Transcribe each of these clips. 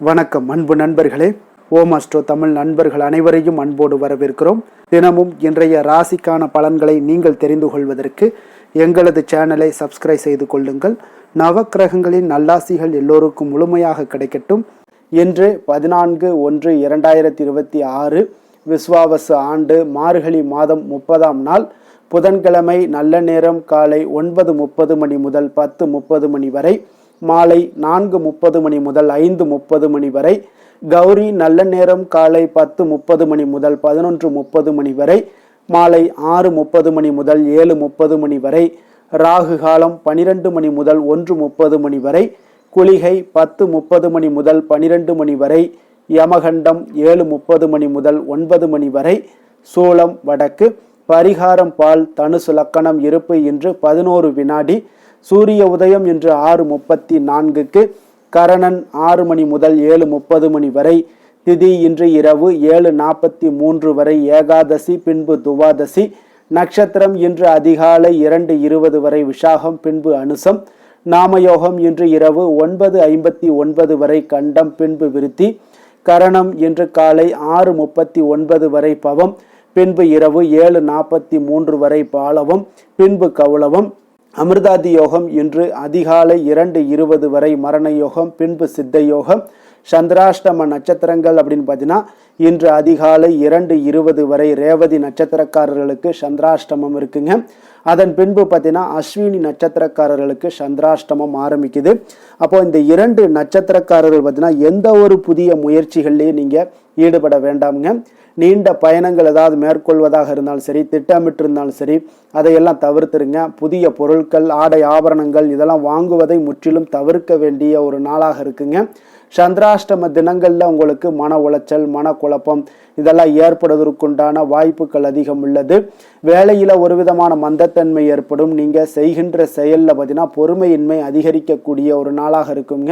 வணக்கம் அன்பு நண்பர்களே. ஓம் அஸ்ட்ரோ தமிழ் நண்பர்கள் அனைவரையும் அன்போடு வரவேற்கிறோம். தினமும் இன்றைய ராசிக்கான பலன்களை நீங்கள் தெரிந்து கொள்வதற்கு எங்களது சேனலை சப்ஸ்கிரைப் செய்து கொள்ளுங்கள். நவக்கிரகங்களின் நல்லாசிகள் எல்லோருக்கும் முழுமையாக கிடைக்கட்டும். இன்று 14/1/2026 விஸ்வாவசு ஆண்டு மார்கழி மாதம் 30ஆம் நாள் புதன்கிழமை. நல்ல நேரம் காலை 9:30 மணி முதல் 10:30 மணி வரை, மாலை 4:30 மணி முதல் 5:30 மணி வரை. கௌரி நல்ல நேரம் காலை 10:30 மணி முதல் 11:30 மணி வரை, மாலை 6:30 மணி முதல் 7:30 மணி வரை. ராகு காலம் 12 மணி முதல் 1:30 மணி வரை. குளிகை 10:30 மணி முதல் 12 மணி வரை. யமகண்டம் 7:30 மணி முதல் 9 மணி வரை. சூலம் வடக்கு. பரிகாரம் பால். தனுசு லக்கணம். இருப்பு இன்று 11 வினாடி. சூரிய உதயம் இன்று 6:34க்கு. கரணன் 6 மணி முதல் 7:30 மணி வரை. திதி இன்று இரவு 7:43 வரை ஏகாதசி, பின்பு துவாதசி. நட்சத்திரம் இன்று அதிகாலை 2:20 வரை விஷாகம், பின்பு அனுசம். நாமயோகம் இன்று இரவு 9:59 வரை கண்டம், பின்பு விருத்தி. கரணம் இன்று காலை 6:39 வரை பவம், பின்பு இரவு 7:43 வரை பாலவம், பின்பு கௌளவம். அமிர்தாதி யோகம் இன்று அதிகாலை 2:20 வரை மரண யோகம், பின்பு சித்த யோகம். சந்திராஷ்டம நட்சத்திரங்கள் அப்படின்னு பார்த்தீங்கன்னா இன்று அதிகாலை 2:20 வரை ரேவதி நட்சத்திரக்காரர்களுக்கு சந்திராஷ்டமம் இருக்குங்க. அதன் பின்பு பார்த்தீங்கன்னா அஸ்வினி நட்சத்திரக்காரர்களுக்கு சந்திராஷ்டமம் ஆரம்பிக்குது. அப்போ இந்த 2 நட்சத்திரக்காரர்கள் பார்த்தீங்கன்னா எந்த ஒரு புதிய முயற்சிகள்லையும் நீங்கள் ஈடுபட வேண்டாமுங்க. நீண்ட பயணங்கள் ஏதாவது மேற்கொள்வதாக இருந்தாலும் சரி, திட்டமிட்டு இருந்தாலும் சரி, அதையெல்லாம் தவிர்த்துருங்க. புதிய பொருட்கள், ஆடை ஆபரணங்கள் இதெல்லாம் வாங்குவதை முற்றிலும் தவிர்க்க வேண்டிய ஒரு நாளாக இருக்குங்க. சந்திராஷ்டம தினங்களில் உங்களுக்கு மன உளைச்சல், மனக்குழப்பம் இதெல்லாம் ஏற்படுவதற்குண்டான வாய்ப்புகள் அதிகம் உள்ளது. வேலையில் ஒரு விதமான மந்தத்தன்மை ஏற்படும். நீங்கள் செய்கின்ற செயலில் பார்த்தீங்கன்னா பொறுமையின்மை அதிகரிக்கக்கூடிய ஒரு நாளாக இருக்குங்க.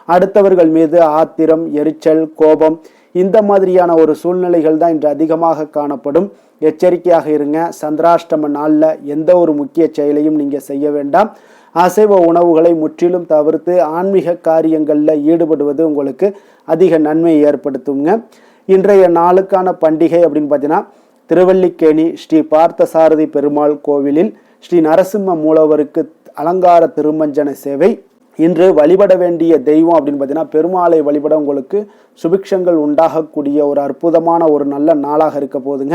அடுத்தவர்கள் மீது ஆத்திரம், எரிச்சல், கோபம் இந்த மாதிரியான ஒரு சூழ்நிலைகள் தான் இன்று அதிகமாக காணப்படும். எச்சரிக்கையாக இருங்க. சந்திராஷ்டம நாளில் எந்த ஒரு முக்கிய செயலையும் நீங்கள் செய்ய வேண்டாம். அசைவ உணவுகளை முற்றிலும் தவிர்த்து ஆன்மீக காரியங்களில் ஈடுபடுவது உங்களுக்கு அதிக நன்மையை ஏற்படுத்துங்க. இன்றைய நாளுக்கான பண்டிகை அப்படின்னு பார்த்தீங்கன்னா திருவல்லிக்கேணி ஸ்ரீ பார்த்தசாரதி பெருமாள் கோவிலில் ஸ்ரீ நரசிம்ம மூலவருக்கு அலங்கார திருமஞ்சன சேவை. இன்று வழிபட வேண்டிய தெய்வம் அப்படின்னு பார்த்தீங்கன்னா பெருமாளை வழிபட உங்களுக்கு சுபிக்ஷங்கள் உண்டாகக்கூடிய ஒரு அற்புதமான ஒரு நல்ல நாளாக இருக்க போதுங்க.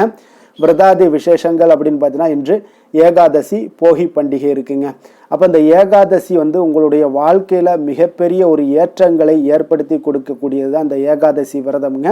விரதாதி விசேஷங்கள் அப்படின்னு பார்த்தீங்கன்னா இன்று ஏகாதசி, போகி பண்டிகை இருக்குங்க. அப்போ இந்த ஏகாதசி உங்களுடைய வாழ்க்கையில் மிகப்பெரிய ஒரு ஏற்றங்களை ஏற்படுத்தி கொடுக்கக்கூடியது தான் அந்த ஏகாதசி விரதம்ங்க.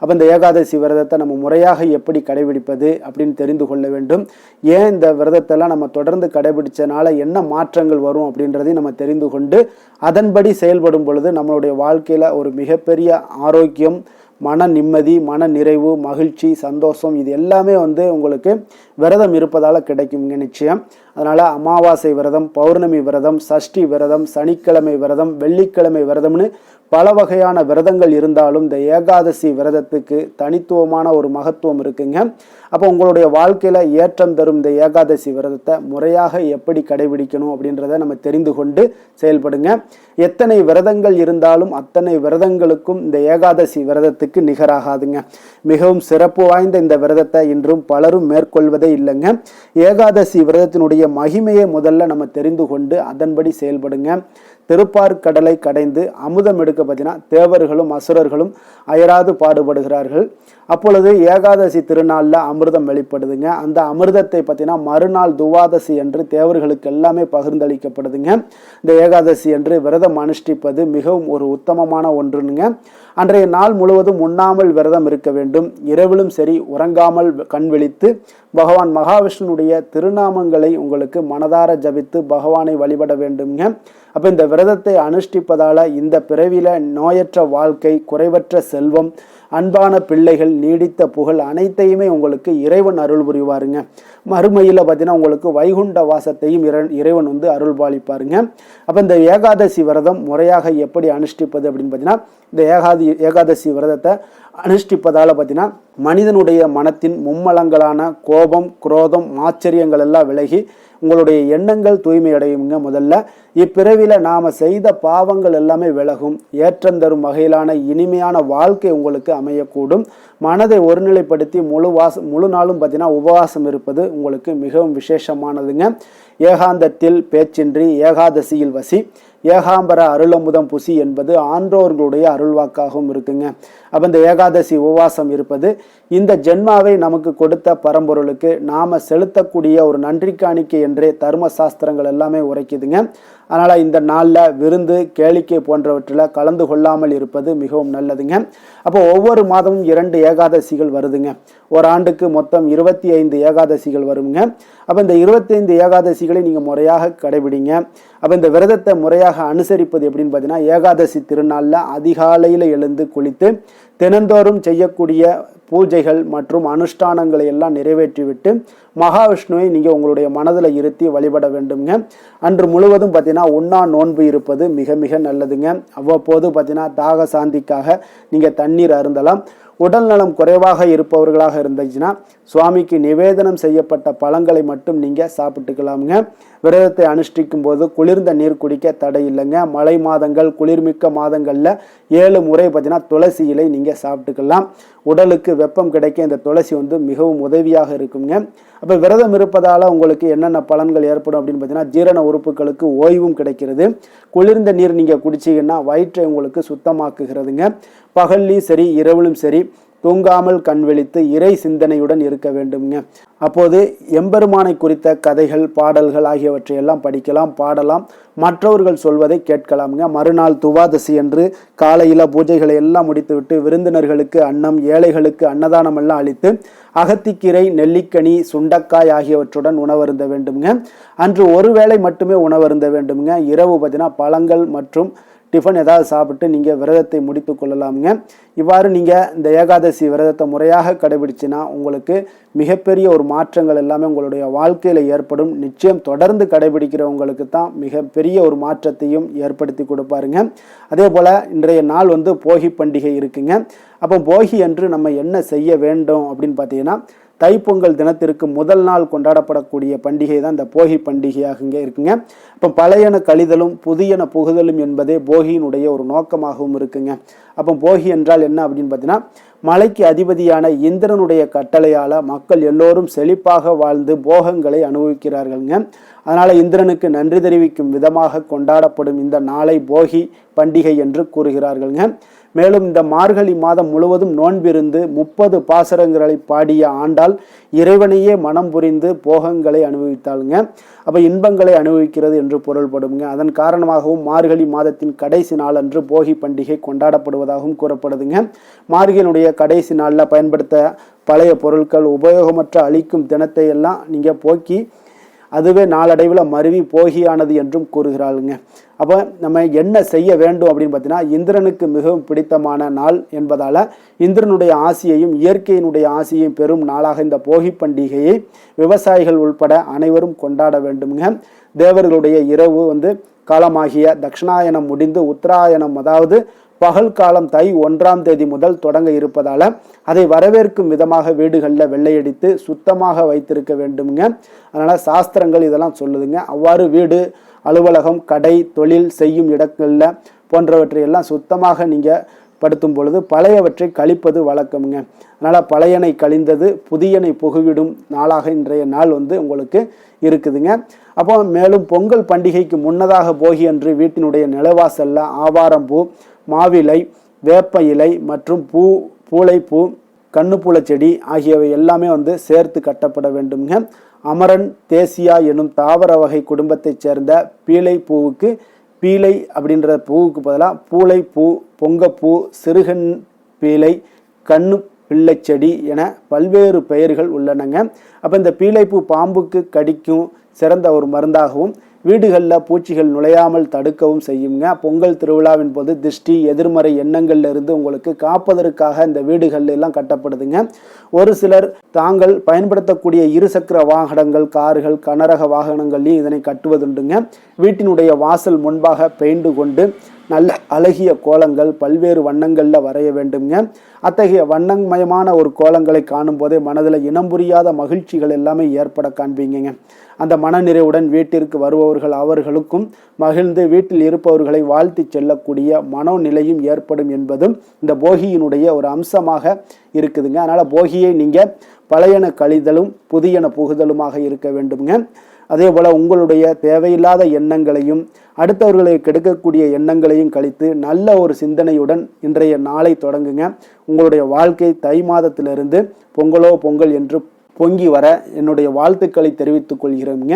அப்போ இந்த ஏகாதசி விரதத்தை நம்ம முறையாக எப்படி கடைபிடிப்பது அப்படின்னு தெரிந்து கொள்ள வேண்டும். ஏன் இந்த விரதத்தெல்லாம் நம்ம தொடர்ந்து கடைபிடிச்சனால என்ன மாற்றங்கள் வரும் அப்படின்றதையும் நம்ம தெரிந்து கொண்டு அதன்படி செயல்படும் பொழுது நம்மளுடைய வாழ்க்கையில் ஒரு மிகப்பெரிய ஆரோக்கியம், மன நிம்மதி, மன நிறைவு, மகிழ்ச்சி, சந்தோஷம் இது எல்லாமே உங்களுக்கு விரதம் இருப்பதால் கிடைக்குங்க நிச்சயம். அதனால் அமாவாசை விரதம், பௌர்ணமி விரதம், சஷ்டி விரதம், சனிக்கிழமை விரதம், வெள்ளிக்கிழமை விரதம்னு பல வகையான விரதங்கள் இருந்தாலும் இந்த ஏகாதசி விரதத்துக்கு தனித்துவமான ஒரு மகத்துவம் இருக்குங்க. அப்போ உங்களுடைய வாழ்க்கையில் ஏற்றம் தரும் இந்த ஏகாதசி விரதத்தை முறையாக எப்படி கடைபிடிக்கணும் அப்படின்றத நம்ம தெரிந்து கொண்டு செயல்படுங்க. எத்தனை விரதங்கள் இருந்தாலும் அத்தனை விரதங்களுக்கும் இந்த ஏகாதசி விரதத்துக்கு நிகராகாதுங்க. மிகவும் சிறப்பு வாய்ந்த இந்த விரதத்தை இன்றும் பலரும் மேற்கொள்வதே இல்லைங்க. ஏகாதசி விரதத்தினுடைய மகிமையை முதல்ல நம்ம தெரிந்து கொண்டு அதன்படி செயல்படுங்க. திருப்பார்கடலை கடைந்து அமுதம் எடுக்க பார்த்தீங்கன்னா தேவர்களும் அசுரர்களும் அயராது பாடுபடுகிறார்கள். அப்பொழுது ஏகாதசி திருநாளில் அமிர்தம் வெளிப்படுதுங்க. அந்த அமிர்தத்தை பார்த்தீங்கன்னா மறுநாள் துவாதசி என்று தேவர்களுக்கு எல்லாமே பகிர்ந்தளிக்கப்படுதுங்க. இந்த ஏகாதசி என்று விரதம் அனுஷ்டிப்பது மிகவும் ஒரு உத்தமமான ஒன்றுங்க. அன்றைய நாள் முழுவதும் உண்ணாமல் விரதம் இருக்க வேண்டும். இரவிலும் சரி உறங்காமல் கண் விழித்து பகவான் மகாவிஷ்ணுடைய திருநாமங்களை உங்களுக்கு மனதார ஜபித்து பகவானை வழிபட வேண்டுங்க. அப்போ இந்த விரதத்தை அனுஷ்டிப்பதால் இந்த பிறவியில் நோயற்ற வாழ்க்கை, குறைவற்ற செல்வம், அன்பான பிள்ளைகள், நீடித்த புகழ் அனைத்தையுமே உங்களுக்கு இறைவன் அருள் புரிவாருங்க. மறுமையில் பார்த்தீங்கன்னா உங்களுக்கு வைகுண்ட வாசத்தையும் இறைவன் அருள் பாலிப்பாருங்க. அப்போ இந்த ஏகாதசி விரதம் முறையாக எப்படி அனுஷ்டிப்பது அப்படின்னு பார்த்தீங்கன்னா இந்த ஏகாதசி விரதத்தை அனுஷ்டிப்பதால் பார்த்தீங்கன்னா மனிதனுடைய மனத்தின் மும்மலங்களான கோபம், குரோதம், ஆச்சரியங்கள் எல்லாம் விலகி உங்களுடைய எண்ணங்கள் தூய்மை அடையுங்க. முதல்ல இப்பிறவில நாம் செய்த பாவங்கள் எல்லாமே விலகும். ஏற்றந்தரும் வகையிலான இனிமையான வாழ்க்கை உங்களுக்கு அமையக்கூடும். மனதை ஒருநிலைப்படுத்தி முழு நாளும் பார்த்தீங்கன்னா உபவாசம் இருப்பது உங்களுக்கு மிகவும் விசேஷமானதுங்க. ஏகாந்தத்தில் பேச்சின்றி ஏகாதசியில் வசி, ஏகாம்பர அருளமுதம் புசி என்பது ஆன்றோர்களுடைய அருள்வாக்காகவும் இருக்குங்க. அப்போ இந்த ஏகாதசி உபவாசம் இருப்பது இந்த ஜென்மாவை நமக்கு கொடுத்த பரம்பொருளுக்கு நாம் செலுத்தக்கூடிய ஒரு நன்றி காணிக்கை என்றே தர்ம சாஸ்திரங்கள் எல்லாமே உரைக்குதுங்க. அதனால் இந்த நாளில் விருந்து, கேளிக்கை போன்றவற்றில் கலந்து கொள்ளாமல் இருப்பது மிகவும் நல்லதுங்க. அப்போ ஒவ்வொரு மாதமும் 2 ஏகாதசிகள் வருதுங்க. ஒரு ஆண்டுக்கு மொத்தம் 25 ஏகாதசிகள் வருங்க. அப்போ இந்த 25 ஏகாதசிகளை நீங்கள் முறையாக கடைபிடிங்க. அப்போ இந்த விரதத்தை முறையாக அனுசரிப்பது எப்படின்னு பார்த்தீங்கன்னா, ஏகாதசி திருநாளில் அதிகாலையில் எழுந்து குளித்து தினந்தோறும் செய்யக்கூடிய பூஜைகள் மற்றும் அனுஷ்டானங்களை எல்லாம் நிறைவேற்றிவிட்டு மகாவிஷ்ணுவை நீங்கள் உங்களுடைய மனதில் இருத்தி வழிபட வேண்டுங்க. அன்று முழுவதும் பார்த்தீங்கன்னா உண்ணா நோன்பு இருப்பது மிக மிக நல்லதுங்க. அவ்வப்போது பார்த்தீங்கன்னா தாக சாந்திக்காக நீங்கள் தண்ணீர் அருந்தலாம். உடல் நலம் குறைவாக இருப்பவர்களாக இருந்துச்சுன்னா சுவாமிக்கு நிவேதனம் செய்யப்பட்ட பழங்களை மட்டும் நீங்கள் சாப்பிட்டுக்கலாமுங்க. விரதத்தை அனுஷ்டிக்கும் போது குளிர்ந்த நீர் குடிக்க தடை இல்லைங்க. மழை மாதங்கள், குளிர்மிக்க மாதங்களில் 7 முறை பார்த்தீங்கன்னா துளசி இலை நீங்கள் சாப்பிட்டுக்கலாம். உடலுக்கு வெப்பம் கிடைக்க இந்த துளசி மிகவும் உதவியாக இருக்குங்க. அப்போ விரதம் இருப்பதால் உங்களுக்கு என்னென்ன பலன்கள் ஏற்படும் அப்படின்னு பார்த்தீங்கன்னா, ஜீரண உறுப்புகளுக்கு ஓய்வும் கிடைக்கிறது. குளிர்ந்த நீர் நீங்கள் குடிச்சிங்கன்னா வயிற்றை உங்களுக்கு சுத்தமாக்குகிறதுங்க. பகல்லையும் சரி இரவிலும் சரி தூங்காமல் கண் விழித்து இறை சிந்தனையுடன் இருக்க வேண்டுங்க. அப்போது எம்பெருமானை குறித்த கதைகள், பாடல்கள் ஆகியவற்றை எல்லாம் படிக்கலாம், பாடலாம், மற்றவர்கள் சொல்வதை கேட்கலாமுங்க. மறுநாள் துவாதசி என்று காலையில் பூஜைகளை எல்லாம் முடித்துவிட்டு விருந்தினர்களுக்கு அன்னம், ஏழைகளுக்கு அன்னதானம் எல்லாம் அளித்து அகத்திக்கீரை, நெல்லிக்கனி, சுண்டக்காய் ஆகியவற்றுடன் உணவருந்த வேண்டுங்க. அன்று ஒரு வேளை மட்டுமே உணவருந்த வேண்டுங்க. இரவு பார்த்தீங்கன்னா பழங்கள் மற்றும் டிஃபன் ஏதாவது சாப்பிட்டு நீங்கள் விரதத்தை முடித்து கொள்ளலாமுங்க. இவ்வாறு நீங்கள் இந்த ஏகாதசி விரதத்தை முறையாக கடைபிடிச்சின்னா உங்களுக்கு மிகப்பெரிய ஒரு மாற்றங்கள் எல்லாமே உங்களுடைய வாழ்க்கையில் ஏற்படும். நிச்சயம் தொடர்ந்து கடைபிடிக்கிறவங்களுக்கு தான் மிகப்பெரிய ஒரு மாற்றத்தையும் ஏற்படுத்தி கொடுப்பாருங்க. அதே போல் இன்றைய நாள் போகி பண்டிகை இருக்குங்க. அப்போ போகி அன்று நம்ம என்ன செய்ய வேண்டும் அப்படின்னு பார்த்தீங்கன்னா, தைப்பொங்கல் தினத்திற்கு முதல் நாள் கொண்டாடப்படக்கூடிய பண்டிகை தான் இந்த போகி பண்டிகையாக இங்கே இருக்குங்க. இப்போ பழையன கழிதலும் புதியன புகுதலும் என்பதே போகியினுடைய ஒரு நோக்கமாகவும் இருக்குங்க. அப்போ போகி என்றால் என்ன அப்படின்னு பார்த்தீங்கன்னா, மலைக்கு அதிபதியான இந்திரனுடைய கட்டளையால் மக்கள் எல்லோரும் செழிப்பாக வாழ்ந்து போகங்களை அனுபவிக்கிறார்கள்ங்க. அதனால் இந்திரனுக்கு நன்றி தெரிவிக்கும் விதமாக கொண்டாடப்படும் இந்த நாளை போகி பண்டிகை என்று கூறுகிறார்கள்ங்க. மேலும் இந்த மார்கழி மாதம் முழுவதும் நோன்பிருந்து 30 பாசுரங்களை பாடிய ஆண்டாள் இறைவனையே மனம் புரிந்து போகங்களை அனுபவித்தாளுங்க. அப்போ இன்பங்களை அனுபவிக்கிறது என்று பொருள்படுங்க. அதன் காரணமாகவும் மார்கழி மாதத்தின் கடைசி நாள் அன்று போகி பண்டிகை கொண்டாடப்படுவதாகவும் கூறப்படுதுங்க. மார்கழியினுடைய கடைசி நாளில் பயன்படுத்த பழைய பொருட்கள், உபயோகமற்ற அழிக்கும் தினத்தை எல்லாம் நீங்கள் போக்கி அதுவே நாளடைவில் மருவி போகியானது என்றும் கூறுகிறாளுங்க. அப்போ நம்ம என்ன செய்ய வேண்டும் அப்படின்னு பார்த்தீங்கன்னா, இந்திரனுக்கு மிகவும் பிடித்தமான நாள் என்பதால் இந்திரனுடைய ஆசியையும் இயற்கையினுடைய ஆசியையும் பெறும் நாளாக இந்த போகி பண்டிகையை விவசாயிகள் உள்பட அனைவரும் கொண்டாட வேண்டுங்க. தேவர்களுடைய இரவு காலமாகிய தட்சிணாயனம் முடிந்து உத்தராயணம், அதாவது பகல் காலம் தை 1ஆம் தேதி முதல் தொடங்க இருப்பதால் அதை வரவேற்கும் விதமாக வீடுகளில் வெள்ளையடித்து சுத்தமாக வைத்திருக்க வேண்டுங்க. அதனால் சாஸ்திரங்கள் இதெல்லாம் சொல்லுதுங்க. அவ்வாறு வீடு, அலுவலகம், கடை, தொழில் செய்யும் இடங்களில் போன்றவற்றையெல்லாம் சுத்தமாக நீங்கள் படுத்தும் பொழுது பழையவற்றை கழிப்பது வழக்கமுங்க. அதனால் பழையனை கழிந்தது புதியனை புகுவிடும் நாளாக இன்றைய நாள் உங்களுக்கு இருக்குதுங்க. அப்போ மேலும் பொங்கல் பண்டிகைக்கு முன்னதாக போகி அன்று வீட்டினுடைய நிலவாசல்ல ஆவாரம்பூ, மாவிலை, வேப்ப இலை மற்றும் பூளைப்பூ, கண்ணுப்பூளை செடி ஆகியவை எல்லாமே சேர்த்து கட்டப்பட வேண்டுங்க. அமரன் தேசியா எனும் தாவர வகை குடும்பத்தைச் சேர்ந்த பீளை பூவுக்கு பீளை அப்படின்ற பூவுக்கு பதிலாக பூளைப்பூ, பொங்கப்பூ, சிறுகண் பீளை, கண்ணு பிள்ளை செடி என பல்வேறு பெயர்கள் உள்ளனங்க. அப்போ இந்த பீளைப்பூ பாம்புக்கு கடிக்கும் சிறந்த ஒரு மருந்தாகவும் வீடுகளில் பூச்சிகள் நுழையாமல் தடுக்கவும் செய்யுங்க. பொங்கல் திருவிழாவின் போது திருஷ்டி, எதிர்மறை எண்ணங்கள்ல இருந்து உங்களுக்கு காப்பதற்காக இந்த வீடுகள் எல்லாம் கட்டப்படுதுங்க. ஒரு சிலர் தாங்கள் பயன்படுத்தக்கூடிய இருசக்கர வாகனங்கள், கார்கள், கனரக வாகனங்கள்லையும் இதனை கட்டுவதுண்டுங்க. வீட்டினுடைய வாசல் முன்பாக பெயிண்ட் கொண்டு நல்ல அழகிய கோலங்கள் பல்வேறு வண்ணங்களில் வரைய வேண்டுங்க. அத்தகைய வண்ணமயமான ஒரு கோலங்களை காணும் போதே மனதில் இனம் புரியாத மகிழ்ச்சிகள் எல்லாமே ஏற்பட காண்பீங்க. அந்த மனநிறைவுடன் வீட்டிற்கு வருபவர்கள் அவர்களுக்கும் மகிழ்ந்து வீட்டில் இருப்பவர்களை வாழ்த்தி செல்லக்கூடிய மனோநிலையும் ஏற்படும் என்பதும் இந்த போகியினுடைய ஒரு அம்சமாக இருக்குதுங்க. அதனால் போகியை நீங்கள் பழையன கழிதலும் புதியன புகுதலுமாக இருக்க வேண்டுங்க. அதே போல் உங்களுடைய தேவையில்லாத எண்ணங்களையும் அடுத்தவர்களை கெடுக்கக்கூடிய எண்ணங்களையும் கழித்து நல்ல ஒரு சிந்தனையுடன் இன்றைய நாளை தொடங்குங்க. உங்களுடைய வாழ்க்கை தை மாதத்திலிருந்து பொங்கலோ பொங்கல் என்று பொங்கி வர என்னுடைய வாழ்த்துக்களை தெரிவித்துக் கொள்கிறேங்க.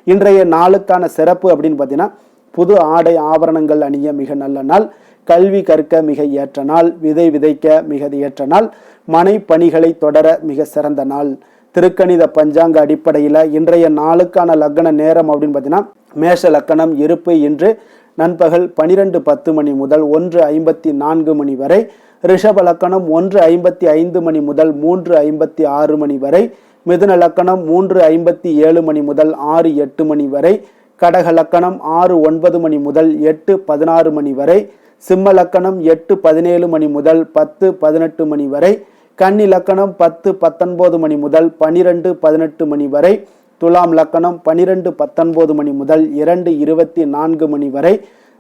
இன்றைய நாளுக்கான சிறப்பு அப்படின்னு பார்த்தீங்கன்னா, புது ஆடை ஆபரணங்கள் அணிய மிக நல்ல நாள், கல்வி கற்க மிக ஏற்ற நாள், விதை விதைக்க மிக ஏற்ற நாள், மனை பணிகளை தொடர மிக சிறந்த நாள். திருக்கணித பஞ்சாங்க அடிப்படையில் இன்றைய நாளுக்கான லக்ன நேரம் அப்படின்னு பார்த்தீங்கன்னா, மேஷ லக்கணம் இருப்பு இன்று நண்பகல் 12:10 மணி முதல் 1:54 மணி வரை, ரிஷப லக்கணம் 1:55 மணி முதல் 3:56 மணி வரை, மிதுன லக்கணம் 3:57 மணி முதல் 6:08 மணி வரை, கடக லக்கணம் 6:09 மணி முதல் 8:16 மணி வரை, சிம்ம லக்கணம் 8:17 மணி முதல் 10:18 மணி வரை, கன்னி லக்கணம் 10:19 மணி முதல் 12:18 மணி வரை, துலாம் லக்கணம் 12:19 மணி முதல் 2:24 மணி வரை,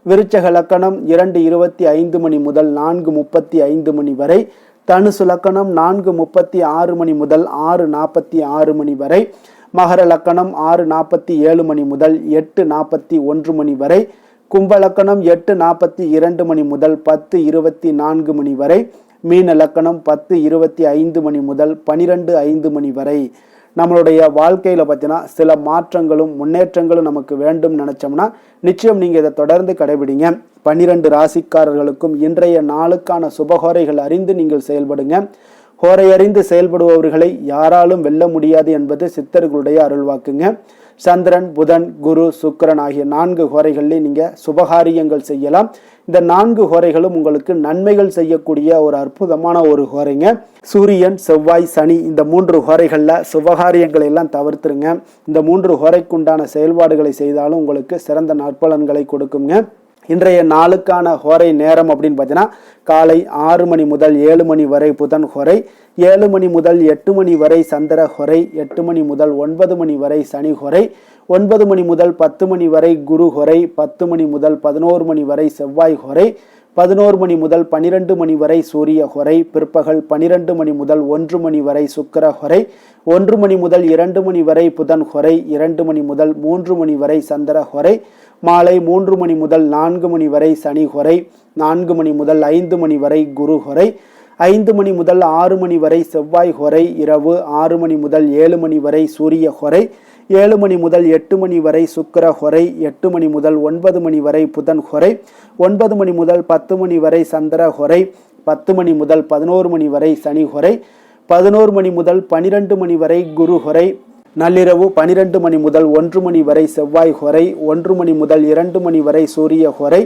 விருச்சக லக்கணம் 2:25 மணி முதல் 4:35 மணி வரை, தனுசு லக்கணம் 4:36 மணி முதல் 6:46 மணி வரை, மகர லக்கணம் 6:47 மணி முதல் 8:41 மணி வரை, கும்ப லக்கணம் 8:42 மணி முதல் 10:24 மணி வரை, மீன லக்கணம் 10:25 மணி முதல் 12:05 மணி வரை. நம்மளுடைய வாழ்க்கையில் பார்த்தீங்கன்னா சில மாற்றங்களும் முன்னேற்றங்களும் நமக்கு வேண்டும் நினச்சோம்னா நிச்சயம் நீங்கள் இதை தொடர்ந்து கடைபிடிங்க. 12 ராசிக்காரர்களுக்கும் இன்றைய நாளுக்கான சுபகோரைகள் அறிந்து நீங்கள் செயல்படுங்க. ஹோரை அறிந்து செயல்படுபவர்களை யாராலும் வெல்ல முடியாது என்பது சித்தர்களுடைய அருள்வாக்குங்க. சந்திரன், புதன், குரு, சுக்கிரன் ஆகிய 4 ஹோரைகளில் நீங்கள் சுபகாரியங்கள் செய்யலாம். இந்த 4 ஹோரைகளும் உங்களுக்கு நன்மைகள் செய்யக்கூடிய ஒரு அற்புதமான ஒரு ஹோரைங்க. சூரியன், செவ்வாய், சனி இந்த 3 ஹோரைகளில் சுபகாரியங்களை எல்லாம் தவிர்த்துருங்க. இந்த 3 ஹோரைக்குண்டான செயல்பாடுகளை செய்தாலும் உங்களுக்கு சிறந்த நற்பலன்களை கொடுக்குங்க. இன்றைய நாளுக்கான ஹோரை நேரம் அப்படின்னு பார்த்தீங்கன்னா, காலை 6 மணி முதல் 7 மணி வரை புதன் ஹோரை, 7 மணி முதல் 8 மணி வரை சந்திர ஹோரை, 8 மணி முதல் 9 மணி வரை சனி ஹோரை, 9 மணி முதல் 10 மணி வரை குரு ஹோரை, 10 மணி முதல் 11 மணி வரை செவ்வாய் ஹோரை, 11 மணி முதல் 12 மணி வரை சூரிய ஹோரை, பிற்பகல் 12 மணி முதல் 1 மணி வரை சுக்கிர ஹோரை, 1 மணி முதல் 2 மணி வரை புதன் ஹோரை, 2 மணி முதல் 3 மணி வரை சந்திர ஹோரை, மாலை 3 மணி முதல் 4 மணி வரை சனி ஹோரை, 4 மணி முதல் 5 மணி வரை குரு ஹோரை, 5 மணி முதல் 6 மணி வரை செவ்வாய் ஹோரை, இரவு 6 மணி முதல் 7 மணி வரை சூரிய ஹோரை, 7 மணி முதல் 8 மணி வரை சுக்கிர ஹோரை, 8 மணி முதல் 9 மணி வரை புதன் ஹோரை, 9 மணி முதல் 10 மணி வரை சந்திர ஹோரை, 10 மணி முதல் 11 மணி வரை சனி ஹோரை, 11 மணி முதல் 12 மணி வரை குரு ஹோரை, நள்ளிரவு 12 மணி முதல் 1 மணி வரை செவ்வாய் ஹோரை, 1 மணி முதல் 2 மணி வரை சூரிய ஹோரை,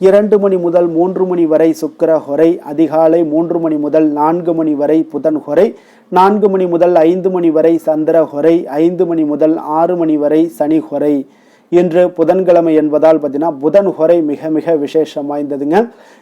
2 மணி முதல் 3 மணி வரை சுக்கிர ஹோரை, அதிகாலை 3 மணி முதல் 4 மணி வரை புதன் ஹோரை, 4 மணி முதல் 5 மணி வரை சந்திர ஹோரை, 5 மணி முதல் 6 மணி வரை சனி ஹோரை. இன்று புதன்கிழமை என்பதால் பார்த்தீங்கன்னா புதன் ஹோரை மிக மிக விசேஷம் வாய்ந்ததுங்க.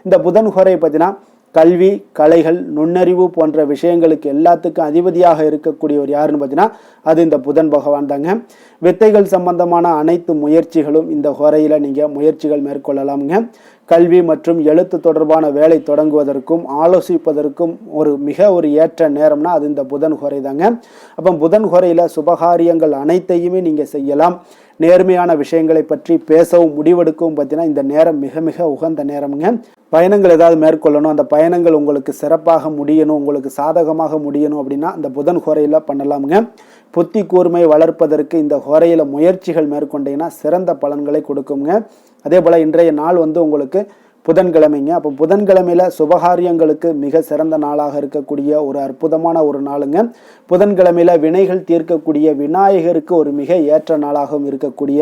இந்த புதன் ஹோரை பார்த்தீங்கன்னா கல்வி, கலைகள், நுண்ணறிவு போன்ற விஷயங்களுக்கு எல்லாத்துக்கும் அதிபதியாக இருக்கக்கூடியவர் யாருன்னு பார்த்தீங்கன்னா அது இந்த புதன் பகவான் தாங்க. வித்தைகள் சம்பந்தமான அனைத்து முயற்சிகளும் இந்த ஹோரையில் நீங்கள் முயற்சிகள் மேற்கொள்ளலாமுங்க. கல்வி மற்றும் எழுத்து தொடர்பான வேலை தொடங்குவதற்கும் ஆலோசிப்பதற்கும் ஒரு ஏற்ற நேரம்னா அது இந்த புதன் ஹோரை தாங்க. அப்போ புதன் ஹோரையில் சுபகாரியங்கள் அனைத்தையுமே நீங்கள் செய்யலாம். நேர்மையான விஷயங்களை பற்றி பேசவும் முடிவெடுக்கவும் பார்த்தீங்கன்னா இந்த நேரம் மிக மிக உகந்த நேரம்ங்க. பயணங்கள் ஏதாவது மேற்கொள்ளணும், அந்த பயணங்கள் உங்களுக்கு சிறப்பாக முடியணும், உங்களுக்கு சாதகமாக முடியணும் அப்படின்னா இந்த புதன் ஹோரையில் பண்ணலாமுங்க. புத்தி கூர்மை வளர்ப்பதற்கு இந்த ஹோரையில் முயற்சிகள் மேற்கொண்டீங்கன்னா சிறந்த பலன்களை கொடுக்குங்க. அதே போல் இன்றைய நாள் உங்களுக்கு புதன்கிழமைங்க. அப்போ புதன்கிழமையில சுபகாரியங்களுக்கு மிக சிறந்த நாளாக இருக்கக்கூடிய ஒரு அற்புதமான ஒரு நாளுங்க. புதன்கிழமையில வினைகள் தீர்க்கக்கூடிய விநாயகருக்கு ஒரு மிக ஏற்ற நாளாகவும் இருக்கக்கூடிய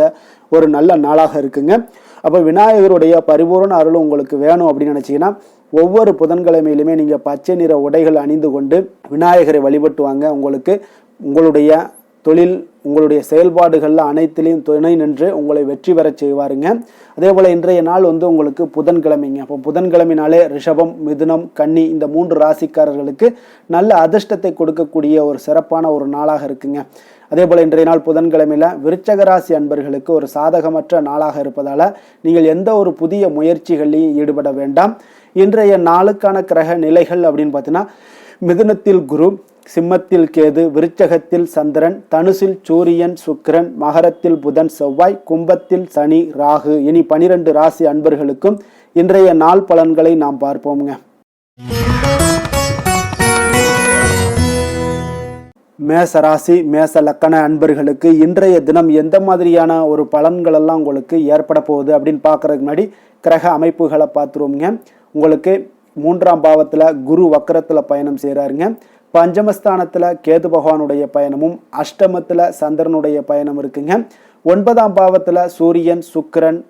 ஒரு நல்ல நாளாக இருக்குங்க. அப்போ விநாயகருடைய பரிபூர்ண அருள் உங்களுக்கு வேணும் அப்படின்னு நினச்சிங்கன்னா ஒவ்வொரு புதன்கிழமையிலுமே நீங்கள் பச்சை நிற உடைகள் அணிந்து கொண்டு விநாயகரை வழிபட்டு வாங்க. உங்களுக்கு உங்களுடைய தொழில், உங்களுடைய செயல்பாடுகளில் அனைத்திலையும் துணை நின்று உங்களை வெற்றி பெறச் செய்வாருங்க. அதே போல் இன்றைய நாள் உங்களுக்கு புதன்கிழமைங்க. அப்போ புதன்கிழமைனாலே ரிஷபம், மிதுனம், கன்னி இந்த 3 ராசிக்காரர்களுக்கு நல்ல அதிர்ஷ்டத்தை கொடுக்கக்கூடிய ஒரு சிறப்பான ஒரு நாளாக இருக்குங்க. அதே போல் இன்றைய நாள் புதன்கிழமையில் விருச்சக ராசி அன்பர்களுக்கு ஒரு சாதகமற்ற நாளாக இருப்பதால் நீங்கள் எந்த ஒரு புதிய முயற்சிகளையும் ஈடுபட வேண்டாம். இன்றைய நாளுக்கான கிரக நிலைகள் அப்படின்னு பார்த்தீங்கன்னா, மிதுனத்தில் குரு, சிம்மத்தில் கேது, விருச்சகத்தில் சந்திரன், தனுசில் சூரியன் சுக்கிரன், மகரத்தில் புதன் செவ்வாய், கும்பத்தில் சனி ராகு. இனி 12 ராசி அன்பர்களுக்கும் இன்றைய நாள் பலன்களை நாம் பார்ப்போம்ங்க. மேச ராசி மேச லக்கண அன்பர்களுக்கு இன்றைய தினம் எந்த மாதிரியான ஒரு பலன்கள் எல்லாம் உங்களுக்கு ஏற்பட போகுது அப்படின்னு பார்க்கறதுக்கு முன்னாடி கிரக அமைப்புகளை பார்த்துருவோங்க. உங்களுக்கு 3ஆம் பாவத்தில் குரு வக்கரத்தில் பயணம் செய்கிறாருங்க. பஞ்சமஸ்தானத்தில் கேது பகவானுடைய பயணமும், அஷ்டமத்தில் சந்திரனுடைய பயணம் இருக்குங்க. 9ஆம் பாவத்தில் சூரியன் சுக்கிரன்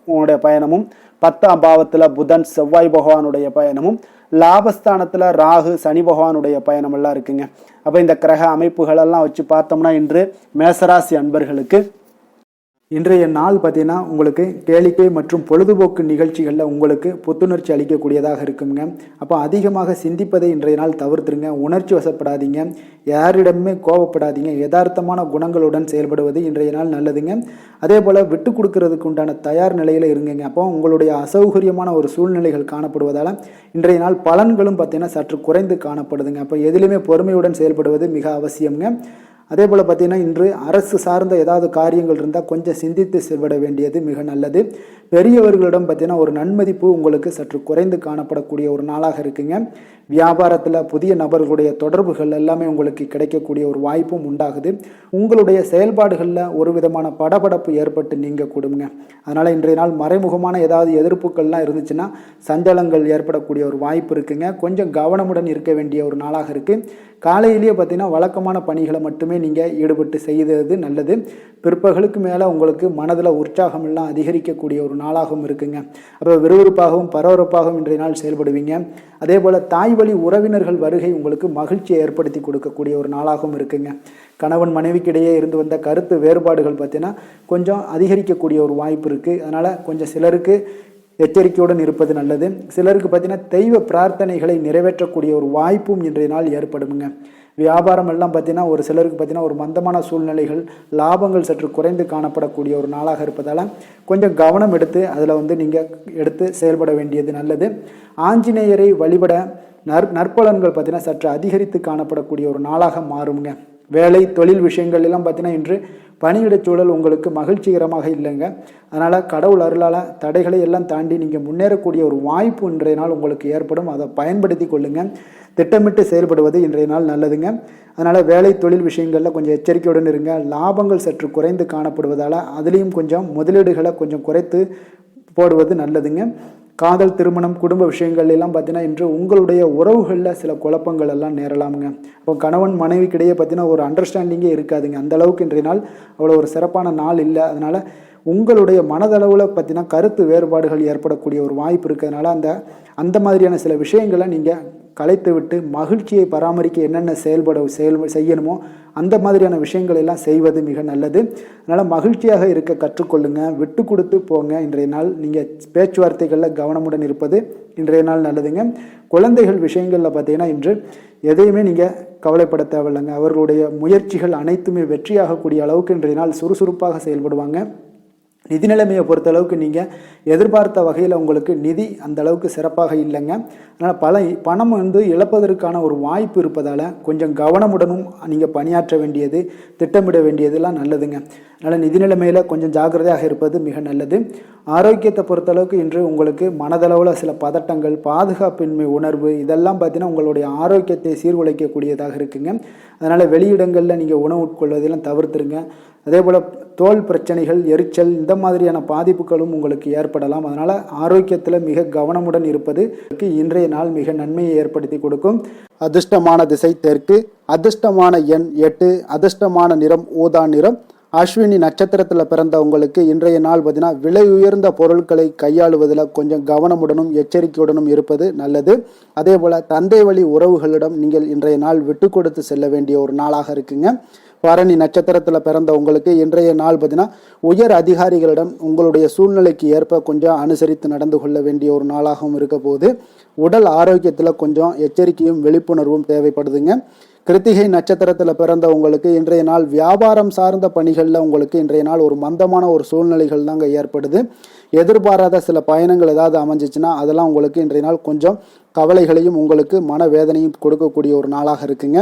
உடைய பயணமும், 10ஆம் பாவத்தில் புதன் செவ்வாய் பகவானுடைய பயணமும், லாபஸ்தானத்தில் ராகு சனி பகவானுடைய பயணம் எல்லாம் இருக்குங்க. அப்போ இந்த கிரக அமைப்புகளெல்லாம் வச்சு பார்த்தோம்னா இன்று மேசராசி அன்பர்களுக்கு இன்றைய நாள் பார்த்தீங்கன்னா உங்களுக்கு கேளிக்கை மற்றும் பொழுதுபோக்கு நிகழ்ச்சிகளில் உங்களுக்கு புத்துணர்ச்சி அளிக்கக்கூடியதாக இருக்குங்க. அப்போ அதிகமாக சிந்திப்பதை இன்றைய நாள் தவிர்த்துருங்க. உணர்ச்சி வசப்படாதீங்க, யாரிடமே கோபப்படாதீங்க. யதார்த்தமான குணங்களுடன் செயல்படுவது இன்றைய நாள் நல்லதுங்க. அதே போல் விட்டு கொடுக்கறதுக்கு உண்டான தயார் நிலையில் இருங்குங்க. அப்போ உங்களுடைய அசௌகரியமான ஒரு சூழ்நிலைகள் காணப்படுவதால் இன்றைய நாள் பலன்களும் பார்த்தீங்கன்னா சற்று குறைந்து காணப்படுதுங்க. அப்போ எதிலுமே பொறுமையுடன் செயல்படுவது மிக அவசியம்ங்க. அதே போல் பார்த்திங்கன்னா இன்று அரசு சார்ந்த ஏதாவது காரியங்கள் இருந்தால் கொஞ்சம் சிந்தித்து செயல்பட வேண்டியது மிக நல்லது. பெரியவர்களிடம் பார்த்திங்கன்னா ஒரு நன்மதிப்பு உங்களுக்கு சற்று குறைந்து காணப்படக்கூடிய ஒரு நாளாக இருக்குங்க. வியாபாரத்தில் புதிய நபர்களுடைய தொடர்புகள் எல்லாமே உங்களுக்கு கிடைக்கக்கூடிய ஒரு வாய்ப்பும் உண்டாகுது. உங்களுடைய செயல்பாடுகளில் ஒரு விதமான படபடப்பு ஏற்பட்டு நீங்க கொடுங்க. அதனால் இன்றைய நாள் மறைமுகமான ஏதாவது எதிர்ப்புகள்லாம் இருந்துச்சுன்னா சஞ்சலங்கள் ஏற்படக்கூடிய ஒரு வாய்ப்பு இருக்குங்க. கொஞ்சம் கவனமுடன் இருக்க வேண்டிய ஒரு நாளாக இருக்குது. காலையிலேயே பார்த்தீங்கன்னா வழக்கமான பணிகளை மட்டுமே நீங்கள் ஈடுபட்டு செய்வது நல்லது. பிற்பகலுக்கு மேலே உங்களுக்கு மனதில் உற்சாகம் எல்லாம் அதிகரிக்கக்கூடிய ஒரு நாளாகவும் இருக்குங்க. அப்போ விறுவிறுப்பாகவும் பரபரப்பாகவும் இன்றைய நாள் செயல்படுவீங்க. அதே போல் தாய் வழி உறவினர்கள் வருகை உங்களுக்கு மகிழ்ச்சியை ஏற்படுத்தி கொடுக்கக்கூடிய ஒரு நாளாகவும் இருக்குங்க. கணவன் மனைவிக்கிடையே இருந்து வந்த கருத்து வேறுபாடுகள் பார்த்தீங்கன்னா கொஞ்சம் அதிகரிக்கக்கூடிய ஒரு வாய்ப்பு இருக்குது. அதனால் கொஞ்சம் சிலருக்கு எச்சரிக்கையுடன் இருப்பது நல்லது. சிலருக்கு பார்த்தீங்கன்னா தெய்வ பிரார்த்தனைகளை நிறைவேற்றக்கூடிய ஒரு வாய்ப்பும் இன்றைய நாள் ஏற்படுங்க. வியாபாரம் எல்லாம் பார்த்தீங்கன்னா ஒரு சிலருக்கு பார்த்தீங்கன்னா ஒரு மந்தமான சூழ்நிலைகள், லாபங்கள் சற்று குறைந்து காணப்படக்கூடிய ஒரு நாளாக இருப்பதால் கொஞ்சம் கவனம் எடுத்து அதில் நீங்கள் எடுத்து செயல்பட வேண்டியது நல்லது. ஆஞ்சநேயரை வழிபட நற்பலன்கள் பார்த்தீங்கன்னா சற்று அதிகரித்து காணப்படக்கூடிய ஒரு நாளாக மாறுங்க. வேலை தொழில் விஷயங்கள் எல்லாம் பார்த்தீங்கன்னா இன்று பணியிடச் சூழல் உங்களுக்கு மகிழ்ச்சிகரமாக இல்லைங்க. அதனால் கடவுள் அருளால் தடைகளை எல்லாம் தாண்டி நீங்கள் முன்னேறக்கூடிய ஒரு வாய்ப்பு இன்றைய நாள் உங்களுக்கு ஏற்படும். அதை பயன்படுத்தி கொள்ளுங்கள். திட்டமிட்டு செயல்படுவது இன்றைய நாள் நல்லதுங்க. அதனால் வேலை தொழில் விஷயங்களில் கொஞ்சம் எச்சரிக்கையுடன் இருங்க. லாபங்கள் சற்று குறைந்து காணப்படுவதால் அதுலேயும் கொஞ்சம் முதலீடுகளை கொஞ்சம் குறைத்து போடுவது நல்லதுங்க. காதல், திருமணம், குடும்ப விஷயங்கள் எல்லாம் பார்த்தீங்கன்னா இன்று உங்களுடைய உறவுகளில் சில குழப்பங்கள் எல்லாம் நேரலாமுங்க. இப்போ கணவன் மனைவிக்கிடையே பார்த்தீங்கன்னா ஒரு அண்டர்ஸ்டாண்டிங்கே இருக்காதுங்க. அந்த அளவுக்கு இன்றைய நாள் அவ்வளோ ஒரு சிறப்பான நாள் இல்லை. அதனால் உங்களுடைய மனதளவில் பார்த்தீங்கன்னா கருத்து வேறுபாடுகள் ஏற்படக்கூடிய ஒரு வாய்ப்பு இருக்கிறதுனால அந்த மாதிரியான சில விஷயங்களை நீங்கள் கலைத்து விட்டு மகிழ்ச்சியை பராமரிக்க என்னென்ன செய்யணுமோ அந்த மாதிரியான விஷயங்கள் எல்லாம் செய்வது மிக நல்லது. அதனால் மகிழ்ச்சியாக இருக்க கற்றுக்கொள்ளுங்க, விட்டு கொடுத்து போங்க. இன்றைய நாள் நீங்கள் பேச்சுவார்த்தைகளில் கவனமுடன் இருப்பது இன்றைய நாள் நல்லதுங்க. குழந்தைகள் விஷயங்களில் பார்த்தீங்கன்னா இன்று எதையுமே நீங்கள் கவலைப்பட தேவையில்லைங்க. அவர்களுடைய முயற்சிகள் அனைத்துமே வெற்றியாகக்கூடிய அளவுக்கு இன்றைய நாள் சுறுசுறுப்பாக செயல்படுவாங்க. நிதி நிலைமையை பொறுத்தளவுக்கு நீங்கள் எதிர்பார்த்த வகையில் உங்களுக்கு நிதி அந்த அளவுக்கு சிறப்பாக இல்லைங்க. அதனால் பணம் இழப்பதற்கான ஒரு வாய்ப்பு இருப்பதால் கொஞ்சம் கவனமுடனும் நீங்கள் பணியாற்ற வேண்டியது, திட்டமிட வேண்டியதெல்லாம் நல்லதுங்க. அதனால் நிதி நிலைமையில் கொஞ்சம் ஜாக்கிரதையாக இருப்பது மிக நல்லது. ஆரோக்கியத்தை பொறுத்தளவுக்கு இன்று உங்களுக்கு மனதளவில் சில பதட்டங்கள், பாதுகாப்பின்மை உணர்வு இதெல்லாம் பார்த்தீங்கன்னா உங்களுடைய ஆரோக்கியத்தை சீர்குலைக்கக்கூடியதாக இருக்குங்க. அதனால் வெளியிடங்களில் நீங்கள் உணவு உட்கொள்வதெல்லாம் தவிர்த்துருங்க. அதே போல் தோல் பிரச்சனைகள், எரிச்சல் இந்த மாதிரியான பாதிப்புகளும் உங்களுக்கு ஏற்படலாம். அதனால் ஆரோக்கியத்தில் மிக கவனமுடன் இருப்பது இன்றைய நாள் மிக நன்மையை ஏற்படுத்தி கொடுக்கும். அதிர்ஷ்டமான திசை தெற்கு, அதிர்ஷ்டமான எண் 8, அதிர்ஷ்டமான நிறம் ஊதா நிறம். அஸ்வினி நட்சத்திரத்தில் பிறந்த உங்களுக்கு இன்றைய நாள் பார்த்தீங்கன்னா விலை உயர்ந்த பொருட்களை கையாளுவதில் கொஞ்சம் கவனமுடனும் எச்சரிக்கையுடனும் இருப்பது நல்லது. அதே போல் தந்தை வழி உறவுகளிடம் நீங்கள் இன்றைய நாள் விட்டு கொடுத்து செல்ல வேண்டிய ஒரு நாளாக இருக்குங்க. பரணி நட்சத்திரத்தில் பிறந்த உங்களுக்கு இன்றைய நாள் பார்த்தீங்கன்னா உயர் அதிகாரிகளிடம் உங்களுடைய சூழ்நிலைக்கு ஏற்ப கொஞ்சம் அனுசரித்து நடந்து கொள்ள வேண்டிய ஒரு நாளாகவும் இருக்க போது. உடல் ஆரோக்கியத்தில் கொஞ்சம் எச்சரிக்கையும் விழிப்புணர்வும் தேவைப்படுதுங்க. கிருத்திகை நட்சத்திரத்தில் பிறந்த உங்களுக்கு இன்றைய நாள் வியாபாரம் சார்ந்த பணிகளில் உங்களுக்கு இன்றைய நாள் ஒரு மந்தமான ஒரு சூழ்நிலைகள் தாங்க ஏற்படுது. எதிர்பாராத சில பயணங்கள் ஏதாவது அமைஞ்சிச்சுன்னா அதெல்லாம் உங்களுக்கு இன்றைய நாள் கொஞ்சம் கவலைகளையும் உங்களுக்கு மனவேதனையும் கொடுக்கக்கூடிய ஒரு நாளாக இருக்குங்க.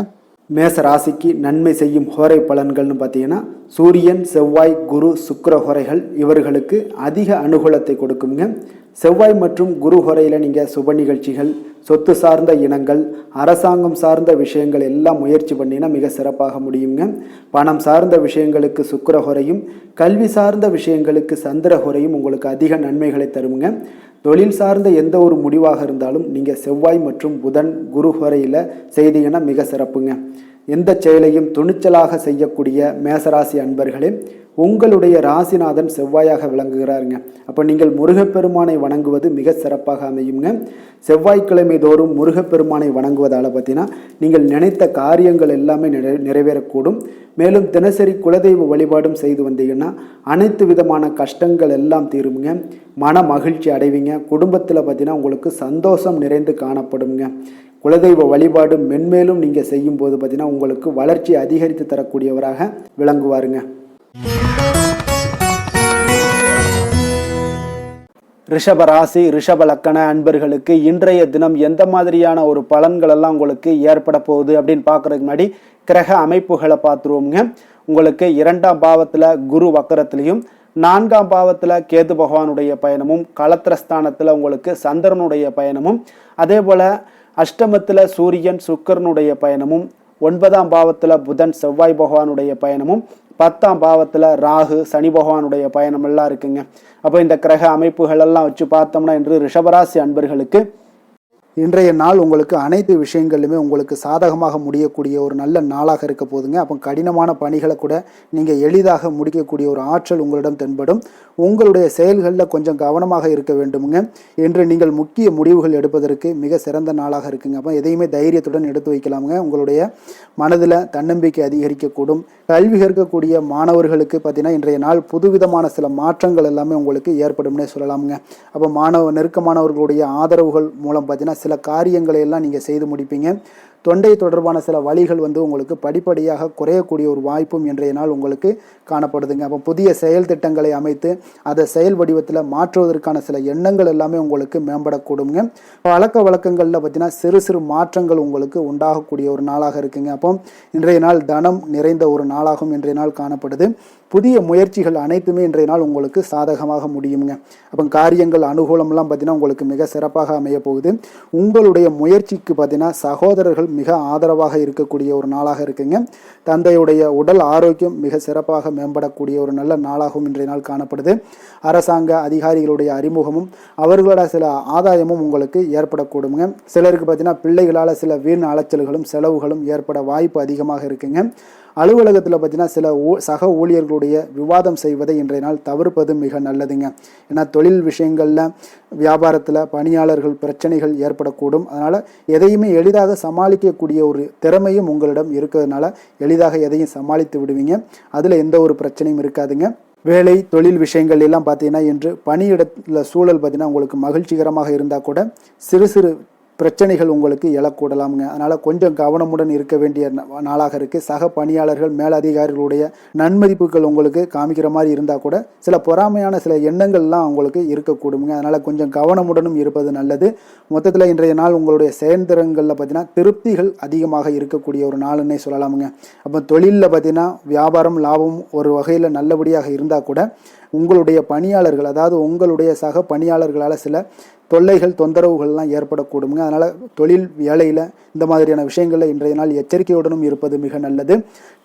மேச ராசிக்கு நன்மை செய்யும் ஹோரை பலன்கள்னு பார்த்தீங்கன்னா சூரியன், செவ்வாய், குரு, சுக்கிர ஹோரைகள் இவர்களுக்கு அதிக அனுகூலத்தை கொடுக்குங்க. செவ்வாய் மற்றும் குரு ஹோரையில் நீங்கள் சுப நிகழ்ச்சிகள், சொத்து சார்ந்த இனங்கள், அரசாங்கம் சார்ந்த விஷயங்கள் எல்லாம் முயற்சி பண்ணினா மிக சிறப்பாக முடியுங்க. பணம் சார்ந்த விஷயங்களுக்கு சுக்கிர ஹோரையும், கல்வி சார்ந்த விஷயங்களுக்கு சந்திர ஹோரையும் உங்களுக்கு அதிக நன்மைகளை தருங்க. தொழில் சார்ந்த எந்த ஒரு முடிவாக இருந்தாலும் நீங்கள் செவ்வாய் மற்றும் புதன், குரு ஹோரையில் செய்தீங்கன்னா மிக சிறப்புங்க. எந்த செயலையும் துணிச்சலாக செய்யக்கூடிய மேசராசி அன்பர்களே, உங்களுடைய ராசிநாதன் செவ்வாயாக விளங்குகிறாருங்க. அப்போ நீங்கள் முருகப்பெருமானை வணங்குவது மிக சிறப்பாக அமையுங்க. செவ்வாய்க்கிழமை தோறும் முருகப்பெருமானை வணங்குவதால் பார்த்தீங்கன்னா நீங்கள் நினைத்த காரியங்கள் எல்லாமே நிறைவேறக்கூடும். மேலும் தினசரி குலதெய்வ வழிபாடும் செய்து வந்தீங்கன்னா அனைத்து விதமான கஷ்டங்கள் எல்லாம் தீருங்க. மன மகிழ்ச்சி அடைவீங்க. குடும்பத்தில் பார்த்தீங்கன்னா உங்களுக்கு சந்தோஷம் நிறைந்து காணப்படுங்க. குலதெய்வ வழிபாடு மென்மேலும் நீங்கள் செய்யும்போது பார்த்தீங்கன்னா உங்களுக்கு வளர்ச்சி அதிகரித்து தரக்கூடியவராக விளங்குவாருங்க. ரிஷப ராசி, ரிஷப லக்கண அன்பர்களுக்கு இன்றைய தினம் எந்த மாதிரியான ஒரு பலன்கள் எல்லாம் உங்களுக்கு ஏற்பட போகுது அப்படின்னு பார்க்கறதுக்கு முன்னாடி கிரக அமைப்புகளை பார்த்துருவோங்க. உங்களுக்கு 2ஆம் பாவத்தில் குரு வக்கரத்திலையும், 4ஆம் பாவத்தில் கேது பகவானுடைய பயணமும், களத்திரஸ்தானத்தில் உங்களுக்கு சந்திரனுடைய பயணமும், அதே போல் அஷ்டமத்தில் சூரியன் சுக்கிரனுடைய பயணமும், 9ஆம் பாவத்தில் புதன் செவ்வாய் பகவானுடைய பயணமும், 10ஆம் பாவத்தில் ராகு சனி பகவானுடைய பயணம் எல்லாம் இருக்குங்க. அப்போ இந்த கிரக அமைப்புகள் எல்லாம் வச்சு பார்த்தோம்னா இன்று ரிஷபராசி அன்பர்களுக்கு இன்றைய நாள் உங்களுக்கு அனைத்து விஷயங்களிலுமே உங்களுக்கு சாதகமாக முடியக்கூடிய ஒரு நல்ல நாளாக இருக்க போதுங்க. அப்போ கடினமான பணிகளை கூட நீங்கள் எளிதாக முடிக்கக்கூடிய ஒரு ஆற்றல் உங்களிடம் தென்படும். உங்களுடைய செயல்களில் கொஞ்சம் கவனமாக இருக்க வேண்டுமுங்க. என்று நீங்கள் முக்கிய முடிவுகள் எடுப்பதற்கு மிக சிறந்த நாளாக இருக்குங்க. அப்போ எதையுமே தைரியத்துடன் எடுத்து வைக்கலாமுங்க. உங்களுடைய மனதில் தன்னம்பிக்கை அதிகரிக்கக்கூடும். கல்வி கற்கக்கூடிய மாணவர்களுக்கு பார்த்தீங்கன்னா இன்றைய நாள் புதுவிதமான சில மாற்றங்கள் எல்லாமே உங்களுக்கு ஏற்படும்னே சொல்லலாமுங்க. அப்போ நெருக்கமானவர்களுடைய ஆதரவுகள் மூலம் பார்த்தீங்கன்னா சில காரியங்களை எல்லாம் நீங்கள் செய்து முடிப்பீங்க. தொண்டை தொடர்பான சில வழிகள் உங்களுக்கு படிப்படியாக குறையக்கூடிய ஒரு வாய்ப்பும் இன்றைய நாள் உங்களுக்கு காணப்படுதுங்க. அப்போ புதிய செயல் திட்டங்களை அமைத்து அதை செயல் வடிவத்தில் மாற்றுவதற்கான சில எண்ணங்கள் எல்லாமே உங்களுக்கு மேம்படக்கூடுங்க. பழக்க வழக்கங்களில் பார்த்தீங்கன்னா சிறு சிறு மாற்றங்கள் உங்களுக்கு உண்டாகக்கூடிய ஒரு நாளாக இருக்குங்க. அப்போ இன்றைய நாள் தனம் நிறைந்த ஒரு நாளாகவும் இன்றைய நாள் காணப்படுது. புதிய முயற்சிகள் அனைத்துமே இன்றைய நாள் உங்களுக்கு சாதகமாக முடியுங்க. அப்போ காரியங்கள் அனுகூலம்லாம் பார்த்தீங்கன்னா உங்களுக்கு மிக சிறப்பாக அமைய போகுது. உங்களுடைய முயற்சிக்கு பார்த்தீங்கன்னா சகோதரர்கள் மிக ஆதரவாக இருக்கக்கூடிய ஒரு நாளாக இருக்குங்க. தந்தையுடைய உடல் ஆரோக்கியம் மிக சிறப்பாக மேம்படக்கூடிய ஒரு நல்ல நாளாகவும் இன்றைய நாள் காணப்படுது. அரசாங்க அதிகாரிகளுடைய அறிமுகமும் அவர்களோட சில ஆதாயமும் உங்களுக்கு ஏற்படக்கூடுங்க. சிலருக்கு பார்த்தீங்கன்னா பிள்ளைகளால் சில வீண் அலைச்சல்களும் செலவுகளும் ஏற்பட வாய்ப்பு அதிகமாக இருக்குங்க. அலுவலகத்தில் பார்த்தீங்கன்னா சில சக ஊழியர்களுடைய விவாதம் செய்வதை இன்றைய நாள் தவிர்ப்பது மிக நல்லதுங்க. ஏன்னா தொழில் விஷயங்களில் வியாபாரத்தில் பணியாளர்கள் பிரச்சனைகள் ஏற்படக்கூடும். அதனால் எதையுமே எளிதாக சமாளிக்கக்கூடிய ஒரு திறமையும் உங்களிடம் இருக்கிறதுனால எளிதாக எதையும் சமாளித்து விடுவீங்க. அதில் எந்த ஒரு பிரச்சனையும் இருக்காதுங்க. வேலை தொழில் விஷயங்கள் எல்லாம் பார்த்தீங்கன்னா இன்று பணியிடத்தில் சூழல் பார்த்தீங்கன்னா உங்களுக்கு மகிழ்ச்சிகரமாக இருந்தால் கூட சிறு சிறு பிரச்சனைகள் உங்களுக்கு எழக்கூடலாமுங்க. அதனால் கொஞ்சம் கவனமுடன் இருக்க வேண்டிய நாளாக இருக்குது. சக பணியாளர்கள் மேலதிகாரிகளுடைய நன்மதிப்புகள் உங்களுக்கு காமிக்கிற மாதிரி இருந்தால் கூட சில பொறாமையான சில எண்ணங்கள்லாம் உங்களுக்கு இருக்கக்கூடுங்க. அதனால் கொஞ்சம் கவனமுடனும் இருப்பது நல்லது. மொத்தத்தில் இன்றைய நாள் உங்களுடைய செயல்திறன்களில் பார்த்தீங்கன்னா திருப்திகள் அதிகமாக இருக்கக்கூடிய ஒரு நாளுன்னே சொல்லலாமுங்க. அப்போ தொழிலில் பார்த்தீங்கன்னா வியாபாரம் லாபம் ஒரு வகையில் நல்லபடியாக இருந்தால் கூட உங்களுடைய பணியாளர்கள் அதாவது உங்களுடைய சக பணியாளர்களால் சில தொல்லைகள் தொந்தரவுகள்லாம் ஏற்படக்கூடுங்க. அதனால் தொழில் வேலையில் இந்த மாதிரியான விஷயங்களில் இன்றைய நாள் எச்சரிக்கையுடனும் இருப்பது மிக நல்லது.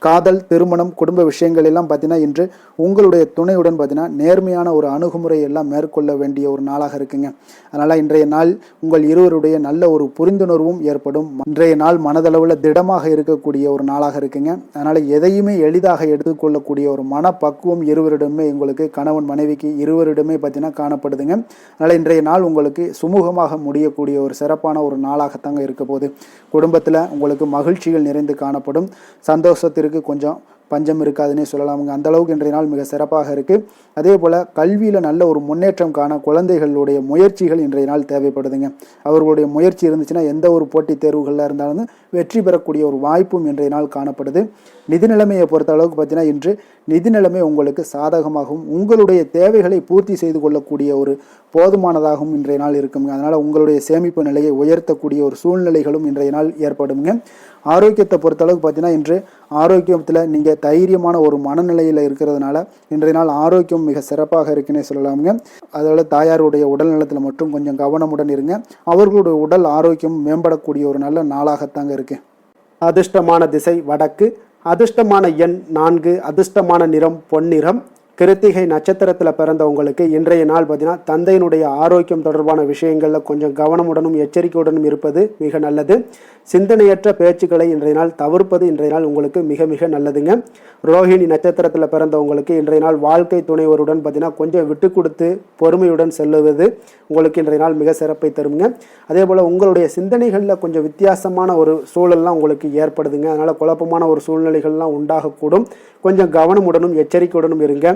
காதல், திருமணம், குடும்ப விஷயங்கள் எல்லாம் பார்த்தீங்கன்னா இன்று உங்களுடைய துணையுடன் பார்த்தீங்கன்னா நேர்மையான ஒரு அணுகுமுறை எல்லாம் மேற்கொள்ள வேண்டிய ஒரு நாளாக இருக்குங்க. அதனால் இன்றைய நாள் உங்கள் இருவருடைய நல்ல ஒரு புரிந்துணர்வும் ஏற்படும். இன்றைய நாள் மனதளவில் திடமாக இருக்கக்கூடிய ஒரு நாளாக இருக்குங்க. அதனால் எதையுமே எளிதாக எடுத்துக்கொள்ளக்கூடிய ஒரு மனப்பக்குவம் இருவரிடமே உங்களுக்கு கணவன் மனைவிக்கு இருவரிடமே பார்த்தீங்கன்னா காணப்படுதுங்க. அதனால் இன்றைய நாள் உங்களுக்கு சுமூகமாக முடியக்கூடிய ஒரு சிறப்பான ஒரு நாளாகத்தாங்க இருக்க போகுது. குடும்பத்தில் உங்களுக்கு மகிழ்ச்சிகள் நிறைந்து காணப்படும். சந்தோஷத்திற்கு கொஞ்சம் பஞ்சம் இருக்காதுன்னே சொல்லலாமுங்க. அந்த அளவுக்கு இன்றைய நாள் மிக சிறப்பாக இருக்குது. அதே போல் கல்வியில் நல்ல ஒரு முன்னேற்றம் காண குழந்தைகளுடைய முயற்சிகள் இன்றைய நாள் தேவைப்படுதுங்க. அவர்களுடைய முயற்சி இருந்துச்சுன்னா எந்த ஒரு போட்டித் தேர்வுகளில் இருந்தாலும் வெற்றி பெறக்கூடிய ஒரு வாய்ப்பும் இன்றைய நாள் காணப்படுது. நிதி நிலைமையை பொறுத்த அளவுக்கு பார்த்தீங்கன்னா இன்று நிதி நிலைமை உங்களுக்கு சாதகமாகவும் உங்களுடைய தேவைகளை பூர்த்தி செய்து கொள்ளக்கூடிய ஒரு போதுமானதாகவும் இன்றைய நாள் இருக்குங்க. அதனால் உங்களுடைய சேமிப்பு நிலையை உயர்த்தக்கூடிய ஒரு சூழ்நிலைகளும் இன்றைய நாள் ஏற்படுங்க. ஆரோக்கியத்தை பொறுத்தளவுக்கு பார்த்தீங்கன்னா இன்று ஆரோக்கியத்தில் நீங்கள் தைரியமான ஒரு மனநிலையில் இருக்கிறதுனால இன்றைய நாள் ஆரோக்கியம் மிக சிறப்பாக இருக்குன்னே சொல்லலாமுங்க. அதோட தாயாருடைய உடல் நலத்தில் மட்டும் கொஞ்சம் கவனமுடன் இருங்க. அவர்களுடைய உடல் ஆரோக்கியம் மேம்படக்கூடிய ஒரு நல்ல நாளாகத்தாங்க இருக்கு. அதிர்ஷ்டமான திசை வடக்கு, அதிர்ஷ்டமான எண் 4, அதிர்ஷ்டமான நிறம் பொன்னிறம். கிருத்திகை நட்சத்திரத்தில் பிறந்தவங்களுக்கு இன்றைய நாள் பார்த்தீங்கன்னா தந்தையினுடைய ஆரோக்கியம் தொடர்பான விஷயங்களில் கொஞ்சம் கவனமுடனும் எச்சரிக்கையுடனும் இருப்பது மிக நல்லது. சிந்தனையற்ற பேச்சுக்களை இன்றைய நாள் தவிர்ப்பது இன்றைய நாள் உங்களுக்கு மிக மிக நல்லதுங்க. ரோஹிணி நட்சத்திரத்தில் பிறந்தவங்களுக்கு இன்றைய நாள் வாழ்க்கை துணைவருடன் பார்த்தீங்கன்னா கொஞ்சம் விட்டு கொடுத்து பொறுமையுடன் செல்லுவது உங்களுக்கு இன்றைய நாள் மிக சிறப்பை தருங்க. அதே போல் உங்களுடைய சிந்தனைகளில் கொஞ்சம் வித்தியாசமான ஒரு சூழல்லாம் உங்களுக்கு ஏற்படுதுங்க. அதனால் குழப்பமான ஒரு சூழ்நிலைகள்லாம் உண்டாகக்கூடும். கொஞ்சம் கவனமுடனும் எச்சரிக்கையுடனும் இருங்க.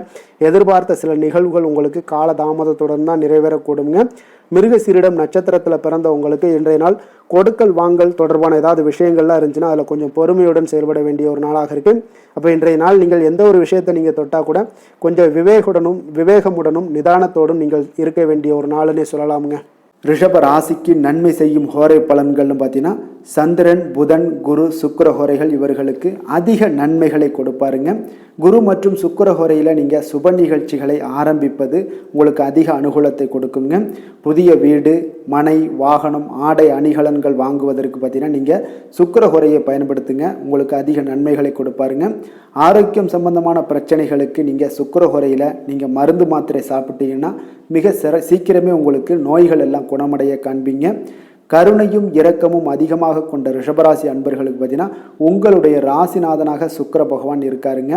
எதிர்பார்த்த சில நிகழ்வுகள் உங்களுக்கு காலதாமதத்துடன் தான் நிறைவேறக்கூடுங்க. மிருகசீரிடம் நட்சத்திரத்தில் பிறந்தவங்களுக்கு இன்றைய நாள் கொடுக்கல் வாங்கல் தொடர்பான ஏதாவது விஷயங்கள்லாம் இருந்துச்சுன்னா அதில் கொஞ்சம் பொறுமையுடன் செயல்பட வேண்டிய ஒரு நாளாக இருக்குது. அப்போ இன்றைய நாள் நீங்கள் எந்த ஒரு விஷயத்தை நீங்கள் தொட்டால் கூட கொஞ்சம் விவேகமுடனும் நிதானத்தோடும் நீங்கள் இருக்க வேண்டிய ஒரு நாளுன்னே சொல்லலாமுங்க. ரிஷப ராசிக்கு நன்மை செய்யும் ஹோரை பலன்கள்னு பார்த்தீங்கன்னா சந்திரன், புதன், குரு, சுக்கிர ஹோரைகள் இவர்களுக்கு அதிக நன்மைகளை கொடுப்பாருங்க. குரு மற்றும் சுக்கிர ஹோரையில் நீங்கள் சுப நிகழ்ச்சிகளை ஆரம்பிப்பது உங்களுக்கு அதிக அனுகூலத்தை கொடுக்குங்க. புதிய வீடு, மனை, வாகனம், ஆடை அணிகலன்கள் வாங்குவதற்கு பார்த்தீங்கன்னா நீங்கள் சுக்கிர ஹோரையை பயன்படுத்துங்க. உங்களுக்கு அதிக நன்மைகளை கொடுப்பாருங்க. ஆரோக்கியம் சம்பந்தமான பிரச்சனைகளுக்கு நீங்கள் சுக்கிர ஹோரையில் நீங்கள் மருந்து மாத்திரை சாப்பிட்டீங்கன்னா மிக சீக்கிரமே உங்களுக்கு நோய்கள் எல்லாம் குணமடைய காண்பீங்க. கருணையும் இரக்கமும் அதிகமாக கொண்ட ரிஷபராசி அன்பர்களுக்கு பார்த்தீங்கன்னா உங்களுடைய ராசிநாதனாக சுக்கிர பகவான் இருக்காருங்க.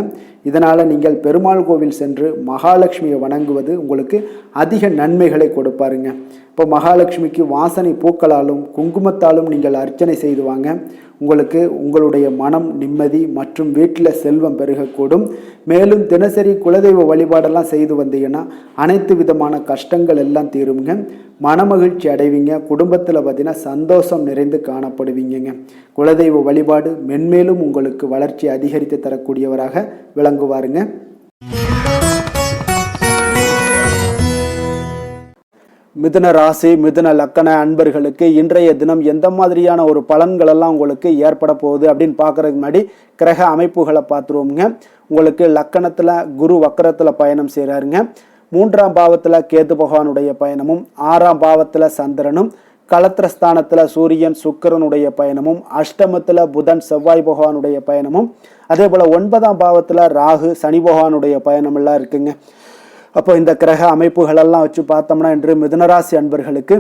இதனால் நீங்கள் பெருமாள் கோவில் சென்று மகாலட்சுமியை வணங்குவது உங்களுக்கு அதிக நன்மைகளை கொடுப்பாருங்க. இப்போ மகாலட்சுமிக்கு வாசனை பூக்களாலும் குங்குமத்தாலும் நீங்கள் அர்ச்சனை செய்து வாங்க. உங்களுக்கு உங்களுடைய மனம் நிம்மதி மற்றும் வீட்டில் செல்வம் பெருகக்கூடும். மேலும் தினசரி குலதெய்வ வழிபாடெல்லாம் செய்து வந்தீங்கன்னா அனைத்து விதமான கஷ்டங்கள் எல்லாம் தீருங்க. மனமகிழ்ச்சி அடைவீங்க. குடும்பத்தில் பார்த்தீங்கன்னா சந்தோஷம் நிறைந்து காணப்படுவீங்க. குலதெய்வ வழிபாடு மென்மேலும் உங்களுக்கு வளர்ச்சி அதிகரித்து தரக்கூடியவராக விளங்குவாருங்க. மிதுன ராசி, மிதுன லக்கண அன்பர்களுக்கு இன்றைய தினம் எந்த மாதிரியான ஒரு பலன்கள் எல்லாம் உங்களுக்கு ஏற்பட போகுது அப்படின்னு பார்க்கறதுக்கு முன்னாடி கிரக அமைப்புகளை பார்த்துருவோங்க. உங்களுக்கு லக்கணத்தில் குரு வக்கரத்தில் பயணம் செய்கிறாருங்க. 3ஆம் பாவத்தில் கேது பகவானுடைய பயணமும், 6ஆம் பாவத்தில் சந்திரனும், களத்திரஸ்தானத்தில் சூரியன் சுக்கிரனுடைய பயணமும், அஷ்டமத்தில் புதன் செவ்வாய் பகவானுடைய பயணமும், அதே போல் 9ஆம் பாவத்தில் ராகு சனி பகவானுடைய பயணமெல்லாம் இருக்குங்க. அப்போ இந்த கிரக அமைப்புகளெல்லாம் வச்சு பார்த்தோம்னா இன்று மிதுனராசி அன்பர்களுக்கு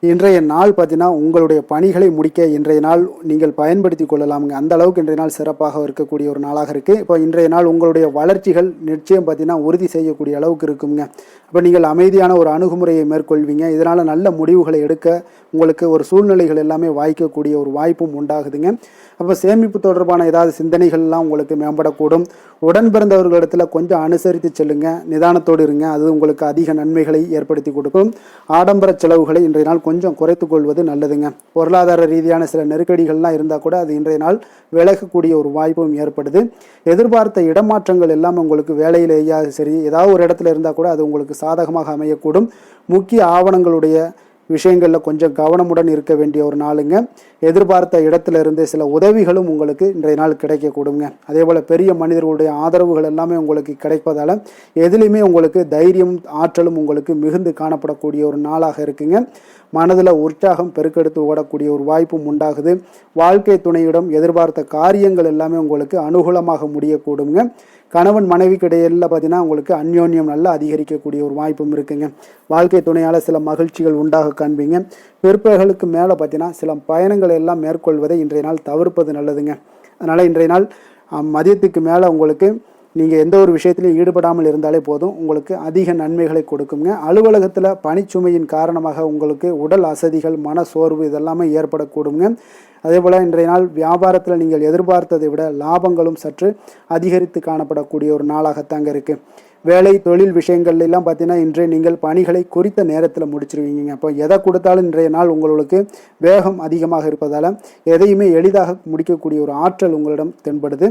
இன்றைய நாள் பார்த்தீங்கன்னா உங்களுடைய பணிகளை முடிக்க இன்றைய நாள் நீங்கள் பயன்படுத்தி கொள்ளலாமுங்க. அந்த அளவுக்கு இன்றைய நாள் சிறப்பாக இருக்கக்கூடிய ஒரு நாளாக இருக்குது. இப்போ இன்றைய நாள் உங்களுடைய வளர்ச்சிகள் நிச்சயம் பார்த்தீங்கன்னா உறுதி செய்யக்கூடிய அளவுக்கு இருக்குங்க. இப்போ நீங்கள் அமைதியான ஒரு அணுகுமுறையை மேற்கொள்வீங்க. இதனால் நல்ல முடிவுகளை எடுக்க உங்களுக்கு ஒரு சூழ்நிலைகள் எல்லாமே வாய்க்கக்கூடிய ஒரு வாய்ப்பும் உண்டாகுதுங்க. அப்போ சேமிப்பு தொடர்பான ஏதாவது சிந்தனைகள்லாம் உங்களுக்கு மேம்படக்கூடும். உடன் பிறந்தவர்களிடத்தில் கொஞ்சம் அனுசரித்து செல்லுங்க, நிதானத்தோடு இருங்க. அது உங்களுக்கு அதிக நன்மைகளை ஏற்படுத்தி கொடுக்கும். ஆடம்பர செலவுகளை இன்றைய நாள் கொஞ்சம் குறைத்து கொள்வது நல்லதுங்க. பொருளாதார ரீதியான சில நெருக்கடிகள்லாம் இருந்தால் கூட அது இன்றைய நாள் விலகக்கூடிய ஒரு வாய்ப்பும் ஏற்படுது. எதிர்பார்த்த இடமாற்றங்கள் எல்லாம் உங்களுக்கு வேலையிலேயே சரி ஏதாவது ஒரு இடத்துல இருந்தால் கூட அது உங்களுக்கு சாதகமாக அமையக்கூடும். முக்கிய ஆவணங்களுடைய விஷயங்களில் கொஞ்சம் கவனமுடன் இருக்க வேண்டிய ஒரு நாளுங்க. எதிர்பார்த்த இடத்துல இருந்து சில உதவிகளும் உங்களுக்கு இன்றைய நாள் கிடைக்கக்கூடுங்க. அதே போல் பெரிய மனிதர்களுடைய ஆதரவுகள் எல்லாமே உங்களுக்கு கிடைப்பதால் எதுலேயுமே உங்களுக்கு தைரியம் ஆற்றலும் உங்களுக்கு மிகுந்து காணப்படக்கூடிய ஒரு நாளாக இருக்குங்க. மனதில் உற்சாகம் பெருக்கெடுத்து ஓடக்கூடிய ஒரு வாய்ப்பும் உண்டாகுது. வாழ்க்கை துணையிடம் எதிர்பார்த்த காரியங்கள் எல்லாமே உங்களுக்கு அனுகூலமாக முடியக்கூடுங்க. கணவன் மனைவிக்கு இடையில பார்த்தீங்கன்னா உங்களுக்கு அந்யோன்யம் நல்லா அதிகரிக்கக்கூடிய ஒரு வாய்ப்பும் இருக்குங்க. வாழ்க்கை துணையால் சில மகிழ்ச்சிகள் உண்டாக காண்பீங்க. பிற்பகலுக்கு மேலே பார்த்தீங்கன்னா சில பயணங்களை எல்லாம் மேற்கொள்வதை இன்றைய நாள் தவிர்ப்பது நல்லதுங்க. அதனால் இன்றைய நாள் மதியத்துக்கு மேலே உங்களுக்கு நீங்கள் எந்த ஒரு விஷயத்திலையும் ஈடுபடாமல் இருந்தாலே போதும், உங்களுக்கு அதிக நன்மைகளை கொடுக்குங்க. அலுவலகத்தில் பணிச்சுமையின் காரணமாக உங்களுக்கு உடல் அசதிகள், மன சோர்வு இதெல்லாமே ஏற்படக்கூடுங்க. அதேபோல் இன்றைய நாள் வியாபாரத்தில் நீங்கள் எதிர்பார்த்ததை விட லாபங்களும் சற்று அதிகரித்து காணப்படக்கூடிய ஒரு நாளாகத்தாங்க இருக்குது. வேலை தொழில் விஷயங்கள்ல எல்லாம் பார்த்தீங்கன்னா இன்று நீங்கள் பணிகளை குறித்த நேரத்தில் முடிச்சிருவீங்க. அப்போ எதை கொடுத்தாலும் இன்றைய நாள் உங்களுக்கு வேகம் அதிகமாக இருப்பதால் எதையுமே எளிதாக முடிக்கக்கூடிய ஒரு ஆற்றல் உங்களிடம் தென்படுது.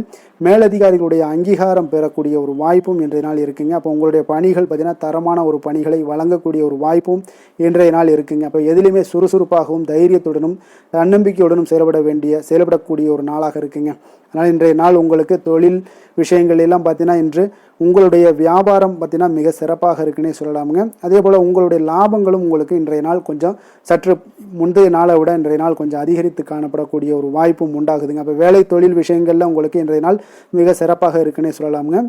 மேலதிகாரிகளுடைய அங்கீகாரம் பெறக்கூடிய ஒரு வாய்ப்பும் இன்றைய நாள் இருக்குங்க. அப்போ உங்களுடைய பணிகள் பார்த்தீங்கன்னா தரமான ஒரு பணிகளை வழங்கக்கூடிய ஒரு வாய்ப்பும் இன்றைய நாள் இருக்குங்க. அப்போ எதிலுமே சுறுசுறுப்பாகவும் தைரியத்துடனும் தன்னம்பிக்கையுடனும் செயல்படக்கூடிய ஒரு நாளாக இருக்குங்க. அதனால் இன்றைய நாள் உங்களுக்கு தொழில் விஷயங்கள் எல்லாம் பார்த்தீங்கன்னா இன்று உங்களுடைய வியாபாரம் பார்த்தீங்கன்னா மிக சிறப்பாக இருக்குன்னே சொல்லலாமுங்க. அதே போல் உங்களுடைய லாபங்களும் உங்களுக்கு இன்றைய நாள் கொஞ்சம் சற்று முந்தைய நாளை விட இன்றைய நாள் கொஞ்சம் அதிகரித்து காணப்படக்கூடிய ஒரு வாய்ப்பும் உண்டாகுதுங்க. அப்போ வேலை தொழில் விஷயங்களில் உங்களுக்கு இன்றைய நாள் மிக சிறப்பாக இருக்குன்னே சொல்லலாமுங்க.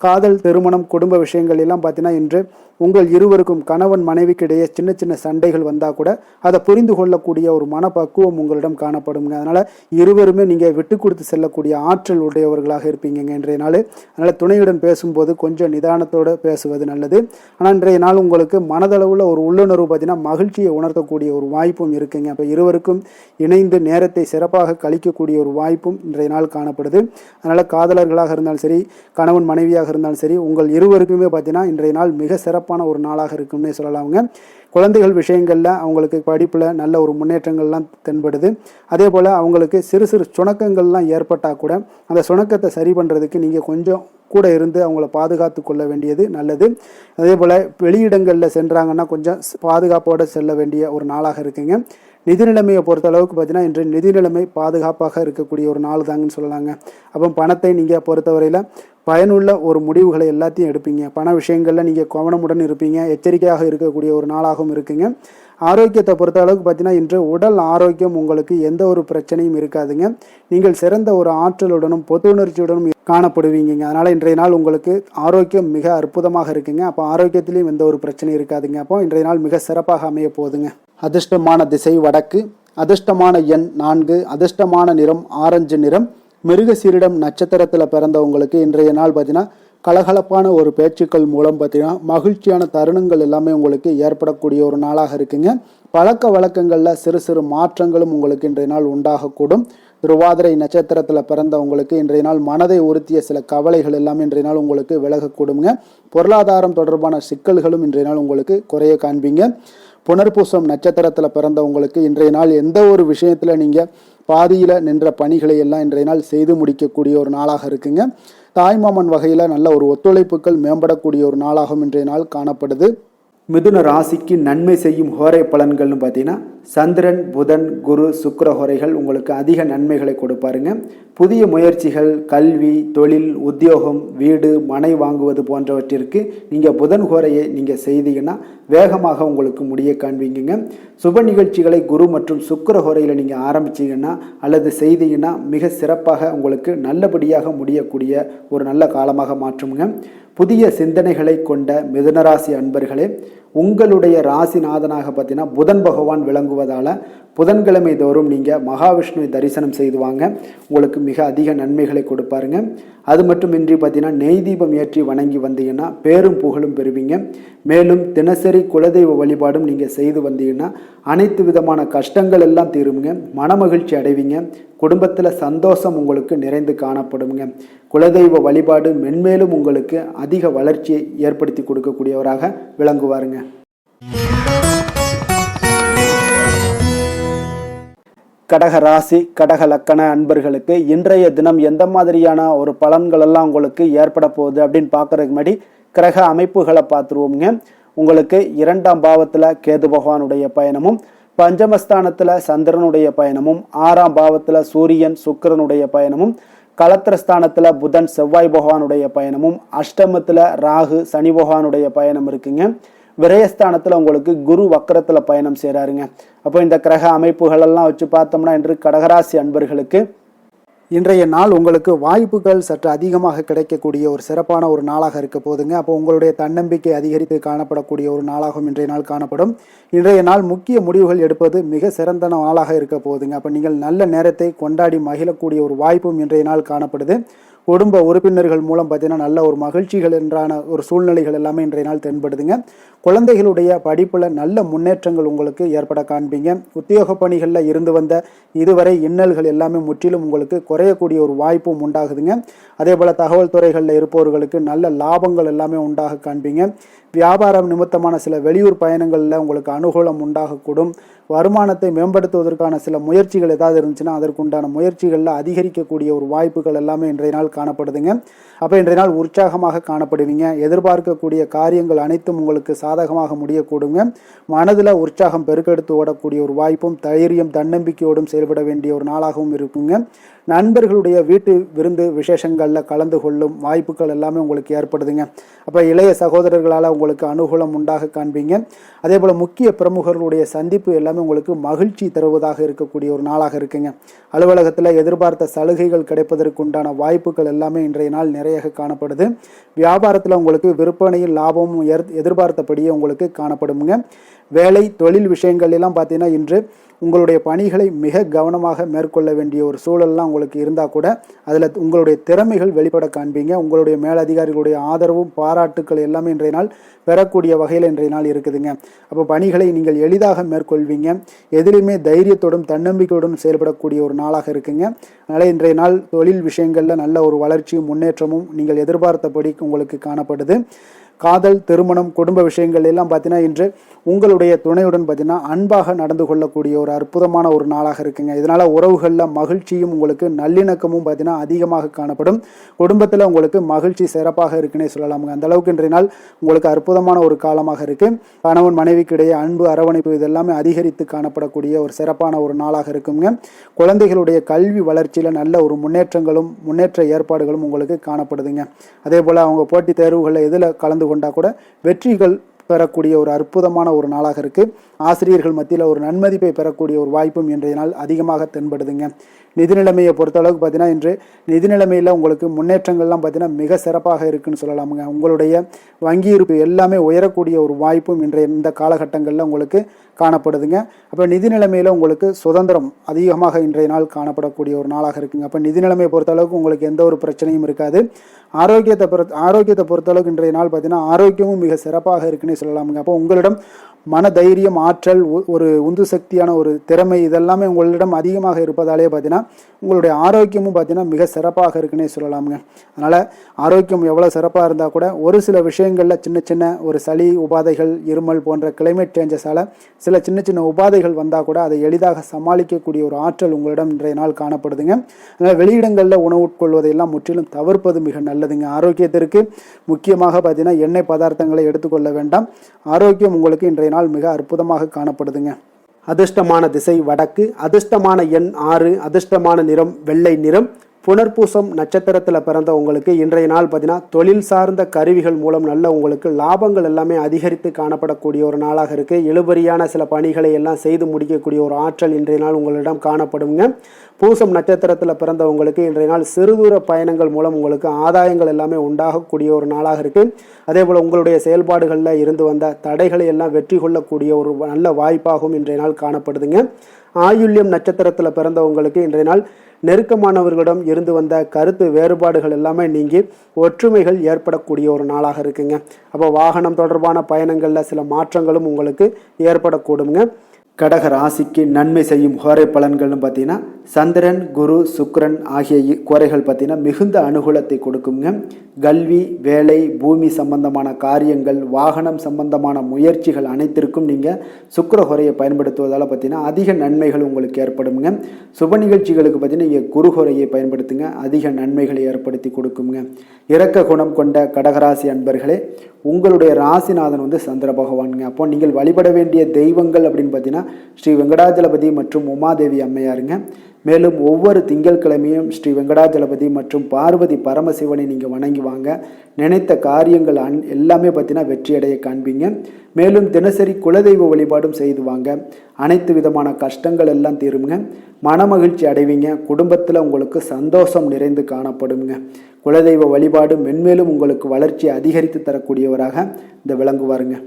காதல், திருமணம், குடும்ப விஷயங்கள் எல்லாம் பார்த்தீங்கன்னா இன்று உங்கள் இருவருக்கும் கணவன் மனைவிக்கு இடையே சின்ன சின்ன சண்டைகள் வந்தால் கூட அதை புரிந்து கொள்ளக்கூடிய ஒரு மனப்பக்குவம் உங்களிடம் காணப்படுங்க. அதனால் இருவருமே நீங்கள் விட்டு கொடுத்து செல்லக்கூடிய ஆற்றல் உடையவர்களாக இருப்பீங்க இன்றைய நாள். அதனால் துணையுடன் பேசும்போது கொஞ்சம் நிதானத்தோடு பேசுவது நல்லது. ஆனால் இன்றைய நாள் உங்களுக்கு மனதளவில் ஒரு உள்ளுணர்வு பார்த்தீங்கன்னா மகிழ்ச்சியை உணர்த்தக்கூடிய ஒரு வாய்ப்பும் இருக்குங்க. அப்போ இருவருக்கும் இணைந்து நேரத்தை சிறப்பாக கழிக்கக்கூடிய ஒரு வாய்ப்பும் இன்றைய நாள் காணப்படுது. அதனால் காதலர்களாக இருந்தாலும் சரி, கணவன் மனைவியாக இருந்தாலும் சரி, உங்கள் இருவருக்குமே பார்த்தீங்கன்னா இன்றைய நாள் மிக சிறப்பான ஒரு நாளாக இருக்கும்னே சொல்லலாமுங்க. குழந்தைகள் விஷயங்களில் அவங்களுக்கு படிப்பில் நல்ல ஒரு முன்னேற்றங்கள்லாம் தென்படுது. அதே போல் அவங்களுக்கு சிறு சிறு சுணக்கங்கள்லாம் ஏற்பட்டால் கூட அந்த சுணக்கத்தை சரி பண்ணுறதுக்கு நீங்கள் கொஞ்சம் கூட இருந்து அவங்கள பாதுகாத்து கொள்ள வேண்டியது நல்லது. அதே போல் வெளியிடங்களில் சென்றாங்கன்னா கொஞ்சம் பாதுகாப்போடு செல்ல வேண்டிய ஒரு நாளாக இருக்குங்க. நிதி நிலைமையை பொறுத்த அளவுக்கு பார்த்தீங்கன்னா இன்று நிதி நிலைமை பாதுகாப்பாக இருக்கக்கூடிய ஒரு நாள் தாங்கன்னு சொல்லலாங்க. அப்போ பணத்தை நீங்கள் பொறுத்தவரையில் பயனுள்ள ஒரு முடிவுகளை எல்லாத்தையும் எடுப்பீங்க. பண விஷயங்களில் நீங்கள் கவனமுடன் இருப்பீங்க. எச்சரிக்கையாக இருக்கக்கூடிய ஒரு நாளாகவும் இருக்குங்க. ஆரோக்கியத்தை பொறுத்த அளவுக்கு பார்த்தீங்கன்னா இன்று உடல் ஆரோக்கியம் உங்களுக்கு எந்த ஒரு பிரச்சனையும் இருக்காதுங்க. நீங்கள் சிறந்த ஒரு ஆற்றலுடனும் புத்துணர்ச்சியுடனும் காணப்படுவீங்க. அதனால் இன்றைய நாள் உங்களுக்கு ஆரோக்கியம் மிக அற்புதமாக இருக்குங்க. அப்போ ஆரோக்கியத்திலையும் எந்த ஒரு பிரச்சனையும் இருக்காதுங்க. அப்போ இன்றைய நாள் மிக சிறப்பாக அமைய போகுதுங்க. அதிர்ஷ்டமான திசை வடக்கு, அதிர்ஷ்டமான எண் 4, அதிர்ஷ்டமான நிறம் ஆரஞ்சு நிறம். மிருகசீரிடம் நட்சத்திரத்தில் பிறந்தவங்களுக்கு இன்றைய நாள் பார்த்தீங்கன்னா கலகலப்பான ஒரு பேச்சுக்கள் மூலம் பார்த்தீங்கன்னா மகிழ்ச்சியான தருணங்கள் எல்லாமே உங்களுக்கு ஏற்படக்கூடிய ஒரு நாளாக இருக்குங்க. பழக்க வழக்கங்களில் சிறு சிறு மாற்றங்களும் உங்களுக்கு இன்றைய நாள் உண்டாகக்கூடும். திருவாதிரை நட்சத்திரத்தில் பிறந்தவங்களுக்கு இன்றைய நாள் மனதை உறுத்திய சில கவலைகள் எல்லாம் இன்றைய நாள் உங்களுக்கு விலகக்கூடுங்க. பொருளாதாரம் தொடர்பான சிக்கல்களும் இன்றைய நாள் உங்களுக்கு குறைய காண்பீங்க. புனர்பூசம் நட்சத்திரத்தில் பிறந்தவங்களுக்கு இன்றைய நாள் எந்த ஒரு விஷயத்தில் நீங்கள் பாதியில் நின்ற பணிகளை எல்லாம் இன்றைய நாள் செய்து முடிக்கக்கூடிய ஒரு நாளாக இருக்குங்க. தாய்மாமன் வகையில் நல்ல ஒரு ஒத்துழைப்புகள் மேம்படக்கூடிய ஒரு நாளாகவும் இன்றைய நாள் காணப்படுது. மிதுன ராசிக்கு நன்மை செய்யும் ஹோரை பலன்கள்னு பார்த்தீங்கன்னா சந்திரன், புதன், குரு, சுக்கிர ஹோரைகள் உங்களுக்கு அதிக நன்மைகளை கொடுப்பாருங்க. புதிய முயற்சிகள், கல்வி, தொழில், உத்தியோகம், வீடு, மனை வாங்குவது போன்றவற்றிற்கு நீங்கள் புதன் ஹோரையை நீங்கள் செய்தீங்கன்னா வேகமாக உங்களுக்கு முடிய காண்பீங்க. சுப நிகழ்ச்சிகளை குரு மற்றும் சுக்கிர ஹோரையில் நீங்கள் ஆரம்பிச்சிங்கன்னா அல்லது செய்தீங்கன்னா மிக சிறப்பாக உங்களுக்கு நல்லபடியாக முடியக்கூடிய ஒரு நல்ல காலமாக மாற்றுங்க. புதிய சிந்தனைகளை கொண்ட மிதுனராசி அன்பர்களே, உங்களுடைய ராசிநாதனாக பார்த்தீங்கன்னா புதன் பகவான் விளங்குவதால் புதன்கிழமை தோறும் நீங்கள் மகாவிஷ்ணுவை தரிசனம் செய்து வாங்க. உங்களுக்கு மிக அதிக நன்மைகளை கொடுப்பாருங்க. அது மட்டுமின்றி பார்த்தீங்கன்னா நெய் தீபம் ஏற்றி வணங்கி வந்தீங்கன்னா பேரும் புகழும் பெறுவீங்க. மேலும் தினசரி குலதெய்வ வழிபாடும் நீங்கள் செய்து வந்தீங்கன்னா அனைத்து விதமான கஷ்டங்கள் எல்லாம் தீருங்க. மனமகிழ்ச்சி அடைவீங்க. குடும்பத்தில் சந்தோஷம் உங்களுக்கு நிறைந்து காணப்படுங்க. குலதெய்வ வழிபாடு மென்மேலும் உங்களுக்கு அதிக வளர்ச்சியை ஏற்படுத்தி கொடுக்கக்கூடியவராக விளங்குவாருங்க. கடக ராசி, கடக லக்கண அன்பர்களுக்கு இன்றைய தினம் எந்த மாதிரியான ஒரு பலன்கள் எல்லாம் உங்களுக்கு ஏற்பட போகுது அப்படின்னு பார்க்கறதுக்கு முன்னாடி கிரக அமைப்புகளை பார்த்துருவோங்க. உங்களுக்கு 2ஆம் பாவத்தில் கேது பகவானுடைய பயணமும், பஞ்சமஸ்தானத்தில் சந்திரனுடைய பயணமும், 6ஆம் பாவத்தில் சூரியன் சுக்கிரனுடைய பயணமும், களத்திரஸ்தானத்தில் புதன் செவ்வாய் பகவானுடைய பயணமும், அஷ்டமத்தில் ராகு சனி பகவானுடைய பயணம் இருக்குங்க. விரயஸ்தானத்தில் உங்களுக்கு குரு வக்கரத்தில் பயணம் செய்கிறாருங்க. அப்போ இந்த கிரக அமைப்புகளெல்லாம் வச்சு பார்த்தோம்னா இன்று கடகராசி அன்பர்களுக்கு இன்றைய நாள் உங்களுக்கு வாய்ப்புகள் சற்று அதிகமாக கிடைக்கக்கூடிய ஒரு சிறப்பான ஒரு நாளாக இருக்க போதுங்க. அப்போ உங்களுடைய தன்னம்பிக்கை அதிகரித்து காணப்படக்கூடிய ஒரு நாளாகவும் இன்றைய நாள் காணப்படும். இன்றைய நாள் முக்கிய முடிவுகள் எடுப்பது மிக சிறந்த நாளாக இருக்க போதுங்க. அப்போ நீங்கள் நல்ல நேரத்தை கொண்டாடி மகிழக்கூடிய ஒரு வாய்ப்பும் இன்றைய நாள் காணப்படுது. குடும்ப உறுப்பினர்கள் மூலம் பார்த்தீங்கன்னா நல்ல ஒரு மகிழ்ச்சிகள் என்றான ஒரு சூழ்நிலைகள் எல்லாமே இன்றைய நாள் தென்படுதுங்க. குழந்தைகளுடைய படிப்பில் நல்ல முன்னேற்றங்கள் உங்களுக்கு ஏற்பட காண்பீங்க. உத்தியோக பணிகளில் இருந்து வந்த இதுவரை இன்னல்கள் எல்லாமே முற்றிலும் உங்களுக்கு குறையக்கூடிய ஒரு வாய்ப்பும் உண்டாகுதுங்க. அதே போல் தகவல் துறைகளில் இருப்பவர்களுக்கு நல்ல லாபங்கள் எல்லாமே உண்டாக காண்பீங்க. வியாபாரம் நிமித்தமான சில வெளியூர் பயணங்களில் உங்களுக்கு அனுகூலம் உண்டாகக்கூடும். வருமானத்தை மேம்படுத்துவதற்கான சில முயற்சிகள் ஏதாவது இருந்துச்சுன்னா அதற்குண்டான முயற்சிகளில் அதிகரிக்கக்கூடிய ஒரு வாய்ப்புகள் எல்லாமே இன்றைய நாள் காணப்படுதுங்க. அப்போ இன்றைய நாள் உற்சாகமாக காணப்படுவீங்க. எதிர்பார்க்கக்கூடிய காரியங்கள் அனைத்தும் உங்களுக்கு சாதகமாக முடியக்கூடுங்க. மனதில் உற்சாகம் பெருக்கெடுத்து ஓடக்கூடிய ஒரு வாய்ப்பும் தைரியம் தன்னம்பிக்கையோடும் செயல்பட வேண்டிய ஒரு நாளாகவும் இருக்குங்க. நண்பர்களுடைய வீட்டு விருந்து விசேஷங்களில் கலந்து கொள்ளும் வாய்ப்புகள் எல்லாமே உங்களுக்கு ஏற்படுதுங்க. அப்போ இளைய சகோதரர்களால் உங்களுக்கு அனுகூலம் உண்டாக காண்பீங்க. அதே போல் முக்கிய பிரமுகர்களுடைய சந்திப்பு எல்லாமே உங்களுக்கு மகிழ்ச்சி தருவதாக இருக்கக்கூடிய ஒரு நாளாக இருக்குங்க. அலுவலகத்தில் எதிர்பார்த்த சலுகைகள் கிடைப்பதற்கு உண்டான வாய்ப்புகள் எல்லாமே இன்றைய நாள் நிறைய காணப்படுது. வியாபாரத்தில் உங்களுக்கு விற்பனையில் லாபமும் எதிர்பார்த்தபடியே உங்களுக்கு காணப்படுங்க. வேலை தொழில் விஷயங்கள் எல்லாம் பார்த்தீங்கன்னா இன்று உங்களுடைய பணிகளை மிக கவனமாக மேற்கொள்ள வேண்டிய ஒரு சூழல்லாம் உங்களுக்கு இருந்தால் கூட அதில் உங்களுடைய திறமைகள் வெளிப்பட காண்பீங்க. உங்களுடைய மேலதிகாரிகளுடைய ஆதரவும் பாராட்டுக்கள் எல்லாமே இன்றைய நாள் பெறக்கூடிய வகையில் இன்றைய நாள் இருக்குதுங்க. அப்போ பணிகளை நீங்கள் எளிதாக மேற்கொள்வீங்க. எதிலுமே தைரியத்தோடும் தன்னம்பிக்கையோடும் செயல்படக்கூடிய ஒரு நாளாக இருக்குங்க. அதனால் இன்றைய நாள் தொழில் விஷயங்களில் நல்ல ஒரு வளர்ச்சியும் முன்னேற்றமும் நீங்கள் எதிர்பார்த்தபடி உங்களுக்கு காணப்படுது. காதல், திருமணம், குடும்ப விஷயங்கள் எல்லாம் பார்த்தீங்கன்னா இன்று உங்களுடைய துணையுடன் பார்த்தீங்கன்னா அன்பாக நடந்து கொள்ளக்கூடிய ஒரு அற்புதமான ஒரு நாளாக இருக்குங்க. இதனால் உறவுகளில் மகிழ்ச்சியும் உங்களுக்கு நல்லிணக்கமும் பார்த்தீங்கன்னா அதிகமாக காணப்படும். குடும்பத்தில் உங்களுக்கு மகிழ்ச்சி சிறப்பாக இருக்குன்னே சொல்லலாமுங்க. அந்த அளவுக்கு இன்றைய நாள் உங்களுக்கு அற்புதமான ஒரு காலமாக இருக்குது. கணவன் மனைவிக்கு இடையே அன்பு, அரவணைப்பு இதெல்லாமே அதிகரித்து காணப்படக்கூடிய ஒரு சிறப்பான ஒரு நாளாக இருக்குங்க. குழந்தைகளுடைய கல்வி வளர்ச்சியில் நல்ல ஒரு முன்னேற்ற ஏற்பாடுகளும் உங்களுக்கு காணப்படுதுங்க. அதே போல் அவங்க போட்டித் தேர்வுகளில் எதில் கலந்து கொண்டா கூட வெற்றிகள் பெறக்கூடிய ஒரு அற்புதமான ஒரு நாளாக இருக்குது. ஆசிரியர்கள் மத்தியில் ஒரு நன்மதிப்பை பெறக்கூடிய ஒரு வாய்ப்பும் இன்றைய நாள் அதிகமாக தென்படுதுங்க. நிதி நிலைமையை பொறுத்தளவுக்கு பார்த்தீங்கன்னா இன்று நிதி நிலைமையில் உங்களுக்கு முன்னேற்றங்கள்லாம் பார்த்தீங்கன்னா மிக சிறப்பாக இருக்குன்னு சொல்லலாமுங்க. உங்களுடைய வங்கி இருப்பு எல்லாமே உயரக்கூடிய ஒரு வாய்ப்பும் இந்த காலகட்டங்களில் உங்களுக்கு காணப்படுதுங்க. அப்போ நிதி நிலைமையில் உங்களுக்கு சுதந்திரம் அதிகமாக இன்றைய நாள் காணப்படக்கூடிய ஒரு நாளாக இருக்குங்க. அப்போ நிதி நிலைமையை பொறுத்தளவுக்கு உங்களுக்கு எந்த ஒரு பிரச்சனையும் இருக்காது. ஆரோக்கியத்தை பொறுத்தளவுக்கு இன்றைய நாள் பார்த்தீங்கன்னா ஆரோக்கியமும் மிக சிறப்பாக இருக்குன்னே சொல்லலாமுங்க. அப்போ உங்களிடம் மன தைரியம், ஆற்றல், ஒரு உந்து சக்தியான ஒரு திறமை இதெல்லாமே உங்களிடம் அதிகமாக இருப்பதாலே பார்த்தீங்கன்னா உங்களுடைய ஆரோக்கியமும் பார்த்தீங்கன்னா மிக சிறப்பாக இருக்குன்னே சொல்லலாமுங்க. அதனால் ஆரோக்கியம் எவ்வளோ சிறப்பாக இருந்தால் கூட ஒரு சில விஷயங்களில் சின்ன சின்ன ஒரு சளி உபாதைகள், இருமல் போன்ற கிளைமேட் சேஞ்சஸால் சில சின்ன சின்ன உபாதைகள் வந்தால் கூட அதை எளிதாக சமாளிக்கக்கூடிய ஒரு ஆற்றல் உங்களிடம் இன்றைய நாள் காணப்படுதுங்க. அதனால் வெளியிடங்களில் உணவு உட்கொள்வதையெல்லாம் முற்றிலும் தவிர்ப்பது மிக நல்லதுங்க. ஆரோக்கியத்திற்கு முக்கியமாக பார்த்தீங்கன்னா எண்ணெய் பதார்த்தங்களை எடுத்துக்கொள்ள வேண்டாம். ஆரோக்கியம் உங்களுக்கு இன்றைய நாள் மிக அற்புதமாக காணப்படுதுங்க. அதிர்ஷ்டமான திசை வடக்கு, அதிர்ஷ்டமான எண் 6, அதிர்ஷ்டமான நிறம் வெள்ளை நிறம். புனர்பூசம் நட்சத்திரத்தில் பிறந்த உங்களுக்கு இன்றைய நாள் பார்த்தீங்கன்னா தொழில் சார்ந்த கருவிகள் மூலம் நல்ல உங்களுக்கு லாபங்கள் எல்லாமே அதிகரித்து காணப்படக்கூடிய ஒரு நாளாக இருக்குது. இழுபறியான சில பணிகளை எல்லாம் செய்து முடிக்கக்கூடிய ஒரு ஆற்றல் இன்றைய நாள் உங்களிடம் காணப்படுங்க. பூசம் நட்சத்திரத்தில் பிறந்தவங்களுக்கு இன்றைய நாள் சிறுதூர பயணங்கள் மூலம் உங்களுக்கு ஆதாயங்கள் எல்லாமே உண்டாகக்கூடிய ஒரு நாளாக இருக்குது. அதே போல் உங்களுடைய செயல்பாடுகளில் இருந்து வந்த தடைகளை எல்லாம் வெற்றி கொள்ளக்கூடிய ஒரு நல்ல வாய்ப்பாகவும் இன்றைய நாள் காணப்படுதுங்க. ஆயுள்யம் நட்சத்திரத்தில் பிறந்தவங்களுக்கு இன்றைய நாள் நெருக்கமானவர்களிடம் இருந்து வந்த கருத்து வேறுபாடுகள் எல்லாமே நீங்கி ஒற்றுமைகள் ஏற்படக்கூடிய ஒரு நாளாக இருக்குங்க. அப்போ வாகனம் தொடர்பான பயணங்களில் சில மாற்றங்களும் உங்களுக்கு ஏற்படக்கூடுங்க. கடக ராசிக்கு நன்மை செய்யும் ஹோரை பலன்கள்னு பார்த்தீங்கன்னா சந்திரன், குரு, சுக்கிரன் ஆகிய கோரைகள் பார்த்தீங்கன்னா மிகுந்த அனுகூலத்தை கொடுக்குங்க. கல்வி, வேலை, பூமி சம்பந்தமான காரியங்கள், வாகனம் சம்பந்தமான முயற்சிகள் அனைத்திற்கும் நீங்கள் சுக்கிர ஹோரையை பயன்படுத்துவதால் பார்த்தீங்கன்னா அதிக நன்மைகள் உங்களுக்கு ஏற்படுங்க. சுப நிகழ்ச்சிகளுக்கு பார்த்தீங்கன்னா நீங்கள் குரு ஹோரையை பயன்படுத்துங்க, அதிக நன்மைகளை ஏற்படுத்தி கொடுக்குங்க. இரக்க குணம் கொண்ட கடகராசி அன்பர்களே, உங்களுடைய ராசிநாதன் சந்திர பகவானுங்க. அப்போ நீங்கள் வழிபட வேண்டிய தெய்வங்கள் அப்படின்னு பார்த்தீங்கன்னா ஸ்ரீ வெங்கடாஜலபதி மற்றும் உமாதேவி அம்மையாருங்க. மேலும் ஒவ்வொரு திங்கட்கிழமையும் ஸ்ரீ வெங்கடாஜலபதி மற்றும் பார்வதி பரமசிவனை நீங்கள் வணங்கி வாங்க. நினைத்த காரியங்கள் எல்லாமே பார்த்தீங்கன்னா வெற்றியடைய காண்பீங்க. மேலும் தினசரி குலதெய்வ வழிபாடும் செய்து வாங்க. அனைத்து விதமான கஷ்டங்கள் எல்லாம் தீருங்க. மனமகிழ்ச்சி அடைவீங்க. குடும்பத்தில் உங்களுக்கு சந்தோஷம் நிறைந்து காணப்படுங்க. குலதெய்வ வழிபாடு மென்மேலும் உங்களுக்கு வளர்ச்சி அதிகரித்து தரக்கூடியவராக இந்த விளங்குவாருங்க.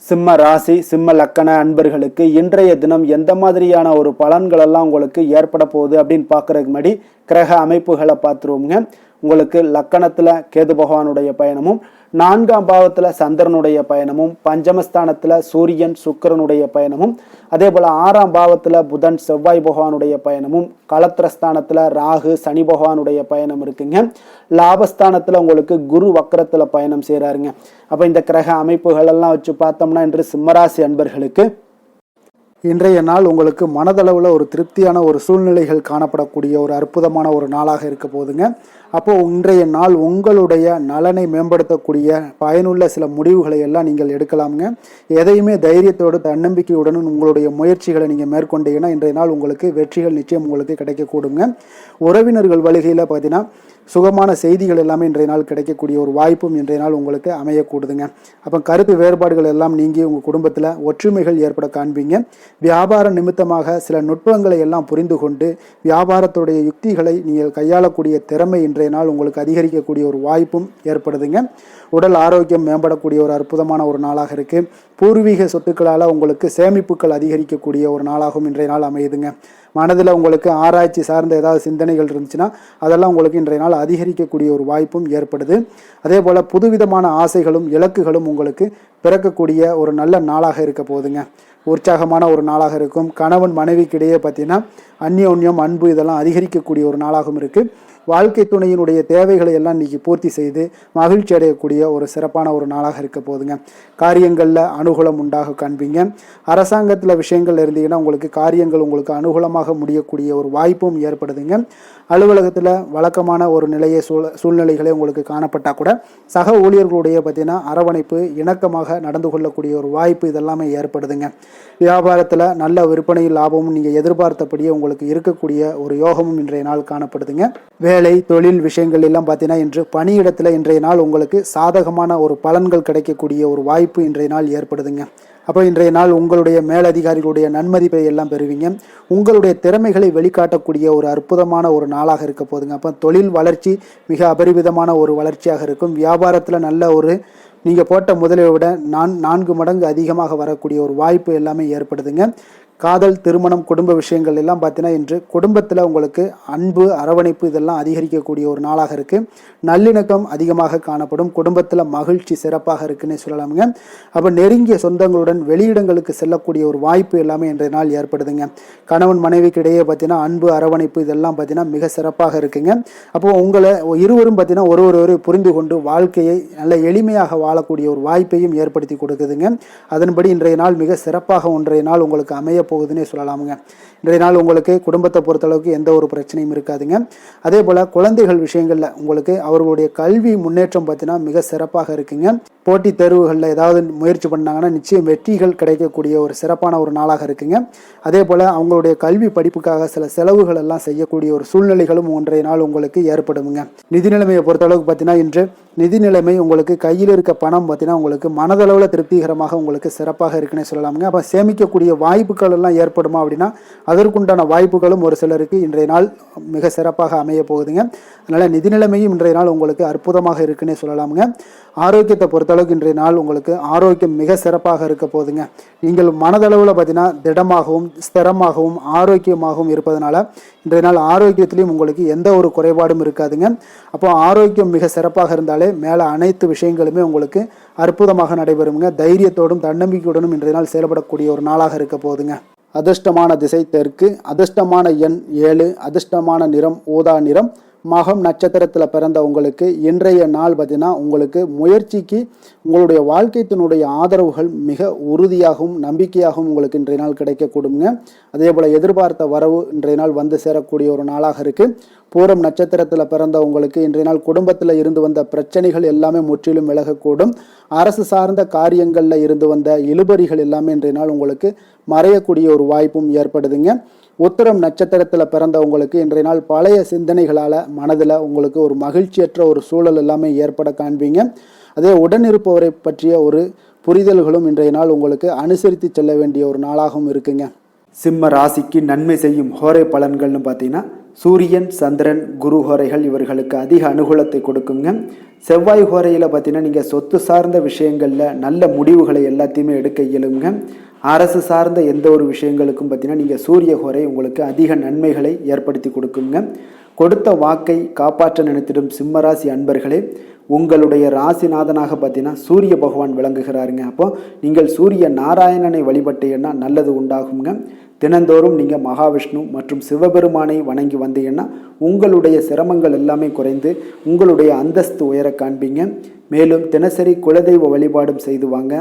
சிம்ம ராசி சிம்ம லக்கண அன்பர்களுக்கு இன்றைய தினம் எந்த மாதிரியான ஒரு பலன்கள் எல்லாம் உங்களுக்கு ஏற்பட போகுது அப்படின்னு பார்க்கறதுக்கு முன்னாடி கிரக அமைப்புகளை பார்த்துருவோங்க. உங்களுக்கு லக்கணத்துல கேது பகவானுடைய பயணமும், 4ஆம் பாவத்துல சந்திரனுடைய பயணமும், பஞ்சமஸ்தானத்துல சூரியன் சுக்கிரனுடைய பயணமும், அதே போல 6ஆம் பாவத்துல புதன் செவ்வாய் பகவானுடைய பயணமும், களத்திரஸ்தானத்துல ராகு சனி பகவானுடைய பயணம் இருக்குங்க. லாபஸ்தானத்துல உங்களுக்கு குரு வக்கரத்துல பயணம் செய்யறாருங்க. அப்ப இந்த கிரக அமைப்புகள் எல்லாம் வச்சு பார்த்தோம்னா இன்று சிம்மராசி அன்பர்களுக்கு இன்றைய நாள் உங்களுக்கு மனதளவில் ஒரு திருப்தியான ஒரு சூழ்நிலைகள் காணப்படக்கூடிய ஒரு அற்புதமான ஒரு நாளாக இருக்க போதுங்க. அப்போது இன்றைய நாள் உங்களுடைய நலனை மேம்படுத்தக்கூடிய பயனுள்ள சில முடிவுகளை எல்லாம் நீங்கள் எடுக்கலாமுங்க. எதையுமே தைரியத்தோடு தன்னம்பிக்கையுடன் உங்களுடைய முயற்சிகளை நீங்கள் மேற்கொண்டீங்கன்னா இன்றைய நாள் உங்களுக்கு வெற்றிகள் நிச்சயம் உங்களுக்கு கிடைக்கக்கூடுங்க. உறவினர்கள் வழிகையில் பார்த்தீங்கன்னா சுகமான செய்திகள் எல்லாமே இன்றைய நாள் கிடைக்கக்கூடிய ஒரு வாய்ப்பும் இன்றைய நாள் உங்களுக்கு அமையக்கூடுதுங்க. அப்போ கருத்து வேறுபாடுகள் எல்லாம் நீங்கி உங்கள் குடும்பத்தில் ஒற்றுமைகள் ஏற்பட காண்பீங்க. வியாபார நிமித்தமாக சில நுட்பங்களை எல்லாம் புரிந்து கொண்டு வியாபாரத்துடைய யுக்திகளை நீங்கள் கையாளக்கூடிய திறமை இன்றைய நாள் உங்களுக்கு அதிகரிக்கக்கூடிய ஒரு வாய்ப்பும் ஏற்படுதுங்க. உடல் ஆரோக்கியம் மேம்படக்கூடிய ஒரு அற்புதமான ஒரு நாளாக இருக்குது. பூர்வீக சொத்துக்களால் உங்களுக்கு சேமிப்புகள் அதிகரிக்கக்கூடிய ஒரு நாளாகவும் இன்றைய நாள் அமையுதுங்க. மனதில் உங்களுக்கு ஆராய்ச்சி சார்ந்த ஏதாவது சிந்தனைகள் இருந்துச்சுன்னா அதெல்லாம் உங்களுக்கு இன்றைய நாள் அதிகரிக்கக்கூடிய ஒரு வாய்ப்பும் ஏற்படுது. அதே போல் புதுவிதமான ஆசைகளும் இலக்குகளும் உங்களுக்கு பிறக்கக்கூடிய ஒரு நல்ல நாளாக இருக்க போகுதுங்க. உற்சாகமான ஒரு நாளாக இருக்கும். கணவன் மனைவிக்கிடையே பார்த்தீங்கன்னா அந்யோன்யம் அன்பு இதெல்லாம் அதிகரிக்கக்கூடிய ஒரு நாளாகவும் இருக்குது. வாழ்க்கை துணையினுடைய தேவைகளை எல்லாம் இன்னைக்கு பூர்த்தி செய்து மகிழ்ச்சி அடையக்கூடிய ஒரு சிறப்பான ஒரு நாளாக இருக்க போதுங்க. காரியங்களில் அனுகூலம் உண்டாக காண்பீங்க. அரசாங்கத்தில் விஷயங்கள் இருந்தீங்கன்னா உங்களுக்கு காரியங்கள் உங்களுக்கு அனுகூலமாக முடியக்கூடிய ஒரு வாய்ப்பும் ஏற்படுதுங்க. அலுவலகத்தில் வழக்கமான ஒரு நிலையை சூழ்நிலைகளே உங்களுக்கு காணப்பட்டால் கூட சக ஊழியர்களுடைய பார்த்தீங்கன்னா அரவணைப்பு இணக்கமாக நடந்து கொள்ளக்கூடிய ஒரு வாய்ப்பு இதெல்லாமே ஏற்படுதுங்க. வியாபாரத்தில் நல்ல விற்பனை லாபமும் நீங்கள் எதிர்பார்த்தபடியே உங்களுக்கு இருக்கக்கூடிய ஒரு யோகமும் இன்றைய நாள் காணப்படுதுங்க. வேலை தொழில் விஷயங்கள் எல்லாம் பார்த்தீங்கன்னா இன்று பணியிடத்தில் இன்றைய நாள் உங்களுக்கு சாதகமான ஒரு பலன்கள் கிடைக்கக்கூடிய ஒரு வாய்ப்பு இன்றைய நாள் ஏற்படுதுங்க. அப்போ இன்றைய நாள் உங்களுடைய மேலதிகாரிகளுடைய நன்மதிப்பை எல்லாம் பெறுவீங்க. உங்களுடைய திறமைகளை வெளிக்காட்டக்கூடிய ஒரு அற்புதமான ஒரு நாளாக இருக்க போதுங்க. அப்போ தொழில் வளர்ச்சி மிக அபரிவிதமான ஒரு வளர்ச்சியாக இருக்கும். வியாபாரத்தில் நல்ல ஒரு நீங்கள் போட்ட முதலை விட 4 மடங்கு அதிகமாக வரக்கூடிய ஒரு வாய்ப்பு எல்லாமே ஏற்படுதுங்க. காதல் திருமணம் குடும்ப விஷயங்கள் எல்லாம் பார்த்தீங்கன்னா இன்று குடும்பத்தில் உங்களுக்கு அன்பு அரவணைப்பு இதெல்லாம் அதிகரிக்கக்கூடிய ஒரு நாளாக இருக்குது. நல்லிணக்கம் அதிகமாக காணப்படும். குடும்பத்தில் மகிழ்ச்சி சிறப்பாக இருக்குன்னு சொல்லலாமுங்க. அப்போ நெருங்கிய சொந்தங்களுடன் வெளியிடங்களுக்கு செல்லக்கூடிய ஒரு வாய்ப்பு எல்லாமே இன்றைய நாள் ஏற்படுதுங்க. கணவன் மனைவிக்கு இடையே பார்த்தீங்கன்னா அன்பு அரவணைப்பு இதெல்லாம் பார்த்தீங்கன்னா மிக சிறப்பாக இருக்குங்க. அப்போ உங்களை இருவரும் பார்த்தீங்கன்னா ஒருவரை புரிந்து கொண்டு வாழ்க்கையை நல்ல எளிமையாக வாழக்கூடிய ஒரு வாய்ப்பையும் ஏற்படுத்தி கொடுக்குதுங்க. அதன்படி இன்றைய நாள் மிக சிறப்பாக ஒன்றைய நாள் உங்களுக்கு அமைய போகுதுன்னே சொல்லலாமுங்க. இன்றைய நாள் உங்களுக்கு குடும்பத்தை பொறுத்தளவுக்கு எந்த ஒரு பிரச்சனையும் இருக்காதுங்க. அதே போல் குழந்தைகள் விஷயங்களில் உங்களுக்கு அவர்களுடைய கல்வி முன்னேற்றம் பார்த்தீங்கன்னா மிக சிறப்பாக இருக்குங்க. போட்டித் தேர்வுகளில் ஏதாவது முயற்சி பண்ணாங்கன்னா நிச்சயம் வெற்றிகள் கிடைக்கக்கூடிய ஒரு சிறப்பான ஒரு நாளாக இருக்குங்க. அதே போல் அவங்களுடைய கல்வி படிப்புக்காக சில செலவுகள் எல்லாம் செய்யக்கூடிய ஒரு சூழ்நிலைகளும் ஒன்றைய நாள் உங்களுக்கு ஏற்படுங்க. நிதி நிலைமையை பொறுத்தளவுக்கு பார்த்தீங்கன்னா இன்று நிதி நிலைமை உங்களுக்கு கையில் இருக்க பணம் பார்த்தீங்கன்னா உங்களுக்கு மனதளவில் திருப்திகரமாக உங்களுக்கு சிறப்பாக இருக்குன்னே சொல்லலாமுங்க. அப்போ சேமிக்கக்கூடிய வாய்ப்புகள் எல்லாம் ஏற்படுமா அப்படின்னா அதற்குண்டான வாய்ப்புகளும் ஒரு சிலருக்கு இன்றைய நாள் மிக சிறப்பாக அமைய போகுதுங்க. அதனால் நிதி நிலைமையும் இன்றைய நாள் உங்களுக்கு அற்புதமாக இருக்குன்னே சொல்லலாமுங்க. ஆரோக்கியத்தை பொறுத்தளவுக்கு இன்றைய நாள் உங்களுக்கு ஆரோக்கியம் மிக சிறப்பாக இருக்க போகுதுங்க. நீங்கள் மனதளவில் பார்த்தீங்கன்னா திடமாகவும் ஸ்திரமாகவும் ஆரோக்கியமாகவும் இருப்பதனால இன்றைய நாள் ஆரோக்கியத்திலையும் உங்களுக்கு எந்த ஒரு குறைபாடும் இருக்காதுங்க. அப்போ ஆரோக்கியம் மிக சிறப்பாக இருந்தாலே மேலே அனைத்து விஷயங்களுமே உங்களுக்கு அற்புதமாக நடைபெறுங்க. தைரியத்தோடும் தன்னம்பிக்கையுடனும் இன்றைய நாள் செயல்படக்கூடிய ஒரு நாளாக இருக்க போகுதுங்க. அதிர்ஷ்டமான திசை தெற்கு, அதிர்ஷ்டமான எண் 7, அதிர்ஷ்டமான நிறம் ஊதா நிறம். மகம் நட்சத்திரத்தில் பிறந்த உங்களுக்கு இன்றைய நாள் பார்த்தீங்கன்னா உங்களுக்கு முயற்சிக்கு உங்களுடைய வாழ்க்கைத்தினுடைய ஆதரவுகள் மிக உறுதியாகவும் நம்பிக்கையாகவும் உங்களுக்கு இன்றைய நாள் கிடைக்கக்கூடுங்க. அதே போல் எதிர்பார்த்த வரவு இன்றைய நாள் வந்து சேரக்கூடிய ஒரு நாளாக இருக்குது. பூரம் நட்சத்திரத்தில் பிறந்த உங்களுக்கு இன்றைய நாள் குடும்பத்தில் இருந்து வந்த பிரச்சனைகள் எல்லாமே முற்றிலும் விலகக்கூடும். அரசு சார்ந்த காரியங்களில் இருந்து வந்த இழுபறிகள் எல்லாமே இன்றைய நாள் உங்களுக்கு மறையக்கூடிய ஒரு வாய்ப்பும் ஏற்படுதுங்க. உத்திரம் நட்சத்திரத்தில் பிறந்த உங்களுக்கு இன்றைய நாள் பழைய சிந்தனைகளால் மனதில் உங்களுக்கு ஒரு மகிழ்ச்சியற்ற ஒரு சூழல் எல்லாமே ஏற்பட காண்பீங்க. அதே உடனிருப்பவரை பற்றிய ஒரு புரிதல்களும் இன்றைய நாள் உங்களுக்கு அனுசரித்து செல்ல வேண்டிய ஒரு நாளாகவும் இருக்குங்க. சிம்ம ராசிக்கு நன்மை செய்யும் ஹோரை பலன்கள்னு பார்த்தீங்கன்னா சூரியன், சந்திரன், குரு ஹோரைகள் இவர்களுக்கு அதிக அனுகூலத்தை கொடுக்குங்க. செவ்வாய் ஹோரையில் பார்த்தீங்கன்னா நீங்கள் சொத்து சார்ந்த விஷயங்களில் நல்ல முடிவுகளை எல்லாத்தையுமே எடுக்க இயலுங்க. அரசு சார்ந்த எந்த ஒரு விஷயங்களுக்கும் பார்த்தீங்கன்னா நீங்கள் சூரிய ஹோரை உங்களுக்கு அதிக நன்மைகளை ஏற்படுத்தி கொடுக்குங்க. கொடுத்த வாக்கை காப்பாற்ற நினைத்திடும் சிம்மராசி அன்பர்களே, உங்களுடைய ராசிநாதனாக பார்த்தீங்கன்னா சூரிய பகவான் விளங்குகிறாருங்க. அப்போ நீங்கள் சூரிய நாராயணனை வழிபட்டீங்கன்னா நல்லது உண்டாகுங்க. தினந்தோறும் நீங்கள் மகாவிஷ்ணு மற்றும் சிவபெருமானை வணங்கி வந்தீங்கன்னா உங்களுடைய சிரமங்கள் எல்லாமே குறைந்து உங்களுடைய அந்தஸ்து உயர காண்பீங்க. மேலும் தினசரி குலதெய்வ வழிபாடும் செய்து வாங்க.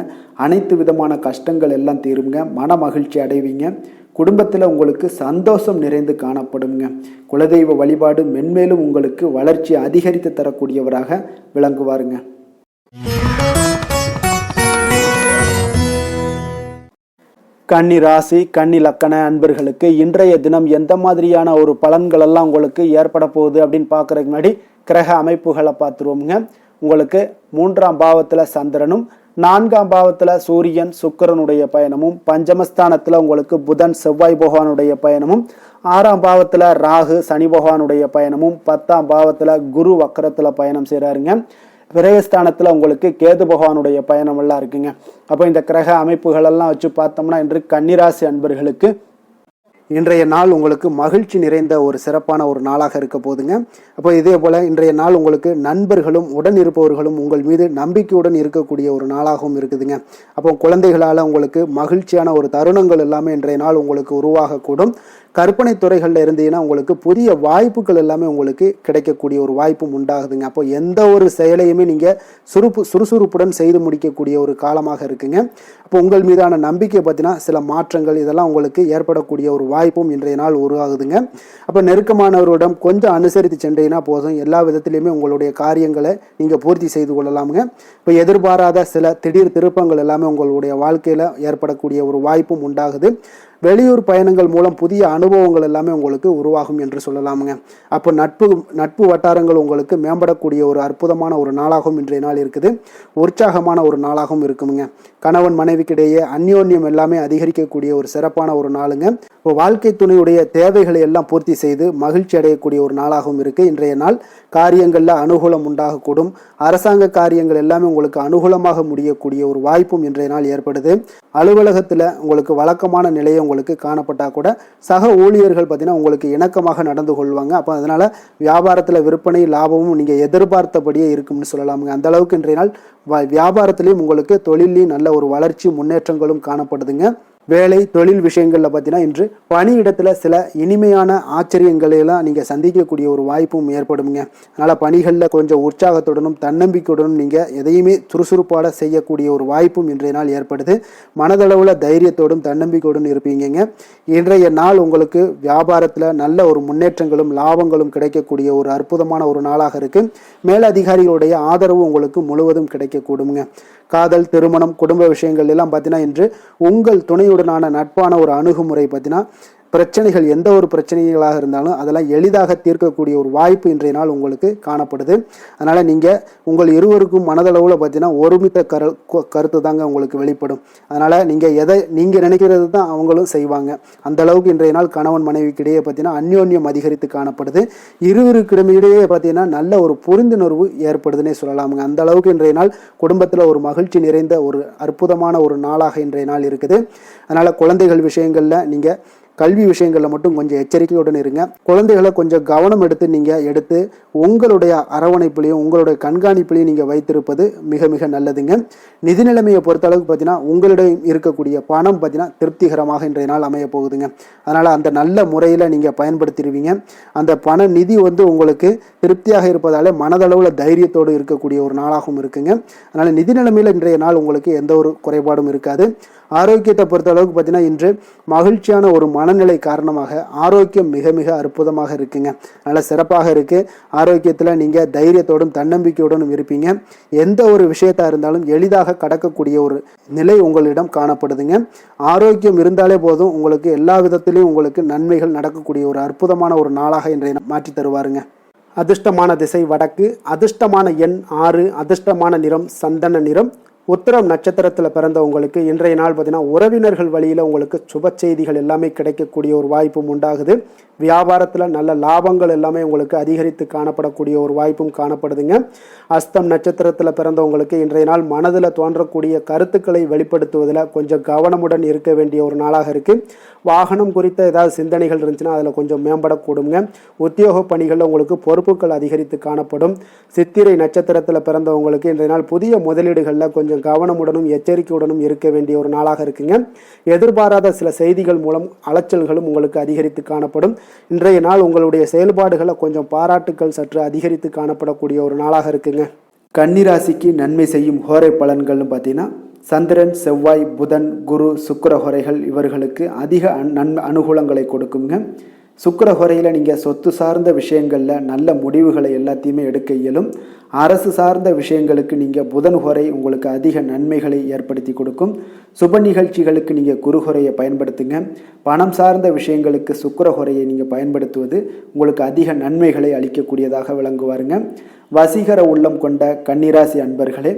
அனைத்து விதமான கஷ்டங்கள் எல்லாம் தீருங்க. மன மகிழ்ச்சி அடைவீங்க. குடும்பத்தில் உங்களுக்கு சந்தோஷம் நிறைந்து காணப்படுங்க. குலதெய்வ வழிபாடு மென்மேலும் உங்களுக்கு வளர்ச்சி அதிகரித்து தரக்கூடியவராக விளங்குவாருங்க. கன்னி ராசி, கன்னி லக்கண அன்பர்களுக்கு இன்றைய தினம் எந்த மாதிரியான ஒரு பலன்கள் எல்லாம் உங்களுக்கு ஏற்பட போகுது அப்படின்னு பார்க்கறதுக்கு முன்னாடி கிரக அமைப்புகளை பார்த்துருவோம்ங்க. உங்களுக்கு 3ஆம் பாவத்தில் சந்திரனும், 4ஆம் பாவத்தில் சூரியன் சுக்கிரனுடைய பயணமும், பஞ்சமஸ்தானத்தில் உங்களுக்கு புதன் செவ்வாய் பகவானுடைய பயணமும், 6ஆம் பாவத்தில் ராகு சனி பகவானுடைய பயணமும், 10ஆம் பாவத்தில் குரு வக்கரத்தில் பயணம் செய்கிறாருங்க. விரயஸ்தானத்தில் உங்களுக்கு கேது பகவானுடைய பயணம் எல்லாம் இருக்குங்க. அப்போ இந்த கிரக அமைப்புகளெல்லாம் வச்சு பார்த்தோம்னா இன்று கன்னிராசி அன்பர்களுக்கு இன்றைய நாள் உங்களுக்கு மகிழ்ச்சி நிறைந்த ஒரு சிறப்பான ஒரு நாளாக இருக்க போதுங்க. அப்போ இதே போல் இன்றைய நாள் உங்களுக்கு நண்பர்களும் உடன் இருப்பவர்களும் உங்கள் மீது நம்பிக்கையுடன் இருக்கக்கூடிய ஒரு நாளாகவும் இருக்குதுங்க. அப்போ குழந்தைகளால் உங்களுக்கு மகிழ்ச்சியான ஒரு தருணங்கள் எல்லாமே இன்றைய நாள் உங்களுக்கு உருவாகக்கூடும். கற்பனை துறைகளில் இருந்தீங்கன்னா உங்களுக்கு புதிய வாய்ப்புகள் எல்லாமே உங்களுக்கு கிடைக்கக்கூடிய ஒரு வாய்ப்பும் உண்டாகுதுங்க. அப்போ எந்த ஒரு செயலையுமே நீங்கள் சுறுசுறுப்புடன் செய்து முடிக்கக்கூடிய ஒரு காலமாக இருக்குங்க. அப்போ உங்கள் மீதான நம்பிக்கை பார்த்தீங்கன்னா சில மாற்றங்கள் இதெல்லாம் உங்களுக்கு ஏற்படக்கூடிய ஒரு வாய்ப்பும் இன்றைய நாள் உருவாகுதுங்க. அப்போ நெருக்கமானவரிடம் கொஞ்சம் அனுசரித்து சென்றீங்கன்னா போதும், எல்லா விதத்திலையுமே உங்களுடைய காரியங்களை நீங்கள் பூர்த்தி செய்து கொள்ளலாமுங்க. இப்போ எதிர்பாராத சில திடீர் திருப்பங்கள் எல்லாமே உங்களுடைய வாழ்க்கையில் ஏற்படக்கூடிய ஒரு வாய்ப்பும் உண்டாகுது. வெளியூர் பயணங்கள் மூலம் புதிய அனுபவங்கள் எல்லாமே உங்களுக்கு உருவாகும் என்று சொல்லலாமுங்க. அப்போ நட்பு வட்டாரங்கள் உங்களுக்கு மேம்படக்கூடிய ஒரு அற்புதமான ஒரு நாளாகவும் இன்றைய நாள் இருக்குது. உற்சாகமான ஒரு நாளாகவும் இருக்குமுங்க. கணவன் மனைவிக்கிடையே அந்யோன்யம் எல்லாமே அதிகரிக்கக்கூடிய ஒரு சிறப்பான ஒரு நாளுங்க. இப்போ வாழ்க்கை துணையுடைய தேவைகளை எல்லாம் பூர்த்தி செய்து மகிழ்ச்சி அடையக்கூடிய ஒரு நாளாகவும் இருக்கு இன்றைய நாள். காரியங்களில் அனுகூலம் உண்டாகக்கூடும். அரசாங்க காரியங்கள் எல்லாமே உங்களுக்கு அனுகூலமாக முடியக்கூடிய ஒரு வாய்ப்பும் இன்றைய நாள் ஏற்படுது. அலுவலகத்தில் உங்களுக்கு வழக்கமான நிலையை உங்களுக்கு காணப்பட்டால் கூட சக ஊழியர்கள் பார்த்தீங்கன்னா உங்களுக்கு இணக்கமாக நடந்து கொள்வாங்க. அப்போ அதனால வியாபாரத்தில் விற்பனை லாபமும் நீங்கள் எதிர்பார்த்தபடியே இருக்கும்னு சொல்லலாமுங்க. அந்த அளவுக்கு இன்றைய நாள் வியாபாரத்திலையும் உங்களுக்கு தொழிலையும் நல்ல ஒரு வளர்ச்சி முன்னேற்றங்களும் காணப்படுதுங்க. வேலை தொழில் விஷயங்களில் பார்த்தீங்கன்னா இன்று பணியிடத்தில் சில இனிமையான ஆச்சரியங்களையெல்லாம் நீங்கள் சந்திக்கக்கூடிய ஒரு வாய்ப்பும் ஏற்படுங்க. அதனால் பணிகளில் கொஞ்சம் உற்சாகத்துடனும் தன்னம்பிக்கையுடனும் நீங்கள் எதையுமே சுறுசுறுப்பாக செய்யக்கூடிய ஒரு வாய்ப்பும் இன்றைய நாள் ஏற்படுது. மனதளவில் தைரியத்தோடும் தன்னம்பிக்கையுடன் இருப்பீங்க. இன்றைய நாள் உங்களுக்கு வியாபாரத்தில் நல்ல ஒரு முன்னேற்றங்களும் லாபங்களும் கிடைக்கக்கூடிய ஒரு அற்புதமான ஒரு நாளாக இருக்குது. மேலதிகாரிகளுடைய ஆதரவு உங்களுக்கு முழுவதும் கிடைக்கக்கூடுங்க. காதல், திருமணம், குடும்ப விஷயங்கள் எல்லாம் பார்த்தீங்கன்னா இன்று உங்கள் துணையுடனான நட்பான ஒரு அணுகுமுறை பார்த்தீங்கன்னா பிரச்சனைகள் எந்த ஒரு பிரச்சனைகளாக இருந்தாலும் அதெல்லாம் எளிதாக தீர்க்கக்கூடிய ஒரு வாய்ப்பு இன்றைய நாள் உங்களுக்கு காணப்படுது. அதனால் நீங்கள் உங்கள் இருவருக்கும் மனதளவில் பார்த்தீங்கன்னா ஒருமித்த கருத்து தாங்க உங்களுக்கு வெளிப்படும். அதனால் நீங்கள் நினைக்கிறது தான் அவங்களும் செய்வாங்க. அந்த அளவுக்கு இன்றைய நாள் கணவன் மனைவிக்கிடையே பார்த்தீங்கன்னா அந்யோன்யம் அதிகரித்து காணப்படுது. இருவருக்கிடையே பார்த்தீங்கன்னா நல்ல ஒரு புரிந்துணர்வு ஏற்படுதுன்னே சொல்லலாமுங்க. அந்த அளவுக்கு இன்றைய நாள் குடும்பத்தில் ஒரு மகிழ்ச்சி நிறைந்த ஒரு அற்புதமான ஒரு நாளாக இன்றைய நாள் இருக்குது. அதனால் குழந்தைகள் விஷயங்களில் நீங்கள் கல்வி விஷயங்களில் மட்டும் கொஞ்சம் எச்சரிக்கையுடன் இருங்க. குழந்தைகளை கொஞ்சம் கவனம் எடுத்து உங்களுடைய அரவணைப்புலையும் உங்களுடைய கண்காணிப்புலையும் நீங்கள் வைத்திருப்பது மிக மிக நல்லதுங்க. நிதி நிலைமையை பொறுத்த அளவுக்கு பார்த்தீங்கன்னா உங்களிடம் இருக்கக்கூடிய பணம் பார்த்தீங்கன்னா திருப்திகரமாக இன்றைய நாள் அமைய போகுதுங்க. அதனால் அந்த நல்ல முறையில் நீங்கள் பயன்படுத்திடுவீங்க. அந்த பண நிதி உங்களுக்கு திருப்தியாக இருப்பதாலே மனதளவில் தைரியத்தோடு இருக்கக்கூடிய ஒரு நாளாகவும் இருக்குங்க. அதனால் நிதி நிலைமையில் இன்றைய நாள் உங்களுக்கு எந்த ஒரு குறைபாடும் இருக்காது. ஆரோக்கியத்தை பொறுத்த அளவுக்கு பார்த்தீங்கன்னா இன்று மகிழ்ச்சியான ஒரு மனநிலை காரணமாக ஆரோக்கியம் மிக மிக அற்புதமாக இருக்குங்க. நல்ல சிறப்பாக இருக்கு. ஆரோக்கியத்தில் நீங்கள் தைரியத்தோடும் தன்னம்பிக்கையோடும் இருப்பீங்க. எந்த ஒரு விஷயத்தா இருந்தாலும் எளிதாக கடக்கக்கூடிய ஒரு நிலை உங்களிடம் காணப்படுதுங்க. ஆரோக்கியம் இருந்தாலே போதும், உங்களுக்கு எல்லா விதத்திலையும் உங்களுக்கு நன்மைகள் நடக்கக்கூடிய ஒரு அற்புதமான ஒரு நாளாக இன்றைய மாற்றி தருவாருங்க. அதிர்ஷ்டமான திசை வடக்கு, அதிர்ஷ்டமான எண் 6, அதிர்ஷ்டமான நிறம் சந்தன நிறம், உத்திரம் நட்சத்திரத்தில் பிறந்தவங்களுக்கு இன்றைய நாள் பார்த்தீங்கன்னா உறவினர்கள் வழியில் உங்களுக்கு சுப செய்திகள் எல்லாமே கிடைக்கக்கூடிய ஒரு வாய்ப்பும் உண்டாகுது. வியாபாரத்தில் நல்ல லாபங்கள் எல்லாமே உங்களுக்கு அதிகரித்து காணப்படக்கூடிய ஒரு வாய்ப்பும் காணப்படுதுங்க. அஸ்தம் நட்சத்திரத்தில் பிறந்தவங்களுக்கு இன்றைய நாள் மனதில் தோன்றக்கூடிய கருத்துக்களை வெளிப்படுத்துவதில் கொஞ்சம் கவனமுடன் இருக்க வேண்டிய ஒரு நாளாக இருக்குது. வாகனம் குறித்த ஏதாவது சிந்தனைகள் இருந்துச்சுன்னா அதில் கொஞ்சம் மேம்படக்கூடுங்க. உத்தியோக பணிகளில் உங்களுக்கு பொறுப்புகள் அதிகரித்து காணப்படும். சித்திரை நட்சத்திரத்தில் பிறந்தவங்களுக்கு இன்றைய நாள் புதிய முதலீடுகளில் கொஞ்சம் கவனமுடனும் எச்சரிக்கையுடனும் இருக்க வேண்டிய ஒரு நாளாக இருக்குங்க. எதிர்பாராத சில செய்திகள் மூலம் அலைச்சல்களும் உங்களுக்கு அதிகரித்து காணப்படும். இன்றைய நாள் உங்களுடைய செயல்பாடுகளை கொஞ்சம் பாராட்டுக்கள் சற்று அதிகரித்து காணப்படக்கூடிய ஒரு நாளாக இருக்குங்க. கன்னிராசிக்கு நன்மை செய்யும் ஹோரை பலன்கள்னு பார்த்தீங்கன்னா சந்திரன், செவ்வாய், புதன், குரு, சுக்கிர ஹோரைகள் இவர்களுக்கு அதிக அனுகூலங்களை கொடுக்குங்க. சுக்கிர ஹோரையில் நீங்கள் சொத்து சார்ந்த விஷயங்களில் நல்ல முடிவுகளை எல்லாத்தையுமே எடுக்க இயலும். அரசு சார்ந்த விஷயங்களுக்கு நீங்கள் புதன் ஹோரை உங்களுக்கு அதிக நன்மைகளை ஏற்படுத்தி கொடுக்கும். சுப நிகழ்ச்சிகளுக்கு நீங்கள் குரு ஹோரையை பயன்படுத்துங்க. பணம் சார்ந்த விஷயங்களுக்கு சுக்கிர ஹோரையை நீங்கள் பயன்படுத்துவது உங்களுக்கு அதிக நன்மைகளை அளிக்கக்கூடியதாக விளங்குவாருங்க. வசீகர உள்ளம் கொண்ட கன்னிராசி அன்பர்களே,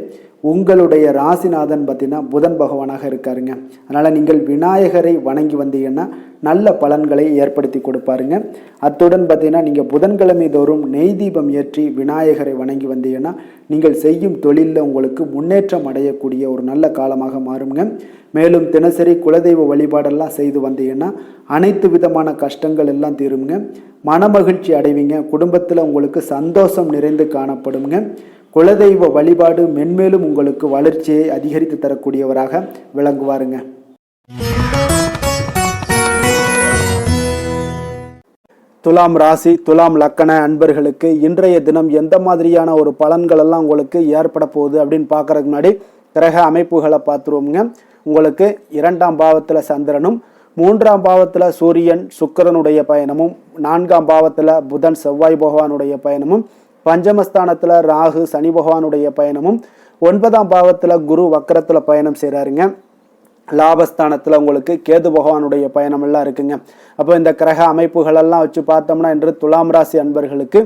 உங்களுடைய ராசிநாதன் பார்த்தீங்கன்னா புதன் பகவானாக இருக்காருங்க. அதனால் நீங்கள் விநாயகரை வணங்கி வந்தீங்கன்னா நல்ல பலன்களை ஏற்படுத்தி கொடுப்பாருங்க. அத்துடன் பார்த்தீங்கன்னா நீங்கள் புதன்கிழமை தோறும் நெய் தீபம் ஏற்றி விநாயகரை வணங்கி வந்தீங்கன்னா நீங்கள் செய்யும் தொழிலில் உங்களுக்கு முன்னேற்றம் அடையக்கூடிய ஒரு நல்ல காலமாக மாறுங்க. மேலும் தினசரி குலதெய்வ வழிபாடெல்லாம் செய்து வந்தீங்கன்னா அனைத்து விதமான கஷ்டங்கள் எல்லாம் தீருங்க. மனமகிழ்ச்சி அடைவீங்க. குடும்பத்தில் உங்களுக்கு சந்தோஷம் நிறைந்து காணப்படுங்க. குலதெய்வ வழிபாடு மென்மேலும் உங்களுக்கு வளர்ச்சியை அதிகரித்து தரக்கூடியவராக விளங்குவாருங்க. துலாம் ராசி, துலாம் லக்கண அன்பர்களுக்கு இன்றைய தினம் எந்த மாதிரியான ஒரு பலன்கள் எல்லாம் உங்களுக்கு ஏற்பட போகுது அப்படின்னு பார்க்கறதுக்கு முன்னாடி கிரக அமைப்புகளை பார்த்துருவோங்க. உங்களுக்கு 2ஆம் பாவத்தில் சந்திரனும், 3ஆம் பாவத்தில் சூரியன் சுக்கிரனுடைய பயணமும், 4ஆம் பாவத்தில் புதன் செவ்வாய் பகவானுடைய பயணமும், பஞ்சமஸ்தானத்தில் ராகு சனி பகவானுடைய பயணமும், 9ஆம் பாவத்தில் குரு வக்கரத்தில் பயணம் செய்கிறாருங்க. லாபஸ்தானத்தில் உங்களுக்கு கேது பகவானுடைய பயணம் எல்லாம் இருக்குங்க. அப்போ இந்த கிரக அமைப்புகளெல்லாம் வச்சு பார்த்தோம்னா இன்று துலாம் ராசி அன்பர்களுக்கு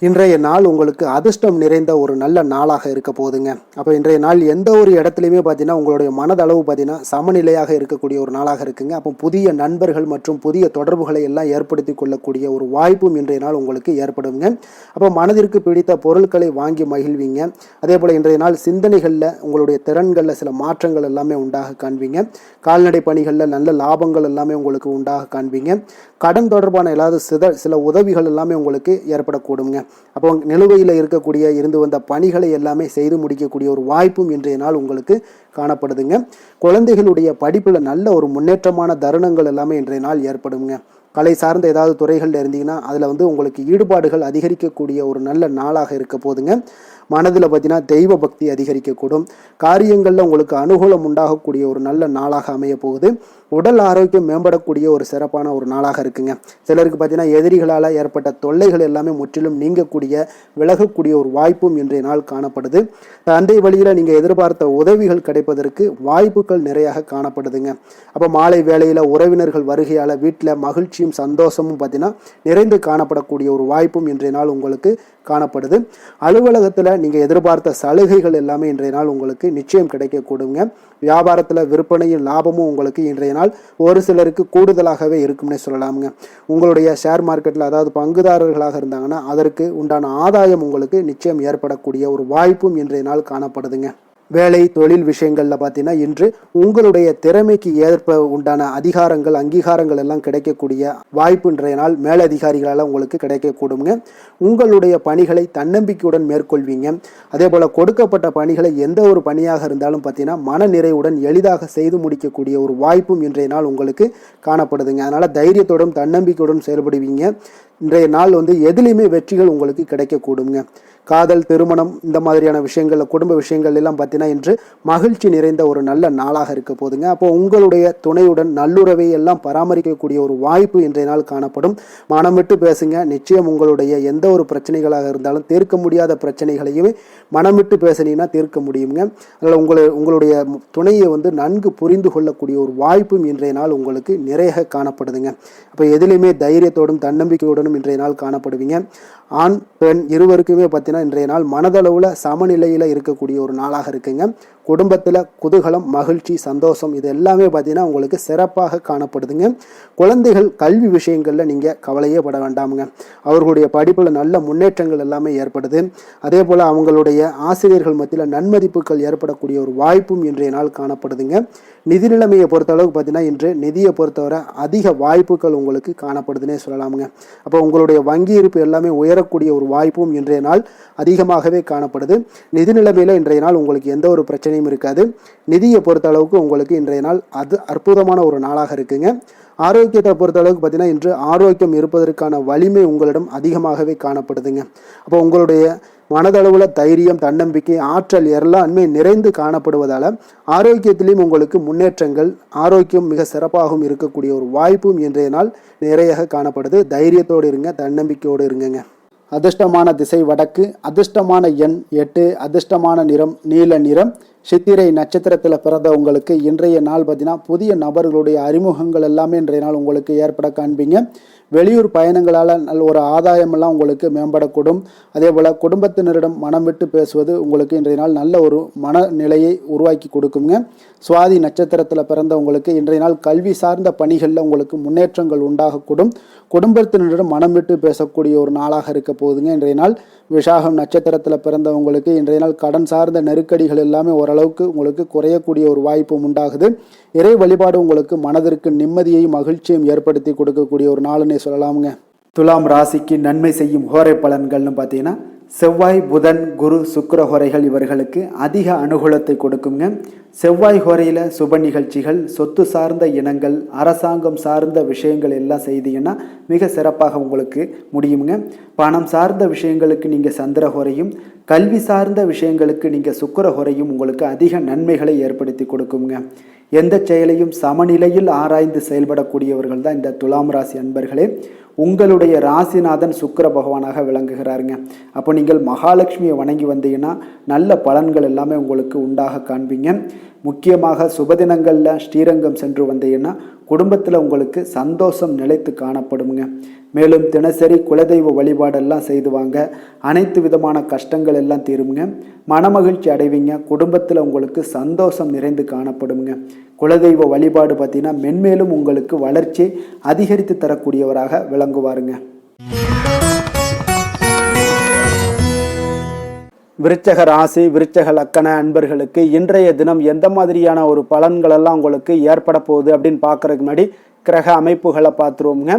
இன்றைய நாள் உங்களுக்கு அதிர்ஷ்டம் நிறைந்த ஒரு நல்ல நாளாக இருக்க போகுதுங்க. அப்போ இன்றைய நாள் எந்த ஒரு இடத்துலையுமே பார்த்தீங்கன்னா உங்களுடைய மனதளவு பார்த்தீங்கன்னா சமநிலையாக இருக்கக்கூடிய ஒரு நாளாக இருக்குங்க. அப்போ புதிய நண்பர்கள் மற்றும் புதிய தொடர்புகளை எல்லாம் ஏற்படுத்தி கொள்ளக்கூடிய ஒரு வாய்ப்பும் இன்றைய நாள் உங்களுக்கு ஏற்படுங்க. அப்போ மனதிற்கு பிடித்த பொருட்களை வாங்கி மகிழ்வீங்க. அதே போல் இன்றைய நாள் சிந்தனைகளில் உங்களுடைய திறன்களில் சில மாற்றங்கள் எல்லாமே உண்டாக காண்பீங்க. கால்நடை பணிகளில் நல்ல லாபங்கள் எல்லாமே உங்களுக்கு உண்டாக காண்பீங்க. கடன் தொடர்பான ஏதாவது சில உதவிகள் எல்லாமே உங்களுக்கு ஏற்படக்கூடுங்க. அப்போ நிலுவையில் இருந்து வந்த பணிகளை எல்லாமே செய்து முடிக்கக்கூடிய ஒரு வாய்ப்பும் இன்றைய நாள் உங்களுக்கு காணப்படுதுங்க. குழந்தைகளுடைய படிப்பில் நல்ல ஒரு முன்னேற்றமான தருணங்கள் எல்லாமே இன்றைய நாள் ஏற்படுங்க. கலை சார்ந்த ஏதாவது துறைகளில் இருந்தீங்கன்னா அதில் உங்களுக்கு ஈடுபாடுகள் அதிகரிக்கக்கூடிய ஒரு நல்ல நாளாக இருக்க போதுங்க. மனதில் பார்த்தீங்கன்னா தெய்வ பக்தி அதிகரிக்கக்கூடும். காரியங்களில் உங்களுக்கு அனுகூலம் உண்டாகக்கூடிய ஒரு நல்ல நாளாக அமைய போகுது. உடல் ஆரோக்கியம் மேம்படக்கூடிய ஒரு சிறப்பான ஒரு நாளாக இருக்குங்க. சிலருக்கு பார்த்தீங்கன்னா எதிரிகளால் ஏற்பட்ட தொல்லைகள் எல்லாமே முற்றிலும் நீங்கக்கூடிய விலகக்கூடிய ஒரு வாய்ப்பும் இன்றைய நாள் காணப்படுது. தந்தை வழியில் நீங்கள் எதிர்பார்த்த உதவிகள் கிடைப்பதற்கு வாய்ப்புகள் நிறையாக காணப்படுதுங்க. அப்போ மாலை வேளையில் உறவினர்கள் வருகையால் வீட்டில் மகிழ்ச்சியும் சந்தோஷமும் பார்த்தீங்கன்னா நிறைந்து காணப்படக்கூடிய ஒரு வாய்ப்பும் இன்றைய நாள் உங்களுக்கு காணப்படுது. அலுவலகத்தில் நீங்கள் எதிர்பார்த்த சலுகைகள் எல்லாமே இன்றைய நாள் உங்களுக்கு நிச்சயம் கிடைக்கக்கூடுங்க. வியாபாரத்தில் விற்பனையும் லாபமும் உங்களுக்கு இன்றைய நாள் ஒரு சிலருக்கு கூடுதலாகவே இருக்கும்னே சொல்லலாமுங்க. உங்களுடைய ஷேர் மார்க்கெட்டில் அதாவது பங்குதாரர்களாக இருந்தாங்கன்னா அதற்கு உண்டான ஆதாயம் உங்களுக்கு நிச்சயம் ஏற்படக்கூடிய ஒரு வாய்ப்பும் இன்றைய நாள் காணப்படுதுங்க. வேலை தொழில் விஷயங்களில் பார்த்தீங்கன்னா இன்று உங்களுடைய திறமைக்கு ஏற்ப உண்டான அதிகாரங்கள் அங்கீகாரங்கள் எல்லாம் கிடைக்கக்கூடிய வாய்ப்பு இன்றைய நாள் மேலதிகாரிகளால் உங்களுக்கு கிடைக்கக்கூடுங்க. உங்களுடைய பணிகளை தன்னம்பிக்கையுடன் மேற்கொள்வீங்க. அதே போல் கொடுக்கப்பட்ட பணிகளை எந்த ஒரு பணியாக இருந்தாலும் பார்த்தீங்கன்னா மன நிறைவுடன் எளிதாக செய்து முடிக்கக்கூடிய ஒரு வாய்ப்பும் இன்றைய நாள் உங்களுக்கு காணப்படுதுங்க. அதனால் தைரியத்தோடும் தன்னம்பிக்கையுடன் செயல்படுவீங்க. இன்றைய நாள் எதுலேயுமே வெற்றிகள் உங்களுக்கு கிடைக்கக்கூடுங்க. காதல், திருமணம் இந்த மாதிரியான விஷயங்களில் குடும்ப விஷயங்கள் எல்லாம் பார்த்தீங்கன்னா இன்று மகிழ்ச்சி நிறைந்த ஒரு நல்ல நாளாக இருக்க போதுங்க. அப்போ உங்களுடைய துணையுடன் நல்லுறவை எல்லாம் பராமரிக்கக்கூடிய ஒரு வாய்ப்பு இன்றைய நாள் காணப்படும். மனம் விட்டு பேசுங்க. நிச்சயம் உங்களுடைய எந்த ஒரு பிரச்சனைகளாக இருந்தாலும் தீர்க்க முடியாத பிரச்சனைகளையுமே மனம் விட்டு பேசினீங்கன்னா தீர்க்க முடியுங்க. அதனால் உங்களுடைய துணையை நன்கு புரிந்து கொள்ளக்கூடிய ஒரு வாய்ப்பும் இன்றைய நாள் உங்களுக்கு நிறைய காணப்படுதுங்க. அப்போ எதிலையுமே தைரியத்தோடும் தன்னம்பிக்கையோடும் மகிழ்ச்சியுடனும் இன்றைய நாள் காணப்படுவீங்க. ஆண் பெண் இருவருக்குமே பார்த்தீங்கன்னா இன்றைய நாள் மனதளவில் சமநிலையில் இருக்கக்கூடிய ஒரு நாளாக இருக்குங்க. குடும்பத்தில் குதூகலம், மகிழ்ச்சி, சந்தோஷம் இது எல்லாமே பார்த்தீங்கன்னா உங்களுக்கு சிறப்பாக காணப்படுதுங்க. குழந்தைகள் கல்வி விஷயங்களில் நீங்கள் கவலையே பட வேண்டாமுங்க. அவர்களுடைய படிப்பில் நல்ல முன்னேற்றங்கள் எல்லாமே ஏற்படுது. அதே போல் அவங்களுடைய ஆசிரியர்கள் மத்தியில் நன்மதிப்புகள் ஏற்படக்கூடிய ஒரு வாய்ப்பும் இன்றைய நாள் காணப்படுதுங்க. நிதி நிலைமையை பொறுத்தளவுக்கு பார்த்தீங்கன்னா இன்று நிதியை பொறுத்தவரை அதிக வாய்ப்புகள் உங்களுக்கு காணப்படுதுன்னே சொல்லலாமுங்க. அப்போ உங்களுடைய வங்கி இருப்பு எல்லாமே உயரக்கூடிய ஒரு வாய்ப்பும் இன்றைய நாள் அதிகமாகவே காணப்படுது. நிதி நிலைமையில் இன்றைய நாள் உங்களுக்கு எந்த ஒரு பிரச்சனையும் இருக்காது. நிதியை பொறுத்த அளவுக்கு உங்களுக்கு இன்றைய நாள் அது அற்புதமான ஒரு நாளாக இருக்குங்க. ஆரோக்கியத்தை பொறுத்த அளவுக்கு பார்த்தீங்கன்னா இன்று ஆரோக்கியம் இருப்பதற்கான வலிமை உங்களிடம் அதிகமாகவே காணப்படுதுங்க. அப்போ உங்களுடைய மனதளவில் தைரியம், தன்னம்பிக்கை, ஆற்றல் எல்லாமே நிறைந்து காணப்படுவதால் ஆரோக்கியத்திலையும் உங்களுக்கு முன்னேற்றங்கள், ஆரோக்கியம் மிக சிறப்பாகவும் இருக்கக்கூடிய ஒரு வாய்ப்பும் இன்றைய நாள் நிறைய காணப்படுது. தைரியத்தோடு இருங்க, தன்னம்பிக்கையோடு இருங்க. அதிர்ஷ்டமான திசை வடக்கு, அதிர்ஷ்டமான எண் 8, அதிர்ஷ்டமான நிறம் நீல நிறம். சித்திரை நட்சத்திரத்தில் பிறந்த உங்களுக்கு இன்றைய நாள் பார்த்தீங்கன்னா புதிய நபர்களுடைய அறிமுகங்கள் எல்லாமே இன்றைய நாள் உங்களுக்கு ஏற்பட காண்பீங்க. வெளியூர் பயணங்களால் நல்ல ஒரு ஆதாயமெல்லாம் உங்களுக்கு மேம்படக்கூடும். அதே போல் குடும்பத்தினரிடம் மனம் விட்டு பேசுவது உங்களுக்கு இன்றைய நாள் நல்ல ஒரு மனநிலையை உருவாக்கி கொடுக்குங்க. சுவாதி நட்சத்திரத்தில் பிறந்த உங்களுக்கு இன்றைய நாள் கல்வி சார்ந்த பணிகளில் உங்களுக்கு முன்னேற்றங்கள் உண்டாகக்கூடும். குடும்பத்தினரிடம் மனம் விட்டு பேசக்கூடிய ஒரு நாளாக இருக்க போகுதுங்க இன்றைய நாள். விசாகம் நட்சத்திரத்தில் பிறந்தவங்களுக்கு இன்றைய நாள் கடன் சார்ந்த நெருக்கடிகள் எல்லாமே ஓரளவுக்கு உங்களுக்கு குறையக்கூடிய ஒரு வாய்ப்பும் உண்டாகுது. இறை வழிபாடு உங்களுக்கு மனதிற்கு நிம்மதியையும் மகிழ்ச்சியும் ஏற்படுத்தி கொடுக்கக்கூடிய ஒரு நாளுன்னே சொல்லலாமுங்க. துலாம் ராசிக்கு நன்மை செய்யும் ஹோரை பலன்கள்னு பார்த்தீங்கன்னா செவ்வாய், புதன், குரு, சுக்கிர ஹோரைகள் இவர்களுக்கு அதிக அனுகூலத்தை கொடுக்குங்க. செவ்வாய் ஹோரையில் சுப நிகழ்ச்சிகள், சொத்து சார்ந்த இனங்கள், அரசாங்கம் சார்ந்த விஷயங்கள் எல்லாம் செய்தீங்கன்னா மிக சிறப்பாக உங்களுக்கு முடியுங்க. பணம் சார்ந்த விஷயங்களுக்கு நீங்கள் சந்திர ஹோரையும், கல்வி சார்ந்த விஷயங்களுக்கு நீங்கள் சுக்கிர ஹோரையும் உங்களுக்கு அதிக நன்மைகளை ஏற்படுத்தி கொடுக்குங்க. எந்த செயலையும் சமநிலையில் ஆராய்ந்து செயல்படக்கூடியவர்கள் தான் இந்த துலாம் ராசி அன்பர்களே. உங்களுடைய ராசிநாதன் சுக்கிர பகவானாக விளங்குகிறாருங்க. அப்போ நீங்கள் மகாலட்சுமியை வணங்கி வந்தீங்கன்னா நல்ல பலன்கள் எல்லாமே உங்களுக்கு உண்டாக காண்பீங்க. முக்கியமாக சுபதினங்களில் ஸ்ரீரங்கம் சென்று வந்தீங்கன்னா குடும்பத்தில் உங்களுக்கு சந்தோஷம் நிலைத்து காணப்படுங்க. மேலும் தினசரி குலதெய்வ வழிபாடெல்லாம் செய்து வாங்க. அனைத்து விதமான கஷ்டங்கள் எல்லாம் தீருங்க. மனமகிழ்ச்சி அடைவீங்க. குடும்பத்தில் உங்களுக்கு சந்தோஷம் நிறைந்து காணப்படுங்க. குலதெய்வ வழிபாடு பார்த்தீங்கன்னா மென்மேலும் உங்களுக்கு வளர்ச்சியை அதிகரித்து தரக்கூடியவராக விளங்குவாருங்க. விருச்சக ராசி, விருச்சக லக்கண அன்பர்களுக்கு இன்றைய தினம் எந்த மாதிரியான ஒரு பலன்களெல்லாம் உங்களுக்கு ஏற்பட போகுது அப்படின்னு பார்க்கறதுக்கு முன்னாடி கிரக அமைப்புகளை பார்த்துருவோங்க.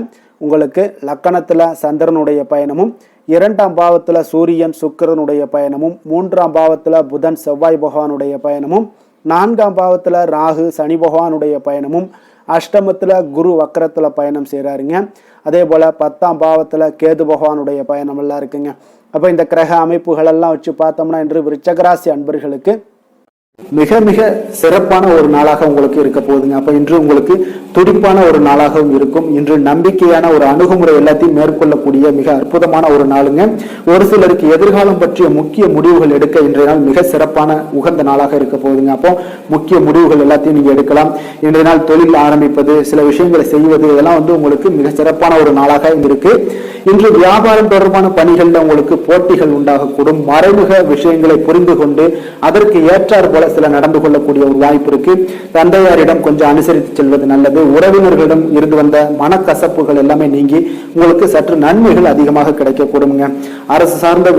உங்களுக்கு லக்கணத்தில் சந்திரனுடைய பயணமும், 2ஆம் பாவத்தில் சூரியன் சுக்கிரனுடைய பயணமும், 3ஆம் பாவத்தில் புதன் செவ்வாய் பகவானுடைய பயணமும், 4ஆம் பாவத்தில் ராகு சனி பகவானுடைய பயணமும், அஷ்டமத்தில் குரு வக்கரத்தில் பயணம் செய்கிறாருங்க. அதே போல் 10ஆம் பாவத்தில் கேது பகவானுடைய பயணம் எல்லாம் இருக்குங்க. அப்போ இந்த கிரக அமைப்புகளெல்லாம் வச்சு பார்த்தோம்னா இன்று விருச்சகராசி அன்பர்களுக்கு மிக மிக சிறப்பான ஒரு நாளாக உங்களுக்கு இருக்க போகுதுங்க. அப்போ இன்று உங்களுக்கு துடிப்பான ஒரு நாளாகவும் இருக்கும். இன்று நம்பிக்கையான ஒரு அணுகுமுறை எல்லாத்தையும் மேற்கொள்ளக்கூடிய மிக அற்புதமான ஒரு நாளுங்க. ஒரு சிலருக்கு எதிர்காலம் பற்றிய முக்கிய முடிவுகள் எடுக்க இன்றைய நாள் மிக சிறப்பான உகந்த நாளாக இருக்க போகுதுங்க. அப்போ முக்கிய முடிவுகள் எல்லாத்தையும் நீங்க எடுக்கலாம். இன்றைய நாள் தொழில் ஆரம்பிப்பது, சில விஷயங்களை செய்வது, இதெல்லாம் உங்களுக்கு மிக சிறப்பான ஒரு நாளாக இருக்கு. இன்று வியாபாரம் தொடர்பான பணிகள்ல உங்களுக்கு போட்டிகள் உண்டாகக்கூடும். மறைமுக விஷயங்களை புரிந்து கொண்டு அதற்கு ஏற்றார் போல சில நடந்து கொள்ளக்கூடிய ஒரு வாய்ப்பு இருக்கு. தந்தையாரிடம் கொஞ்சம் அனுசரித்து செல்வது நல்லது. உறவினர்களிடம் இருந்து வந்த மனக்கசப்புகள் எல்லாமே நீங்கி உங்களுக்கு சற்று நன்மைகள் அதிகமாக கிடைக்கக்கூடுங்க. அரசு சார்ந்த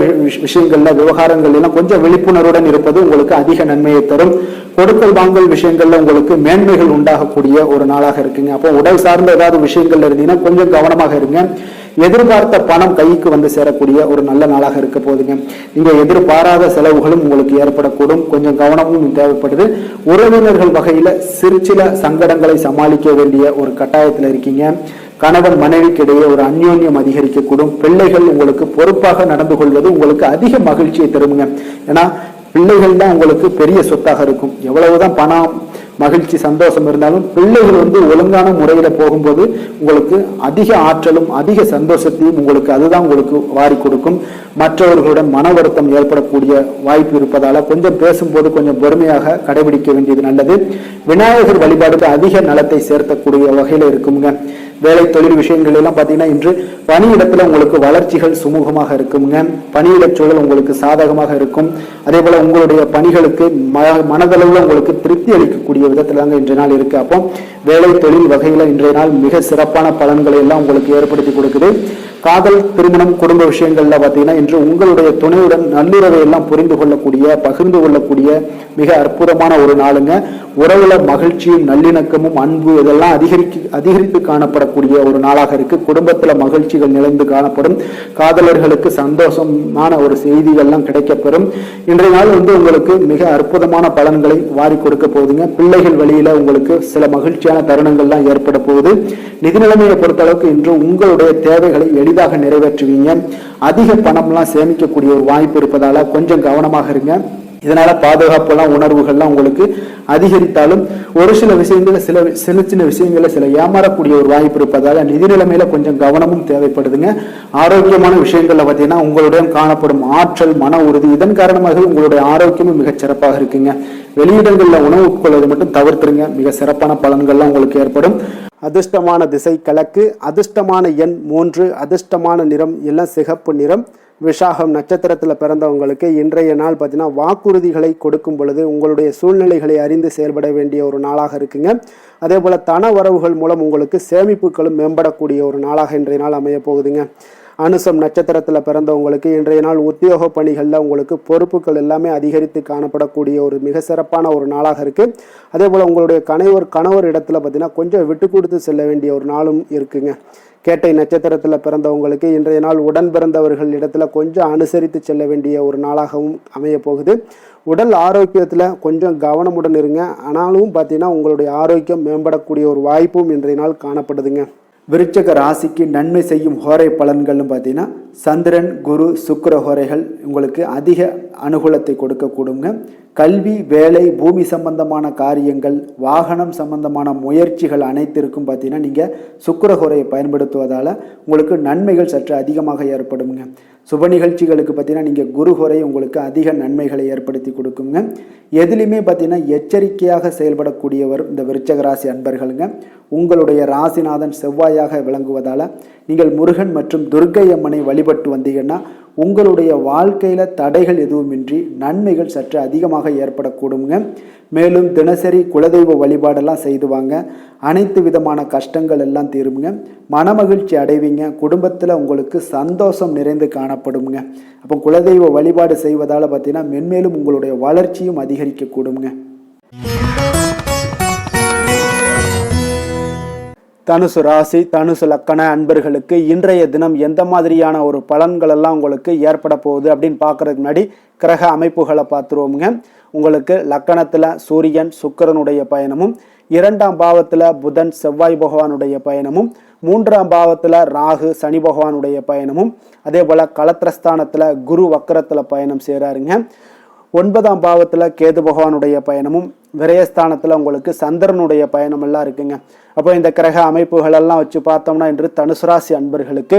விஷயங்கள்ல விவகாரங்கள் எல்லாம் கொஞ்சம் விழிப்புணர்வுடன் இருப்பது உங்களுக்கு அதிக நன்மையை தரும். கொடுக்கல் வாங்கல் விஷயங்கள்ல உங்களுக்கு மேன்மைகள் உண்டாகக்கூடிய ஒரு நாளாக இருக்குங்க. அப்போ உடல் சார்ந்த ஏதாவது விஷயங்கள்ல இருந்தீங்கன்னா கொஞ்சம் கவனமாக இருங்க. எதிர்பார்த்த பணம் கைக்கு வந்து சேரக்கூடிய ஒரு நல்ல நாளாக இருக்க போகுதுங்க. நீங்க எதிர்பாராத செலவுகளும் உங்களுக்கு ஏற்படக்கூடும். கொஞ்சம் கவனமும் தேவைப்படுது. உறவினர்கள் வகையில சில சங்கடங்களை சமாளிக்க வேண்டிய ஒரு கட்டாயத்துல இருக்கீங்க. கணவன் மனைவிக்கு இடையே ஒரு அந்யோன்யம் அதிகரிக்கக்கூடும். பிள்ளைகள் உங்களுக்கு பொறுப்பாக நடந்து கொள்வது உங்களுக்கு அதிக மகிழ்ச்சியை தருங்க. ஏன்னா பிள்ளைகள் தான் உங்களுக்கு பெரிய சொத்தாக இருக்கும். எவ்வளவுதான் பணம், மகிழ்ச்சி, சந்தோஷம் இருந்தாலும் பிள்ளைகள் ஒழுங்கான முறையில போகும்போது உங்களுக்கு அதிக ஆற்றலும் அதிக சந்தோஷத்தையும் அதுதான் உங்களுக்கு வாரி கொடுக்கும். மற்றவர்களுடன் மன வருத்தம் ஏற்படக்கூடிய வாய்ப்பு இருப்பதால கொஞ்சம் பேசும்போது கொஞ்சம் பொறுமையாக கடைபிடிக்க வேண்டியது நல்லது. விநாயகர் வழிபாடு அதிக நலத்தை சேர்த்தக்கூடிய வகையில இருக்குங்க. வேலை தொழில் விஷயங்கள் எல்லாம் பார்த்தீங்கன்னா இன்று பணியிடத்துல உங்களுக்கு வளர்ச்சிகள் சுமூகமாக இருக்குங்க. பணியிட சூழல் உங்களுக்கு சாதகமாக இருக்கும். அதே போல உங்களுடைய பணிகளுக்கு மனதளவில் உங்களுக்கு திருப்தி அளிக்கக்கூடிய விதத்துல தாங்க இன்றைய நாள் இருக்கு. அப்போ வேலை தொழில் வகையில இன்றைய நாள் மிக சிறப்பான பலன்களை எல்லாம் உங்களுக்கு ஏற்படுத்தி கொடுக்குது. காதல், திருமணம், குடும்ப விஷயங்கள்ல பார்த்தீங்கன்னா இன்று உங்களுடைய துணையுடன் நல்லுறவை எல்லாம் புரிந்து கொள்ளக்கூடிய, பகிர்ந்து கொள்ளக்கூடிய மிக அற்புதமான ஒரு நாளுங்க. உறவுல மகிழ்ச்சியும் நல்லிணக்கமும் அன்பு இதெல்லாம் அதிகரித்து காணப்படக்கூடிய ஒரு நாளாக இருக்கு. குடும்பத்துல மகிழ்ச்சிகள் நிறைந்து காணப்படும். காதலர்களுக்கு சந்தோஷமான ஒரு செய்திகள்லாம் கிடைக்கப்பெறும். இன்றைய நாள் உங்களுக்கு மிக அற்புதமான பலன்களை வாரி கொடுக்க போகுதுங்க. பிள்ளைகள் வழியில உங்களுக்கு சில மகிழ்ச்சியான தருணங்கள்லாம் ஏற்பட போகுது. நிதி நிலைமையை பொறுத்த அளவுக்கு இன்று உங்களுடைய தேவைகளை எளிதாக நிறைவேற்றுவீங்க. அதிக பணம்லாம் சேமிக்கக்கூடிய ஒரு வாய்ப்பு இருப்பதால கொஞ்சம் கவனமாக இருங்க. இதனால பாதுகாப்புலாம் உணர்வுகள்லாம் உங்களுக்கு அதிகரித்தாலும் ஒரு சில விஷயங்கள்ல சின்ன விஷயங்கள்ல சில ஏமாறக்கூடிய ஒரு வாய்ப்பு இருப்பதால நிதி நிலைமையில கொஞ்சம் கவனமும் தேவைப்படுதுங்க. ஆரோக்கியமான விஷயங்கள்ல பார்த்தீங்கன்னா உங்களுடைய காணப்படும் ஆற்றல், மன உறுதி இதன் காரணமாக உங்களுடைய ஆரோக்கியமும் மிகச் சிறப்பாக இருக்குங்க. வெளியிடங்கள்ல உணவு உட்கொள்வதை மட்டும் தவிர்த்துருங்க. மிக சிறப்பான பலன்கள்லாம் உங்களுக்கு ஏற்படும். அதிர்ஷ்டமான திசை கிழக்கு, அதிர்ஷ்டமான எண் 3, அதிர்ஷ்டமான நிறம் எல்லாம் சிகப்பு நிறம். விஷாகம் நட்சத்திரத்தில் பிறந்தவங்களுக்கு இன்றைய நாள் பார்த்தீங்கன்னா வாக்குறுதிகளை கொடுக்கும் பொழுது உங்களுடைய சூழ்நிலைகளை அறிந்து செயல்பட வேண்டிய ஒரு நாளாக இருக்குங்க. அதே போல் தன வரவுகள் மூலம் உங்களுக்கு சேமிப்புகளும் மேம்படக்கூடிய ஒரு நாளாக இன்றைய நாள் அமைய போகுதுங்க. அனுசம் நட்சத்திரத்தில் பிறந்தவங்களுக்கு இன்றைய நாள் உத்தியோக பணிகளில் உங்களுக்கு பொறுப்புகள் எல்லாமே அதிகரித்து காணப்படக்கூடிய ஒரு மிக சிறப்பான ஒரு நாளாக இருக்குது. அதே போல் உங்களுடைய கணவர் இடத்துல பார்த்தீங்கன்னா கொஞ்சம் விட்டு கொடுத்து செல்ல வேண்டிய ஒரு நாளும் இருக்குங்க. கேட்டை நட்சத்திரத்தில் பிறந்தவங்களுக்கு இன்றைய நாள் உடன் பிறந்தவர்கள் இடத்துல கொஞ்சம் அனுசரித்து செல்ல வேண்டிய ஒரு நாளாகவும் அமைய போகுது. உடல் ஆரோக்கியத்தில் கொஞ்சம் கவனமுடன் இருங்க. ஆனாலும் பார்த்தீங்கன்னா உங்களுடைய ஆரோக்கியம் மேம்படக்கூடிய ஒரு வாய்ப்பும் இன்றைய நாள் காணப்படுதுங்க. விருச்சக ராசிக்கு நன்மை செய்யும் ஹோரை பலன்கள்னு பார்த்தீங்கன்னா சந்திரன், குரு, சுக்கிர ஹோரைகள் உங்களுக்கு அதிக அனுகூலத்தை கொடுக்கக்கூடுங்க. கல்வி, வேலை, பூமி சம்பந்தமான காரியங்கள், வாகனம் சம்பந்தமான முயற்சிகள் அனைத்திற்கும் பார்த்தீங்கன்னா நீங்கள் சுக்கிர ஹோரையை பயன்படுத்துவதால் உங்களுக்கு நன்மைகள் சற்று அதிகமாக ஏற்படுங்க. சுப நிகழ்ச்சிகளுக்கு பார்த்தீங்கன்னா நீங்கள் குரு ஹோரை உங்களுக்கு அதிக நன்மைகளை ஏற்படுத்தி கொடுக்குங்க. எதுலையுமே பார்த்தீங்கன்னா எச்சரிக்கையாக செயல்படக்கூடியவர் இந்த விருச்சக ராசி அன்பர்களுங்க. உங்களுடைய ராசிநாதன் செவ்வாயாக விளங்குவதால் நீங்கள் முருகன் மற்றும் துர்க்கை அம்மனை வழிபட்டு வந்தீங்கன்னா உங்களுடைய வாழ்க்கையில் தடைகள் எதுவுமின்றி நன்மைகள் சற்று அதிகமாக ஏற்படக்கூடுங்க. மேலும் தினசரி குலதெய்வ வழிபாடெல்லாம் செய்து வாங்க. அனைத்து விதமான கஷ்டங்கள் எல்லாம் தீருங்க. மனமகிழ்ச்சி அடைவீங்க. குடும்பத்தில் உங்களுக்கு சந்தோஷம் நிறைந்து காணப்படுங்க. அப்போ குலதெய்வ வழிபாடு செய்வதால் பார்த்தீங்கன்னா மென்மேலும் உங்களுடைய வளர்ச்சியும் அதிகரிக்கக்கூடுங்க. தனுசு ராசி, தனுசு லக்கண அன்பர்களுக்கு இன்றைய தினம் எந்த மாதிரியான ஒரு பலன்கள் எல்லாம் உங்களுக்கு ஏற்பட போகுது அப்படின்னு பார்க்கறதுக்கு முன்னாடி கிரக அமைப்புகளை பார்த்துருவோமுங்க. உங்களுக்கு லக்கணத்தில் சூரியன் சுக்கிரனுடைய பயணமும், 2ஆம் பாவத்தில் புதன் செவ்வாய் பகவானுடைய பயணமும், 3ஆம் பாவத்தில் ராகு சனி பகவானுடைய பயணமும், அதே போல் களத்திரஸ்தானத்தில் குரு வக்கரத்தில் பயணம் செய்கிறாருங்க. 9ஆம் பாவத்தில் கேது பகவானுடைய பயணமும், விரயஸ்தானத்தில் உங்களுக்கு சந்திரனுடைய பயணம் எல்லாம் இருக்குங்க. அப்போ இந்த கிரக அமைப்புகள் எல்லாம் வச்சு பார்த்தோம்னா இன்று தனுசு ராசி அன்பர்களுக்கு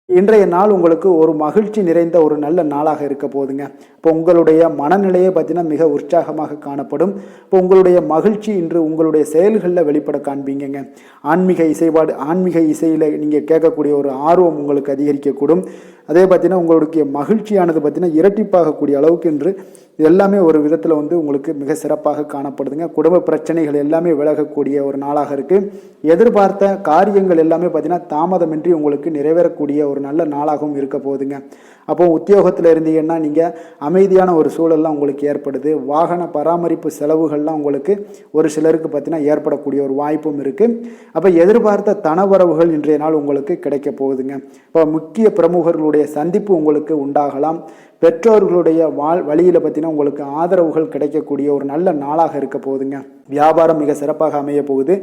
இன்றைய நாள் உங்களுக்கு ஒரு மகிழ்ச்சி நிறைந்த ஒரு நல்ல நாளாக இருக்க போகுதுங்க. இப்போ உங்களுடைய மனநிலையை பார்த்தீங்கன்னா மிக உற்சாகமாக காணப்படும். இப்போ உங்களுடைய மகிழ்ச்சி இன்று உங்களுடைய செயல்களில் வெளிப்பட காண்பீங்க. ஆன்மீக இசையில் நீங்கள் கேட்கக்கூடிய ஒரு ஆர்வம் உங்களுக்கு அதிகரிக்கக்கூடும். அதே பார்த்தீங்கன்னா உங்களுடைய மகிழ்ச்சியானது பார்த்தீங்கன்னா இரட்டிப்பாகக்கூடிய அளவுக்கு இன்று எல்லாமே ஒரு விதத்தில் உங்களுக்கு மிக சிறப்பாக காணப்படுதுங்க. குடும்ப பிரச்சனைகள் எல்லாமே விலகக்கூடிய ஒரு நாளாக இருக்குது. எதிர்பார்த்த காரியங்கள் எல்லாமே பார்த்தீங்கன்னா தாமதமின்றி உங்களுக்கு நிறைவேறக்கூடிய ஒரு நல்ல நாளாகவும் இருக்க போகுதுங்க. அப்போ உத்தியோகத்தில் இருந்தீங்கன்னா நீங்கள் அமைதியான ஒரு சூழல்லாம் உங்களுக்கு ஏற்படுது. வாகன பராமரிப்பு செலவுகள்லாம் உங்களுக்கு ஒரு சிலருக்கு பார்த்தீங்கன்னா ஏற்படக்கூடிய ஒரு வாய்ப்பும் இருக்குது. அப்போ எதிர்பார்த்த தனவரவுகள் இன்றைய நாள் உங்களுக்கு கிடைக்க போகுதுங்க. இப்போ முக்கிய பிரமுகர்களுடைய சந்திப்பு உங்களுக்கு உண்டாகலாம். பெற்றோர்களுடைய வழியில் பார்த்தீங்கன்னா உங்களுக்கு ஆதரவுகள் கிடைக்கக்கூடிய ஒரு நல்ல நாளாக இருக்க போகுதுங்க. வியாபாரம் மிக சிறப்பாக அமைய போகுது.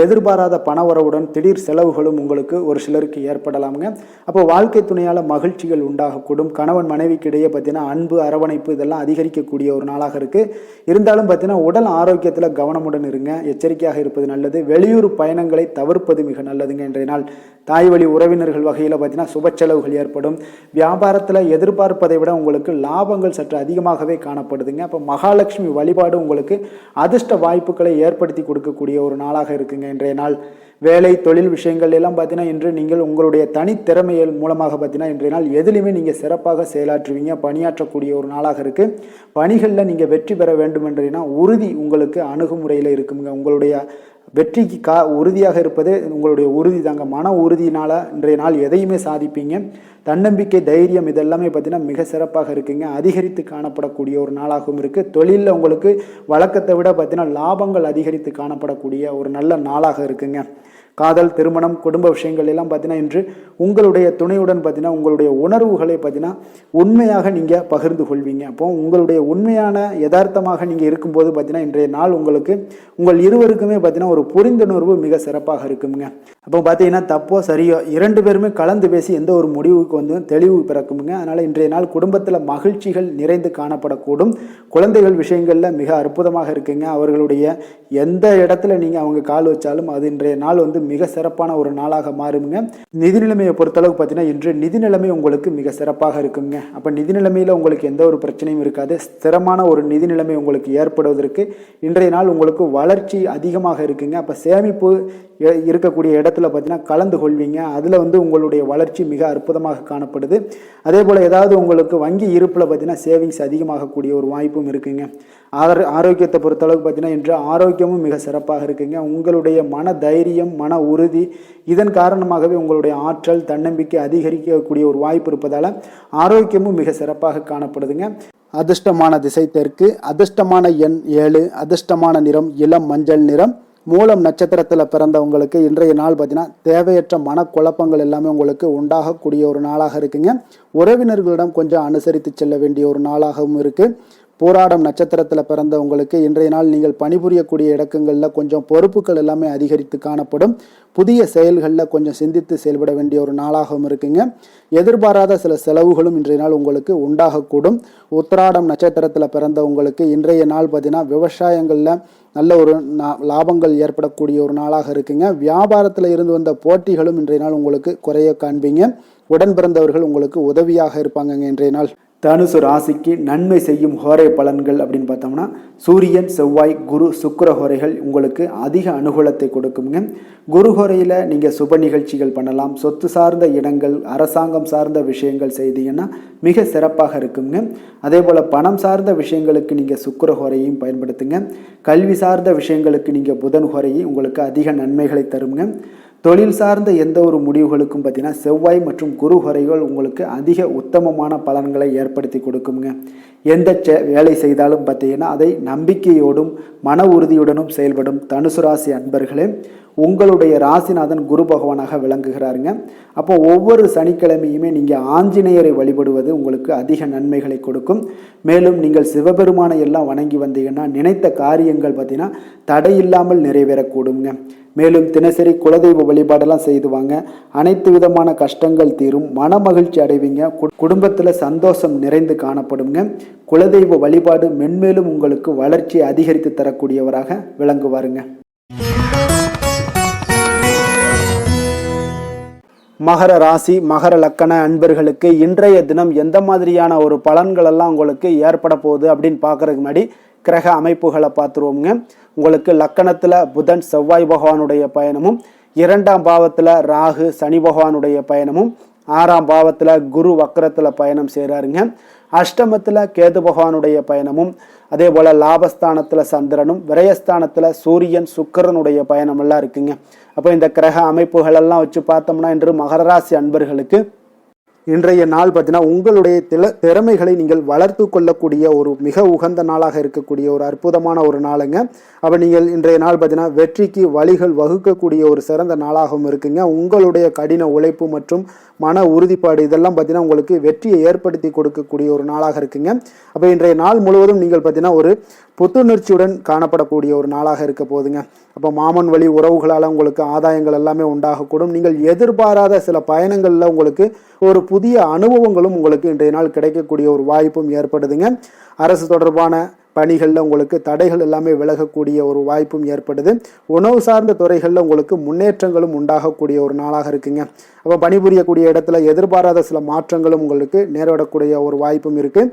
எதிர்பாராத பணவரவுடன் திடீர் செலவுகளும் உங்களுக்கு ஒரு சிலருக்கு ஏற்படலாமுங்க. அப்போ வாழ்க்கை துணையால் மகிழ்ச்சிகள் உண்டாகக்கூடும். கணவன் மனைவிக்கு இடையே பார்த்தீங்கன்னா அன்பு, அரவணைப்பு இதெல்லாம் அதிகரிக்கக்கூடிய ஒரு நாளாக இருக்குது. இருந்தாலும் பார்த்தீங்கன்னா உடல் ஆரோக்கியத்தில் கவனமுடன் இருங்க. எச்சரிக்கையாக இருப்பது நல்லது. வெளியூர் பயணங்களை தவிர்ப்பது மிக நல்லதுங்க. இன்றைய நாள் தாய் வழி உறவினர்கள் வகையில் பார்த்தீங்கன்னா சுப செலவுகள் ஏற்படும். வியாபாரத்தில் எதிர்பார்ப்பதை விட உங்களுக்கு லாபங்கள் சற்று அதிகமாகவே காணப்படுதுங்க. அப்போ மகாலட்சுமி வழிபாடு உங்களுக்கு அதிர்ஷ்ட வாய்ப்புகளை ஏற்படுத்தி கொடுக்கக்கூடிய ஒரு நாளாக இருக்குங்க இன்றைய நாள். வேலை தொழில் விஷயங்கள் எல்லாம் பார்த்தீங்கன்னா இன்று நீங்கள் உங்களுடைய தனித்திறமைகள் மூலமாக பார்த்தீங்கன்னா இன்றைய நாள் எதிலுமே நீங்கள் சிறப்பாக செயலாற்றுவீங்க, பணியாற்றக்கூடிய ஒரு நாளாக இருக்குது. பணிகளில் நீங்கள் வெற்றி பெற வேண்டும் என்றீங்கன்னா உறுதி உங்களுக்கு அணுகுமுறையில் இருக்குங்க. உங்களுடைய வெற்றிக்கு உறுதியாக இருப்பது உங்களுடைய உறுதி தாங்க. மன உறுதியினால் இன்றைய நாள் எதையுமே சாதிப்பீங்க. தன்னம்பிக்கை, தைரியம் இதெல்லாமே பார்த்தீங்கன்னா மிக சிறப்பாக இருக்குங்க. அதிகரித்து காணப்படக்கூடிய ஒரு நாளாகவும் இருக்குது. தொழிலில் உங்களுக்கு வழக்கத்தை விட பார்த்தீங்கன்னா லாபங்கள் அதிகரித்து காணப்படக்கூடிய ஒரு நல்ல நாளாக இருக்குங்க. காதல், திருமணம், குடும்ப விஷயங்கள் எல்லாம் பார்த்தீங்கன்னா இன்று உங்களுடைய துணையுடன் பார்த்தீங்கன்னா உங்களுடைய உணர்வுகளை பார்த்தீங்கன்னா உண்மையாக நீங்கள் பகிர்ந்து கொள்வீங்க. அப்போ உங்களுடைய உண்மையான யதார்த்தமாக நீங்கள் இருக்கும்போது பார்த்தீங்கன்னா இன்றைய நாள் உங்களுக்கு உங்கள் இருவருக்குமே பார்த்தீங்கன்னா ஒரு புரிந்துணர்வு மிக சிறப்பாக இருக்குங்க. அப்போ பார்த்தீங்கன்னா தப்போ சரியோ 2 பேருமே கலந்து பேசி எந்த ஒரு முடிவுக்கு வந்து தெளிவு பிறக்குங்க. அதனால் இன்றைய நாள் குடும்பத்தில் மகிழ்ச்சிகள் நிறைந்து காணப்படக்கூடும். குழந்தைகள் விஷயங்களில் மிக அற்புதமாக இருக்குங்க. அவர்களுடைய எந்த இடத்துல நீங்கள் அவங்க கால் வச்சாலும் அது இன்றைய நாள் வந்து மிக சிறப்பான ஒரு நாளாக மாறுங்க. நிதி நிலைமையை பொறுத்தளவுக்கு பார்த்தீங்கன்னா இன்று நிதி நிலைமை உங்களுக்கு மிக சிறப்பாக இருக்குங்க. அப்போ நிதி நிலைமையில் உங்களுக்கு எந்த ஒரு பிரச்சனையும் இருக்காது. ஸ்திரமான ஒரு நிதி நிலைமை உங்களுக்கு ஏற்படுவதற்கு இன்றைய நாள் உங்களுக்கு வளர்ச்சி அதிகமாக இருக்குங்க. அப்போ சேமிப்பு இருக்கக்கூடிய இடத்துல பார்த்தீங்கன்னா கலந்து கொள்வீங்க. அதில் வந்து உங்களுடைய வளர்ச்சி மிக அற்புதமாக காணப்படுது. அதே போல் ஏதாவது உங்களுக்கு வங்கி இருப்பில் பார்த்தீங்கன்னா சேவிங்ஸ் அதிகமாகக்கூடிய ஒரு வாய்ப்பும் இருக்குங்க. ஆரோக்கியத்தை பொறுத்தளவுக்கு பார்த்தீங்கன்னா இன்று ஆரோக்கியமும் மிக சிறப்பாக இருக்குங்க. உங்களுடைய மன தைரியம், மன உறுதி இதன் காரணமாகவே உங்களுடைய ஆற்றல், தன்னம்பிக்கை அதிகரிக்கக்கூடிய ஒரு வாய்ப்பு இருப்பதால் ஆரோக்கியமும் மிக சிறப்பாக காணப்படுதுங்க. அதிர்ஷ்டமான திசை தெற்கு, அதிர்ஷ்டமான எண் 7, அதிர்ஷ்டமான நிறம் இளம் மஞ்சள் நிறம். மூலம் நட்சத்திரத்தில் பிறந்தவங்களுக்கு இன்றைய நாள் பார்த்தீங்கன்னா தேவையற்ற மனக்குழப்பங்கள் எல்லாமே உங்களுக்கு உண்டாகக்கூடிய ஒரு நாளாக இருக்குங்க. உறவினர்களிடம் கொஞ்சம் அனுசரித்து செல்ல வேண்டிய ஒரு நாளாகவும் இருக்குது. போராடம் நட்சத்திரத்தில் பிறந்தவங்களுக்கு இன்றைய நாள் நீங்கள் பணிபுரியக்கூடிய இடங்களில் கொஞ்சம் பொறுப்புகள் எல்லாமே அதிகரித்து காணப்படும். புதிய செயல்களில் கொஞ்சம் சிந்தித்து செயல்பட வேண்டிய ஒரு நாளாகவும் இருக்குங்க. எதிர்பாராத சில செலவுகளும் இன்றைய நாள் உங்களுக்கு உண்டாகக்கூடும். உத்திராடம் நட்சத்திரத்தில் பிறந்தவங்களுக்கு இன்றைய நாள் பார்த்தீங்கன்னா விவசாயங்களில் நல்ல ஒரு லாபங்கள் ஏற்படக்கூடிய ஒரு நாளாக இருக்குங்க. வியாபாரத்தில் இருந்து வந்த போட்டிகளும் இன்றைய நாள் உங்களுக்கு குறைய காண்பீங்க. உடன் பிறந்தவர்கள் உங்களுக்கு உதவியாக இருப்பாங்க இன்றைய நாள். தனுசு ராசிக்கு நன்மை செய்யும் ஹோரை பலன்கள் அப்படின்னு பார்த்தோம்னா சூரியன், செவ்வாய், குரு, சுக்கிர ஹோரைகள் உங்களுக்கு அதிக அனுகூலத்தை கொடுக்குங்க. குரு ஹோரையில் நீங்கள் சுப நிகழ்ச்சிகள் பண்ணலாம். சொத்து சார்ந்த இடங்கள், அரசாங்கம் சார்ந்த விஷயங்கள் செய்தீங்கன்னா மிக சிறப்பாக இருக்குங்க. அதே போல் பணம் சார்ந்த விஷயங்களுக்கு நீங்கள் சுக்கிர ஹோரையும் பயன்படுத்துங்க. கல்வி சார்ந்த விஷயங்களுக்கு நீங்கள் புதன் ஹோரையும் உங்களுக்கு அதிக நன்மைகளை தருங்க. தொழில் சார்ந்த எந்த ஒரு முடிவுகளுக்கும் பார்த்தீங்கன்னா செவ்வாய் மற்றும் குரு ஹோரைகள் உங்களுக்கு அதிக உத்தமமான பலன்களை ஏற்படுத்தி கொடுக்குங்க. எந்த வேலை செய்தாலும் பார்த்தீங்கன்னா அதை நம்பிக்கையோடும் மன உறுதியுடனும் செயல்படும் தனுசு ராசி அன்பர்களே, உங்களுடைய ராசிநாதன் குரு பகவானாக விளங்குகிறாருங்க. அப்போ ஒவ்வொரு சனிக்கிழமையுமே நீங்கள் ஆஞ்சநேயரை வழிபடுவது உங்களுக்கு அதிக நன்மைகளை கொடுக்கும். மேலும் நீங்கள் சிவபெருமானை எல்லாம் வணங்கி வந்தீங்கன்னா நினைத்த காரியங்கள் பார்த்தீங்கன்னா தடையில்லாமல் நிறைவேறக்கூடுங்க. மேலும் தினசரி குலதெய்வ வழிபாடெல்லாம் செய்துவாங்க. அனைத்து விதமான கஷ்டங்கள் தீரும், மன மகிழ்ச்சி அடைவீங்க. குடும்பத்தில் சந்தோஷம் நிறைந்து காணப்படுங்க. குலதெய்வ வழிபாடு மென்மேலும் உங்களுக்கு வளர்ச்சியை அதிகரித்து தரக்கூடியவராக விளங்குவாருங்க. மகர ராசி, மகர லக்கண அன்பர்களுக்கு இன்றைய தினம் எந்த மாதிரியான ஒரு பலன்கள் எல்லாம் உங்களுக்கு ஏற்பட போகுது அப்படின்னு பார்க்கறதுக்கு முன்னாடி கிரக அமைப்புகளை பார்த்துருவோங்க. உங்களுக்கு லக்கணத்தில் புதன், செவ்வாய் பகவானுடைய பயணமும், 2ஆம் பாவத்தில் ராகு, சனி பகவானுடைய பயணமும், 6ஆம் பாவத்தில் குரு வக்கரத்தில் பயணம் செய்கிறாருங்க. அஷ்டமத்தில் கேது பகவானுடைய பயணமும், அதே போல் லாபஸ்தானத்தில் சந்திரனும், விரயஸ்தானத்தில் சூரியன், சுக்கிரனுடைய பயணமெல்லாம் இருக்குங்க. அப்போ இந்த கிரக அமைப்புகளெல்லாம் வச்சு பார்த்தோம்னா இன்று மகர ராசி அன்பர்களுக்கு இன்றைய நாள் பார்த்தீங்கன்னா உங்களுடைய திறமைகளை நீங்கள் வளர்த்து கொள்ளக்கூடிய ஒரு மிக உகந்த நாளாக இருக்கக்கூடிய ஒரு அற்புதமான ஒரு நாளுங்க. அப்போ நீங்கள் இன்றைய நாள் பார்த்தீங்கன்னா வெற்றிக்கு வழிகள் வகுக்கக்கூடிய ஒரு சிறந்த நாளாகவும் இருக்குங்க. உங்களுடைய கடின உழைப்பு மற்றும் மன உறுதிப்பாடு இதெல்லாம் பார்த்தீங்கன்னா உங்களுக்கு வெற்றியை ஏற்படுத்தி கொடுக்கக்கூடிய ஒரு நாளாக இருக்குங்க. அப்போ இன்றைய நாள் முழுவதும் நீங்கள் பார்த்தீங்கன்னா ஒரு புத்துணர்ச்சியுடன் காணப்படக்கூடிய ஒரு நாளாக இருக்க போகுதுங்க. அப்போ மாமன் வழி உறவுகளால் உங்களுக்கு ஆதாயங்கள் எல்லாமே உண்டாகக்கூடும். நீங்கள் எதிர்பாராத சில பயணங்களில் உங்களுக்கு ஒரு புதிய அனுபவங்களும் உங்களுக்கு இன்றைய நாள் கிடைக்கக்கூடிய ஒரு வாய்ப்பும் ஏற்படுதுங்க. அரசு தொடர்பான பணிகளில் உங்களுக்கு தடைகள் எல்லாமே விலகக்கூடிய ஒரு வாய்ப்பும் ஏற்படுது. உணவு சார்ந்த துறைகளில் உங்களுக்கு முன்னேற்றங்களும் உண்டாகக்கூடிய ஒரு நாளாக இருக்குங்க. அப்போ பணிபுரியக்கூடிய இடத்துல எதிர்பாராத சில மாற்றங்களும் உங்களுக்கு நேரிடக்கூடிய ஒரு வாய்ப்பும் இருக்குது.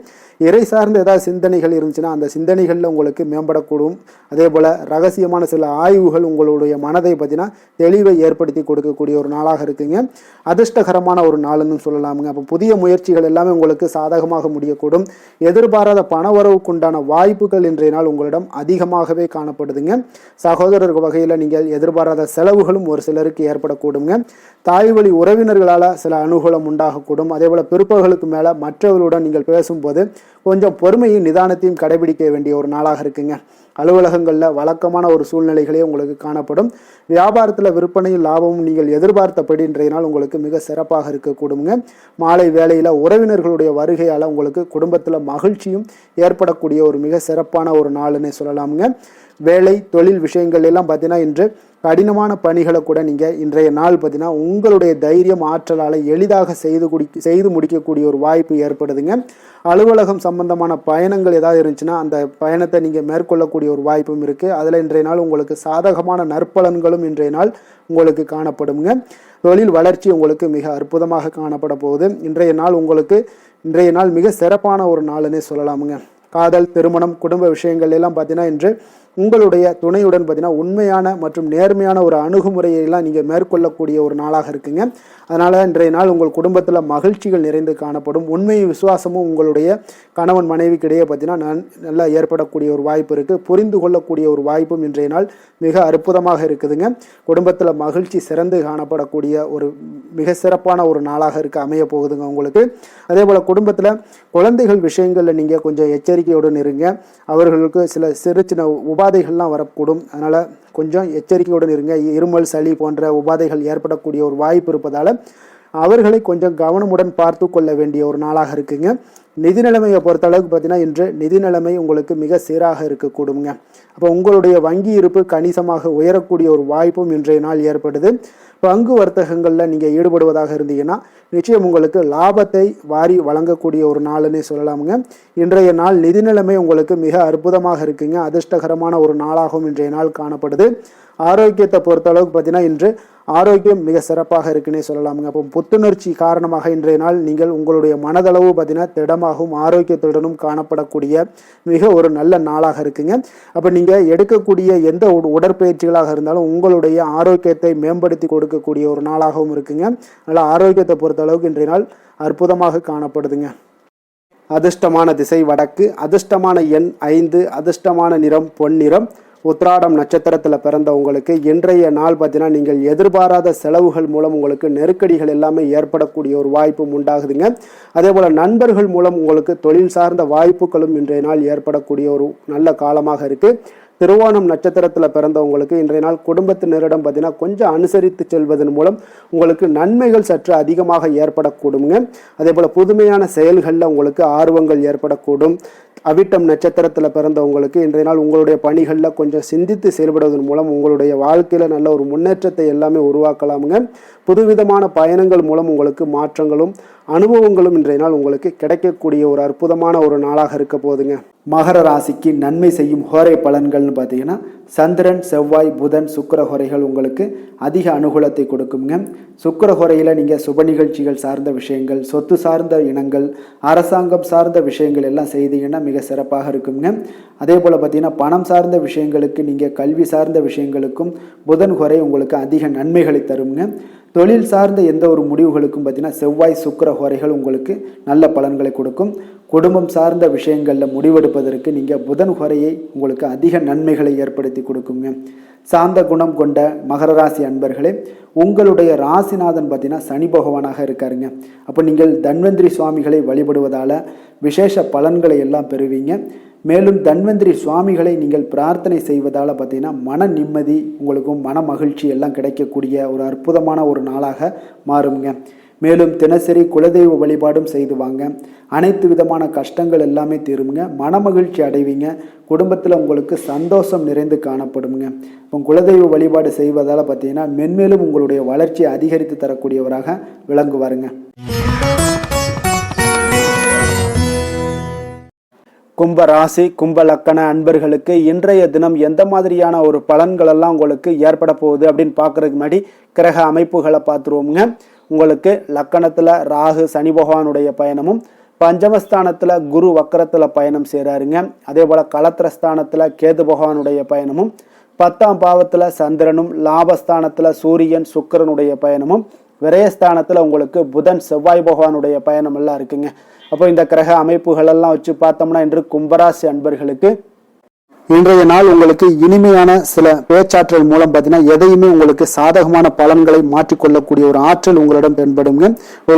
இறை சார்ந்த ஏதாவது சிந்தனைகள் இருந்துச்சுன்னா அந்த சிந்தனைகளில் உங்களுக்கு மேம்படக்கூடும். அதே போல் ரகசியமான சில ஆய்வுகள் உங்களுடைய மனதை பார்த்தீங்கன்னா தெளிவை ஏற்படுத்தி கொடுக்கக்கூடிய ஒரு நாளாக இருக்குங்க. அதிர்ஷ்டகரமான ஒரு நாளுன்னு சொல்லலாமுங்க. அப்போ புதிய முயற்சிகள் எல்லாமே உங்களுக்கு சாதகமாக முடியக்கூடும். எதிர்பாராத பணவரவுக்குண்டான வாய்ப்புகள் இன்றைய நாள் உங்களிடம் அதிகமாகவே காணப்படுதுங்க. சகோதரர் வகையில் நீங்கள் எதிர்பாராத செலவுகளும் ஒரு சிலருக்கு ஏற்படக்கூடுங்க. தாய் வழி உறவினர்களால் சில அனுகூலம் உண்டாகக்கூடும். அதே போல் பிற்பகலுக்கு மேலே மற்றவர்களுடன் நீங்கள் பேசும்போது கொஞ்சம் பொறுமையும் நிதானத்தையும் கடைபிடிக்க வேண்டிய ஒரு நாளாக இருக்குங்க. அலுவலகங்களில் வழக்கமான ஒரு சூழ்நிலைகளே உங்களுக்கு காணப்படும். வியாபாரத்தில் விற்பனையும் லாபமும் நீங்கள் எதிர்பார்த்தபடி இன்றைய நாள் உங்களுக்கு மிக சிறப்பாக இருக்கக்கூடுங்க. மாலை வேளையில் உறவினர்களுடைய வருகையால் உங்களுக்கு குடும்பத்தில் மகிழ்ச்சியும் ஏற்படக்கூடிய ஒரு மிக சிறப்பான ஒரு நாள்னே சொல்லலாமுங்க. வேலை தொழில் விஷயங்கள் எல்லாம் பார்த்தீங்கன்னா இன்று கடினமான பணிகளை கூட நீங்கள் இன்றைய நாள் பார்த்தீங்கன்னா உங்களுடைய தைரியம் ஆற்றலால் எளிதாக செய்து முடிக்கக்கூடிய ஒரு வாய்ப்பு ஏற்படுதுங்க. அலுவலகம் சம்பந்தமான பயணங்கள் ஏதாவது இருந்துச்சுன்னா அந்த பயணத்தை நீங்கள் மேற்கொள்ளக்கூடிய ஒரு வாய்ப்பும் இருக்குது. அதில் இன்றைய நாள் உங்களுக்கு சாதகமான நற்பலன்களும் இன்றைய நாள் உங்களுக்கு காணப்படுங்க. தொழில் வளர்ச்சி உங்களுக்கு மிக அற்புதமாக காணப்பட போகுது. இன்றைய நாள் மிக சிறப்பான ஒரு நாள்னே சொல்லலாமுங்க. காதல், திருமணம், குடும்ப விஷயங்கள் எல்லாம் பார்த்தீங்கன்னா இன்று உங்களுடைய துணையுடன் பார்த்தீங்கன்னா உண்மையான மற்றும் நேர்மையான ஒரு அணுகுமுறையெல்லாம் நீங்கள் மேற்கொள்ளக்கூடிய ஒரு நாளாக இருக்குங்க. அதனால் இன்றைய நாள் உங்கள் குடும்பத்தில் மகிழ்ச்சிகள் நிறைந்து காணப்படும். உண்மை விசுவாசமும் உங்களுடைய கணவன் மனைவிக்கிடையே பார்த்தீங்கன்னா நல்லா ஏற்படக்கூடிய ஒரு வாய்ப்பு இருக்குது. புரிந்து கொள்ளக்கூடிய ஒரு வாய்ப்பும் இன்றைய நாள் மிக அற்புதமாக இருக்குதுங்க. குடும்பத்தில் மகிழ்ச்சி சிறந்து காணப்படக்கூடிய ஒரு மிக சிறப்பான ஒரு நாளாக அமைய போகுதுங்க உங்களுக்கு. அதே போல் குடும்பத்தில் குழந்தைகள் விஷயங்களில் நீங்கள் கொஞ்சம் எச்சரிக்கையுடன் இருங்க. அவர்களுக்கு சில சிறு சின்ன உபாதைகள்லாம் வரக்கூடும். அதனால் கொஞ்சம் எச்சரிக்கையுடன் இருங்க. இருமல், சளி போன்ற உபாதைகள் ஏற்படக்கூடிய ஒரு வாய்ப்பு இருப்பதால் அவர்களை கொஞ்சம் கவனமுடன் பார்த்து கொள்ள வேண்டிய ஒரு நாளாக இருக்குங்க. நிதி நிலைமையை பொறுத்தளவுக்கு பார்த்தீங்கன்னா இன்று நிதி நிலைமை உங்களுக்கு மிக சீராக இருக்கக்கூடுங்க. அப்போ உங்களுடைய வங்கி இருப்பு கணிசமாக உயரக்கூடிய ஒரு வாய்ப்பும் இன்றைய நாள் ஏற்படுது. பங்கு வர்த்தகங்களில் நீங்கள் ஈடுபடுவதாக இருந்தீங்கன்னா நிச்சயம் உங்களுக்கு லாபத்தை வாரி வழங்கக்கூடிய ஒரு நாள்னே சொல்லலாமுங்க. இன்றைய நாள் நிதி நிலைமை உங்களுக்கு மிக அற்புதமாக இருக்குங்க. அதிர்ஷ்டகரமான ஒரு நாளாகவும் இன்றைய நாள் காணப்படுது. ஆரோக்கியத்தை பொறுத்தளவுக்கு பார்த்தீங்கன்னா இன்று ஆரோக்கியம் மிக சிறப்பாக இருக்குன்னே சொல்லலாமுங்க. அப்போ புத்துணர்ச்சி காரணமாக இன்றைய நாள் நீங்கள் உங்களுடைய மனதளவு பார்த்தீங்கன்னா திடமாகவும் ஆரோக்கியத்துடனும் காணப்படக்கூடிய மிக ஒரு நல்ல நாளாக இருக்குங்க. அப்போ நீங்கள் எடுக்கக்கூடிய எந்த உடற்பயிற்சிகளாக இருந்தாலும் உங்களுடைய ஆரோக்கியத்தை மேம்படுத்தி கொடுக்கக்கூடிய ஒரு நாளாகவும் இருக்குங்க. அதனால் ஆரோக்கியத்தை பொறுத்த அளவுக்கு இன்றைய நாள் அற்புதமாக காணப்படுதுங்க. அதிர்ஷ்டமான திசை வடக்கு, அதிர்ஷ்டமான எண் 5, அதிர்ஷ்டமான நிறம் பொன்னிறம். உத்திராடம் நட்சத்திரத்தில் பிறந்த உங்களுக்கு இன்றைய நாள் பார்த்தீங்கன்னா நீங்கள் எதிர்பாராத செலவுகள் மூலம் உங்களுக்கு நெருக்கடிகள் எல்லாமே ஏற்படக்கூடிய ஒரு வாய்ப்பும் உண்டாகுதுங்க. அதே போல் நண்பர்கள் மூலம் உங்களுக்கு தொழில் சார்ந்த வாய்ப்புகளும் இன்றைய நாள் ஏற்படக்கூடிய ஒரு நல்ல காலமாக இருக்குது. திருவோணம் நட்சத்திரத்தில் பிறந்தவங்களுக்கு இன்றைய நாள் குடும்பத்தினரிடம் பார்த்தீங்கன்னா கொஞ்சம் அனுசரித்து செல்வதன் மூலம் உங்களுக்கு நன்மைகள் சற்று அதிகமாக ஏற்படக்கூடுங்க. அதே போல் புதுமையான செயல்களில் உங்களுக்கு ஆர்வங்கள் ஏற்படக்கூடும். அவிட்டம் நட்சத்திரத்தில் பிறந்தவங்களுக்கு இன்றைய நாள் உங்களுடைய பணிகளில் கொஞ்சம் சிந்தித்து செயல்படுவதன் மூலம் உங்களுடைய வாழ்க்கையில் நல்ல ஒரு முன்னேற்றத்தை எல்லாமே உருவாக்கலாமுங்க. புதுவிதமான பயணங்கள் மூலம் உங்களுக்கு மாற்றங்களும் அனுபவங்களும் இன்றைய நாள் உங்களுக்கு கிடைக்கக்கூடிய ஒரு அற்புதமான ஒரு நாளாக இருக்க போகுதுங்க. மகர ராசிக்கு நன்மை செய்யும் ஹோரை பலன்கள்னு பார்த்தீங்கன்னா சந்திரன், செவ்வாய், புதன், சுக்கிர ஹோரைகள் உங்களுக்கு அதிக அனுகூலத்தை கொடுக்குங்க. சுக்கிர ஹோரையில் நீங்கள் சுப நிகழ்ச்சிகள் சார்ந்த விஷயங்கள், சொத்து சார்ந்த இனங்கள், அரசாங்கம் சார்ந்த விஷயங்கள் எல்லாம் செய்தீங்கன்னா மிக சிறப்பாக இருக்குங்க. அதே போல் பார்த்தீங்கன்னா பணம் சார்ந்த விஷயங்களுக்கு, நீங்கள் கல்வி சார்ந்த விஷயங்களுக்கும் புதன் ஹோரை உங்களுக்கு அதிக நன்மைகளை தருங்க. தொழில் சார்ந்த எந்த ஒரு முடிவுகளுக்கும் பார்த்தீங்கன்னா செவ்வாய், சுக்கிர ஹோரைகள் உங்களுக்கு நல்ல பலன்களை கொடுக்கும். குடும்பம் சார்ந்த விஷயங்களில் முடிவெடுப்பதற்கு நீங்கள் புதன் ஹோரையை உங்களுக்கு அதிக நன்மைகளை ஏற்படுத்தி கொடுக்குங்க. சாந்த குணம் கொண்ட மகர ராசி அன்பர்களே, உங்களுடைய ராசிநாதன் பார்த்தீங்கன்னா சனி பகவானாக இருக்காருங்க. அப்போ நீங்கள் தன்வந்திரி சுவாமிகளை வழிபடுவதால் விசேஷ பலன்களை எல்லாம் பெறுவீங்க. மேலும் தன்வந்திரி சுவாமிகளை நீங்கள் பிரார்த்தனை செய்வதால் பார்த்தீங்கன்னா மன நிம்மதி, உங்களுக்கும் மன மகிழ்ச்சி எல்லாம் கிடைக்கக்கூடிய ஒரு அற்புதமான ஒரு நாளாக மாறுங்க. மேலும் தினசரி குலதெய்வ வழிபாடும் செய்து வாங்க. அனைத்து விதமான கஷ்டங்கள் எல்லாமே தீருங்க. மன மகிழ்ச்சி அடைவீங்க. குடும்பத்தில் உங்களுக்கு சந்தோஷம் நிறைந்து காணப்படுங்க. இப்போ குலதெய்வ வழிபாடு செய்வதால் பார்த்தீங்கன்னா மென்மேலும் உங்களுடைய வளர்ச்சியை அதிகரித்து தரக்கூடியவராக விளங்குவாருங்க. கும்ப ராசி கும்ப லக்கண அன்பர்களுக்கு இன்றைய தினம் எந்த மாதிரியான ஒரு பலன்கள் எல்லாம் உங்களுக்கு ஏற்பட போகுது அப்படின்னு பார்க்கறதுக்கு முன்னாடி கிரக அமைப்புகளை பார்த்துருவோம்ங்க. உங்களுக்கு லக்கணத்துல ராகு சனி பகவானுடைய பயணமும், பஞ்சமஸ்தானத்துல குரு வக்கரத்துல பயணம் செய்கிறாருங்க. அதே போல களத்திரஸ்தானத்துல கேது பகவானுடைய பயணமும், 10ஆம் பாவத்துல சந்திரனும், லாபஸ்தானத்துல சூரியன் சுக்கிரனுடைய பயணமும், விரயஸ்தானத்துல உங்களுக்கு புதன் செவ்வாய் பகவானுடைய பயணம் எல்லாம் இருக்குங்க. அப்போ இந்த கிரக அமைப்புகள் எல்லாம் வச்சு பார்த்தோம்னா இன்று கும்பராசி அன்பர்களுக்கு இன்றைய நாள் உங்களுக்கு இனிமையான சில பேச்சாற்றல் மூலம் பார்த்தீங்கன்னா எதையுமே உங்களுக்கு சாதகமான பலன்களை மாற்றிக்கொள்ளக்கூடிய ஒரு ஆற்றல் உங்களிடம் தென்படுங்க.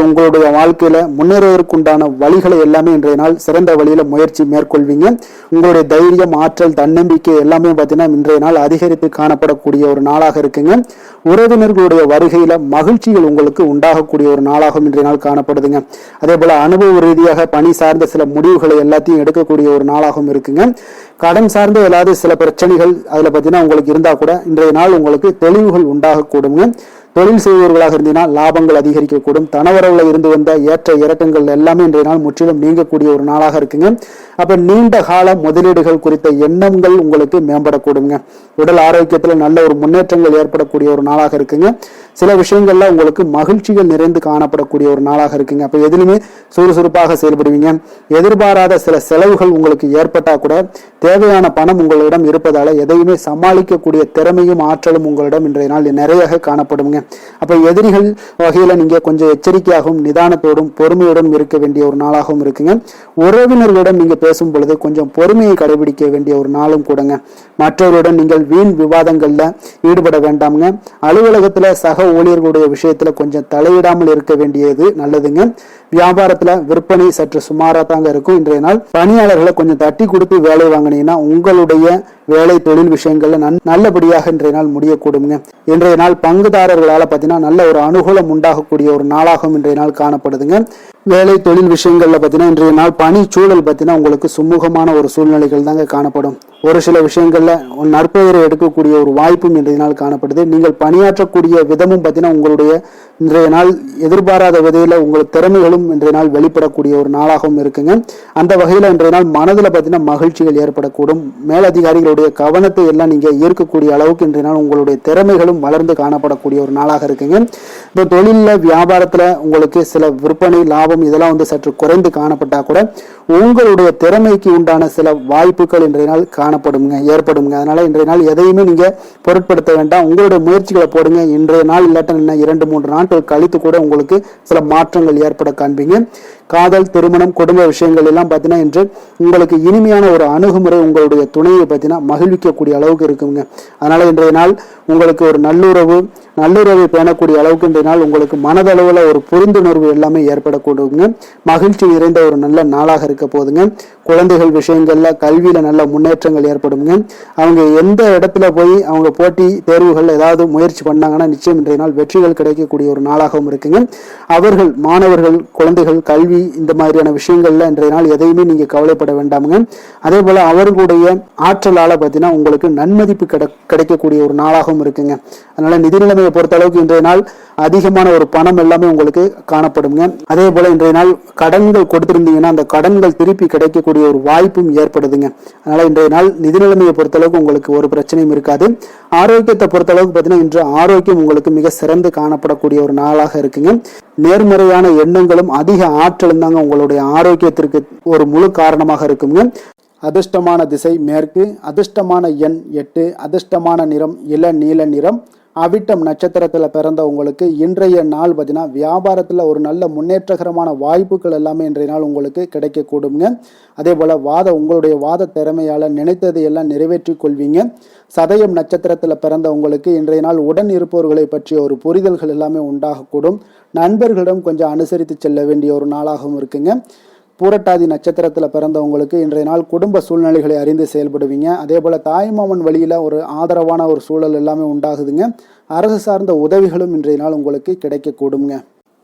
உங்களுடைய வாழ்க்கையில முன்னேறுவதற்குண்டான வழிகளை எல்லாமே இன்றைய நாள் சிறந்த வழியில முயற்சி மேற்கொள்வீங்க. உங்களுடைய தைரியம், ஆற்றல், தன்னம்பிக்கை எல்லாமே பார்த்தீங்கன்னா இன்றைய நாள் அதிகரித்து காணப்படக்கூடிய ஒரு நாளாக இருக்குங்க. உறவினர்களுடைய வருகையில மகிழ்ச்சிகள் உங்களுக்கு உண்டாகக்கூடிய ஒரு நாளாகவும் இன்றைய நாள் காணப்படுதுங்க. அதே போல அனுபவ ரீதியாக பணி சார்ந்த சில முடிவுகளை எல்லாத்தையும் எடுக்கக்கூடிய ஒரு நாளாகவும் இருக்குங்க. கடன் சார்ந்த ஏதாவது சில பிரச்சனைகள் அதுல பார்த்தீங்கன்னா உங்களுக்கு இருந்தா கூட இன்றைய நாள் உங்களுக்கு தெளிவுகள் உண்டாகக்கூடுங்க. தொழில் செய்பவர்களாக இருந்தீங்கன்னா லாபங்கள் அதிகரிக்கக்கூடும். தனவரவுல இருந்து வந்த ஏற்ற இறக்கங்கள் எல்லாமே இன்றைய நாள் முற்றிலும் நீங்கக்கூடிய ஒரு நாளாக இருக்குங்க. அப்ப நீண்ட கால முதலீடுகள் குறித்த எண்ணங்கள் உங்களுக்கு மேம்படக்கூடுங்க. உடல் ஆரோக்கியத்துல நல்ல ஒரு முன்னேற்றங்கள் ஏற்படக்கூடிய ஒரு நாளாக இருக்குங்க. சில விஷயங்கள்ல உங்களுக்கு மகிழ்ச்சிகள் நிறைந்து காணப்படக்கூடிய ஒரு நாளாக இருக்குங்க. அப்ப எதிலுமே சுறுசுறுப்பாக செயல்படுவீங்க. எதிர்பாராத சில செலவுகள் உங்களுக்கு ஏற்பட்டா கூட தேவையான பணம் உங்களிடம் இருப்பதால எதையுமே சமாளிக்கக்கூடிய திறமையும் ஆற்றலும் உங்களிடம் இன்றைய நாள் நிறைய காணப்படுங்க. அப்ப எதிரிகள் வகையில நீங்க கொஞ்சம் எச்சரிக்கையாகவும் நிதானத்தோடும் பொறுமையோடும் இருக்க வேண்டிய ஒரு நாளாகவும் இருக்குங்க. உறவினர்களிடம் நீங்க பேசும் பொழுது கொஞ்சம் பொறுமையை கடைபிடிக்க வேண்டிய ஒரு நாளும் கூடங்க. மற்றவருடன் நீங்கள் வீண் விவாதங்கள்ல ஈடுபட வேண்டாமுங்க. அலுவலகத்துல சக ஊழியர்களுடைய விஷயத்துல கொஞ்சம் தலையிடாமல் இருக்க வேண்டியது நல்லதுங்க. வியாபாரத்துல விற்பனை சற்று சுமாரா தாங்க இருக்கும். இன்றைய நாள் பணியாளர்களை கொஞ்சம் தட்டி கொடுத்து வேலை வாங்கினீங்கன்னா உங்களுடைய வேலை தொழில் விஷயங்கள்ல நல்லபடியாக இன்றைய நாள் முடியக்கூடுங்க. இன்றைய நாள் பங்குதாரர்களால பார்த்தீங்கன்னா நல்ல ஒரு அனுகூலம் உண்டாகக்கூடிய ஒரு நாளாகவும் இன்றைய நாள் காணப்படுதுங்க. வேலை தொழில் விஷயங்கள்ல பார்த்தீங்கன்னா இன்றைய நாள் பணி சூழல் பார்த்தீங்கன்னா உங்களுக்கு சுமூகமான ஒரு சூழ்நிலைகள் தாங்க காணப்படும். ஒரு சில விஷயங்கள்ல நற்பெயரை எடுக்கக்கூடிய ஒரு வாய்ப்பும் இன்றைய நாள் காணப்படுது. நீங்கள் பணியாற்றக்கூடிய விதமும் பார்த்தீங்கன்னா உங்களுடைய இன்றைய நாள் எதிர்பாராத விதையில உங்கள் திறமைகளும் இன்றைய நாள் வெளிப்படக்கூடிய ஒரு நாளாகவும் இருக்குங்க. அந்த வகையில இன்றைய நாள் மனதில் பார்த்தீங்கன்னா மகிழ்ச்சிகள் ஏற்படக்கூடும். மேலதிகாரிகளுடைய கவனத்தை எல்லாம் நீங்க ஈர்க்கக்கூடிய அளவுக்கு இன்றைய நாள் உங்களுடைய திறமைகளும் வளர்ந்து காணப்படக்கூடிய ஒரு நாளாக இருக்குங்க. இந்த தொழில வியாபாரத்துல உங்களுக்கு சில விற்பனை லாபம் இதெல்லாம் சற்று குறைந்து காணப்பட்டா கூட உங்களுடைய திறமைக்கு உண்டான சில வாய்ப்புகள் இன்றைய நாள் ஏற்படுங்க. அதனால இன்றைய நாள் எதையுமே நீங்க பொருட்படுத்த வேண்டாம். உங்களுடைய முயற்சிகளை போடுங்க. இன்றைய நாள் இல்லாட்ட 2-3 நாட்கள் கழித்து கூட உங்களுக்கு சில மாற்றங்கள் ஏற்பட காண்பீங்க. காதல், திருமணம், குடும்ப விஷயங்கள் எல்லாம் பார்த்தீங்கன்னா இன்று உங்களுக்கு இனிமையான ஒரு அணுகுமுறை உங்களுடைய துணையை பார்த்தீங்கன்னா மகிழ்விக்கக்கூடிய அளவுக்கு இருக்குங்க. அதனால இன்றைய நாள் உங்களுக்கு ஒரு நல்லுறவை பேணக்கூடிய அளவுக்கு இன்றைய நாள் உங்களுக்கு மனதளவுல ஒரு புரிந்துணர்வு எல்லாமே ஏற்படக்கூடுங்க. மகிழ்ச்சி நிறைந்த ஒரு நல்ல நாளாக இருக்க போதுங்க. குழந்தைகள் விஷயங்கள்ல கல்வியில நல்ல முன்னேற்றங்கள் ஏற்படுங்க. அவங்க எந்த இடத்துல போய் அவங்க போட்டி தேர்வுகள் ஏதாவது முயற்சி பண்ணாங்கன்னா நிச்சயம் இன்றைய நாள் வெற்றிகள் கிடைக்கக்கூடிய ஒரு நாளாகவும் இருக்குங்க. அவர்கள் மாணவர்கள் குழந்தைகள் கல்வி இந்த மாதிரியான விஷயங்கள்ல இன்றைய நாள் எதையுமே நீங்க கவலைப்பட வேண்டாமுங்க. அதே போல அவர்களுடைய ஆற்றலால பார்த்தீங்கன்னா உங்களுக்கு நன்மதிப்பு கிடைக்கக்கூடிய ஒரு நாளாகவும் இருக்குங்க. அதனால நிதி நிலைமையை பொறுத்த அளவுக்கு இன்றைய நாள் அதிகமான ஒரு பணம் எல்லாமே உங்களுக்கு காணப்படுங்க. அதே போல இன்றைய நாள் கடன்கள் கொடுத்திருந்தீங்கன்னா அந்த கடன்கள் திருப்பி கிடைக்கக்கூடிய ஒரு வாய்ப்பும் ஏற்படுதுங்க. அதனால இன்றைய நாள் நிதி நிலைமையை பொறுத்த அளவுக்கு உங்களுக்கு ஒரு பிரச்சனையும் இருக்காது. ஆரோக்கியத்தை பொறுத்த அளவுக்கு பார்த்தீங்கன்னா இன்று ஆரோக்கியம் உங்களுக்கு மிக சிறந்து காணப்படக்கூடிய ஒரு நாளாக இருக்குங்க. நேர்மறையான எண்ணங்களும் அதிக ஆற்றலும் தாங்க உங்களுடைய ஆரோக்கியத்திற்கு ஒரு முழு காரணமாக இருக்குங்க. அதிர்ஷ்டமான திசை மேற்கு, அதிர்ஷ்டமான எண் 8, அதிர்ஷ்டமான நிறம் இளநீல நிறம். அவிட்டம் நட்சத்திரத்தில் பிறந்த உங்களுக்கு இன்றைய நாள் பார்த்தீங்கன்னா வியாபாரத்தில் ஒரு நல்ல முன்னேற்றகரமான வாய்ப்புகள் எல்லாமே இன்றைய நாள் உங்களுக்கு கிடைக்கக்கூடுங்க. அதே போல் உங்களுடைய வாத திறமையால் நினைத்ததை எல்லாம் நிறைவேற்றி கொள்வீங்க. சதயம் நட்சத்திரத்தில் பிறந்த உங்களுக்கு இன்றைய நாள் உடன் இருப்பவர்களை பற்றிய ஒரு புரிதல்கள் எல்லாமே உண்டாகக்கூடும். நண்பர்களிடம் கொஞ்சம் அனுசரித்து செல்ல வேண்டிய ஒரு நாளாகவும் இருக்குங்க. பூரட்டாதி நட்சத்திரத்தில் பிறந்தவங்களுக்கு இன்றைய நாள் குடும்ப சூழ்நிலைகளை அறிந்து செயல்படுவீங்க. அதே போல் தாய்மாமன் வழியில் ஒரு ஆதரவான ஒரு சூழல் எல்லாமே உண்டாகுதுங்க. அரசு சார்ந்த உதவிகளும் இன்றைய நாள் உங்களுக்கு கிடைக்கக்கூடுங்க.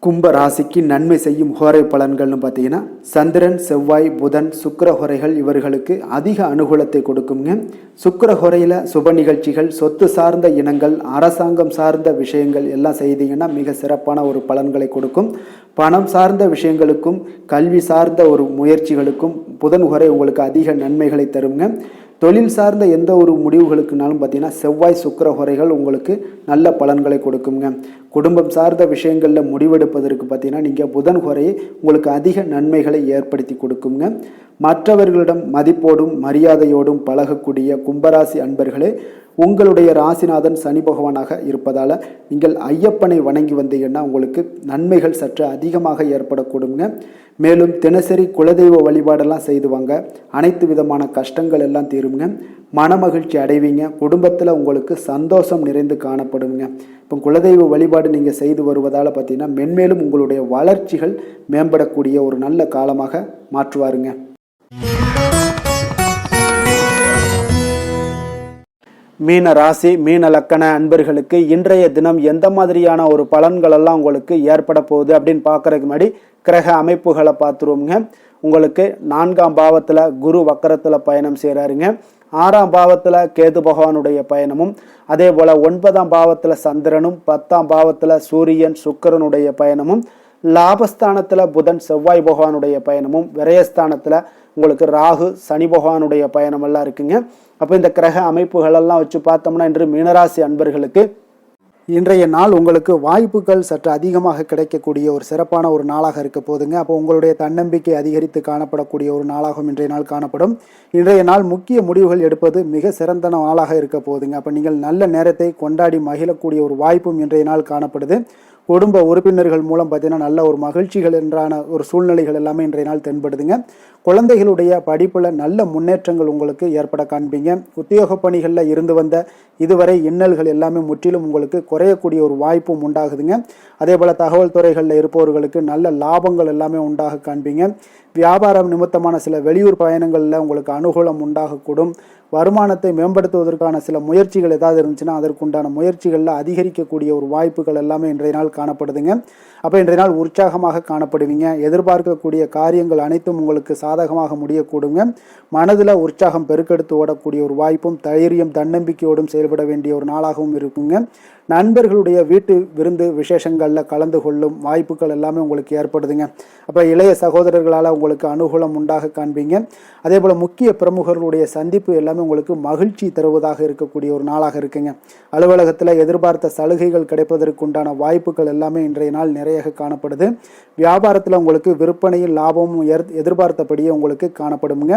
கும்ப ராசிக்கு நன்மை செய்யும் ஹோரை பலன்கள்னு பார்த்தீங்கன்னா சந்திரன், செவ்வாய், புதன், சுக்கிர ஹோரைகள் இவர்களுக்கு அதிக அனுகூலத்தை கொடுக்குங்க. சுக்கிர ஹோரையில் சுப நிகழ்ச்சிகள், சொத்து சார்ந்த இனங்கள், அரசாங்கம் சார்ந்த விஷயங்கள் எல்லாம் செய்தீங்கன்னா மிக சிறப்பான ஒரு பலன்களை கொடுக்கும். பணம் சார்ந்த விஷயங்களுக்கும் கல்வி சார்ந்த ஒரு முயற்சிகளுக்கும் புதன் ஹோரை உங்களுக்கு அதிக நன்மைகளை தருங்க. தொழில் சார்ந்த எந்த ஒரு முடிவுகளுக்குனாலும் பார்த்தீங்கன்னா செவ்வாய், சுக்கிர ஹோரைகள் உங்களுக்கு நல்ல பலன்களை கொடுக்குங்க. குடும்பம் சார்ந்த விஷயங்களில் முடிவெடுப்பதற்கு பார்த்தீங்கன்னா நீங்கள் புதன் ஹோரையை உங்களுக்கு அதிக நன்மைகளை ஏற்படுத்தி கொடுக்குங்க. மற்றவர்களிடம் மதிப்போடும் மரியாதையோடும் பழகக்கூடிய கும்பராசி அன்பர்களே, உங்களுடைய ராசிநாதன் சனி பகவானாக இருப்பதால் நீங்கள் ஐயப்பனை வணங்கி வந்தீங்கன்னா உங்களுக்கு நன்மைகள் சற்று அதிகமாக ஏற்படக்கூடுங்க. மேலும் தினசரி குலதெய்வ வழிபாடெல்லாம் செய்து வாங்க, அனைத்து விதமான கஷ்டங்கள் எல்லாம் தீருங்க, மனமகிழ்ச்சி அடைவீங்க, குடும்பத்தில் உங்களுக்கு சந்தோஷம் நிறைந்து காணப்படுங்க. இப்போ குலதெய்வ வழிபாடு நீங்கள் செய்து வருவதால் பார்த்தீங்கன்னா மென்மேலும் உங்களுடைய வளர்ச்சிகள் மேம்படக்கூடிய ஒரு நல்ல காலமாக மாற்றுவாருங்க. மீன ராசி, மீன லக்கண அன்பர்களுக்கு இன்றைய தினம் எந்த மாதிரியான ஒரு பலன்கள் எல்லாம் உங்களுக்கு ஏற்பட போகுது அப்படின்னு பார்க்கறதுக்கு முன்னாடி கிரக அமைப்புகளை பார்த்துருவோங்க. உங்களுக்கு 4ஆம் பாவத்தில் குரு வக்கரத்தில் பயணம் செய்கிறாருங்க. 6ஆம் பாவத்தில் கேது பகவானுடைய பயணமும், அதே போல் 9ஆம் பாவத்தில் சந்திரனும், 10ஆம் பாவத்தில் சூரியன் சுக்கிரனுடைய பயணமும், லாபஸ்தானத்தில் புதன் செவ்வாய் பகவானுடைய பயணமும், விரயஸ்தானத்தில் உங்களுக்கு ராகு சனி பகவானுடைய பயணம் எல்லாம் இருக்குங்க. அப்போ இந்த கிரக அமைப்புகளெல்லாம் வச்சு பார்த்தோம்னா இன்று மீனராசி அன்பர்களுக்கு இன்றைய நாள் உங்களுக்கு வாய்ப்புகள் சற்று அதிகமாக கிடைக்கக்கூடிய ஒரு சிறப்பான ஒரு நாளாக இருக்க போதுங்க. அப்போ உங்களுடைய தன்னம்பிக்கை அதிகரித்து காணப்படக்கூடிய ஒரு நாளாகவும் இன்றைய நாள் காணப்படும். இன்றைய நாள் முக்கிய முடிவுகள் எடுப்பது மிக சிறந்த நாளாக இருக்க போதுங்க. அப்போ நீங்கள் நல்ல நேரத்தை கொண்டாடி மகிழக்கூடிய ஒரு வாய்ப்பும் இன்றைய நாள் காணப்படுது. குடும்ப உறுப்பினர்கள் மூலம் பார்த்தீங்கன்னா நல்ல ஒரு மகிழ்ச்சிகள் என்றான ஒரு சூழ்நிலைகள் எல்லாமே இன்றைய நாள் தென்படுதுங்க. குழந்தைகளுடைய படிப்பில் நல்ல முன்னேற்றங்கள் உங்களுக்கு ஏற்பட காண்பீங்க. உத்தியோக பணிகளில் இருந்து வந்த இதுவரை இன்னல்கள் எல்லாமே முற்றிலும் உங்களுக்கு குறையக்கூடிய ஒரு வாய்ப்பும் உண்டாகுதுங்க. அதே போல் தகவல் துறைகளில் இருப்பவர்களுக்கு நல்ல லாபங்கள் எல்லாமே உண்டாக காண்பீங்க. வியாபாரம் நிமித்தமான சில வெளியூர் பயணங்களில் உங்களுக்கு அனுகூலம் உண்டாகக்கூடும். வருமானத்தை மேம்படுத்துவதற்கான சில முயற்சிகள் ஏதாவது இருந்துச்சுன்னா அதற்குண்டான முயற்சிகளில் அதிகரிக்கக்கூடிய ஒரு வாய்ப்புகள் எல்லாமே இன்றைய நாள் காணப்படுதுங்க. அப்போ இன்றைய நாள் உற்சாகமாக காணப்படுவீங்க. எதிர்பார்க்கக்கூடிய காரியங்கள் அனைத்தும் உங்களுக்கு சாதகமாக முடியக்கூடுங்க. மனதில் உற்சாகம் பெருக்கெடுத்து ஓடக்கூடிய ஒரு வாய்ப்பும் தைரியம் தன்னம்பிக்கையோடும் செயல்பட வேண்டிய ஒரு நாளாகவும் இருக்குங்க. நண்பர்களுடைய வீட்டு விருந்து விசேஷங்களில் கலந்து கொள்ளும் வாய்ப்புகள் எல்லாமே உங்களுக்கு ஏற்படுதுங்க. அப்போ இளைய சகோதரர்களால் உங்களுக்கு அனுகூலம் உண்டாக காண்பீங்க. அதே போல் முக்கிய பிரமுகர்களுடைய சந்திப்பு எல்லாமே உங்களுக்கு மகிழ்ச்சி தருவதாக இருக்கக்கூடிய ஒரு நாளாக இருக்குங்க. அலுவலகத்தில் எதிர்பார்த்த சலுகைகள் கிடைப்பதற்குண்டான வாய்ப்புகள் எல்லாமே இன்றைய நாள் நிறைய காணப்படுது. வியாபாரத்தில் உங்களுக்கு விற்பனையில் லாபமும் எதிர்பார்த்தபடியே உங்களுக்கு காணப்படுங்க.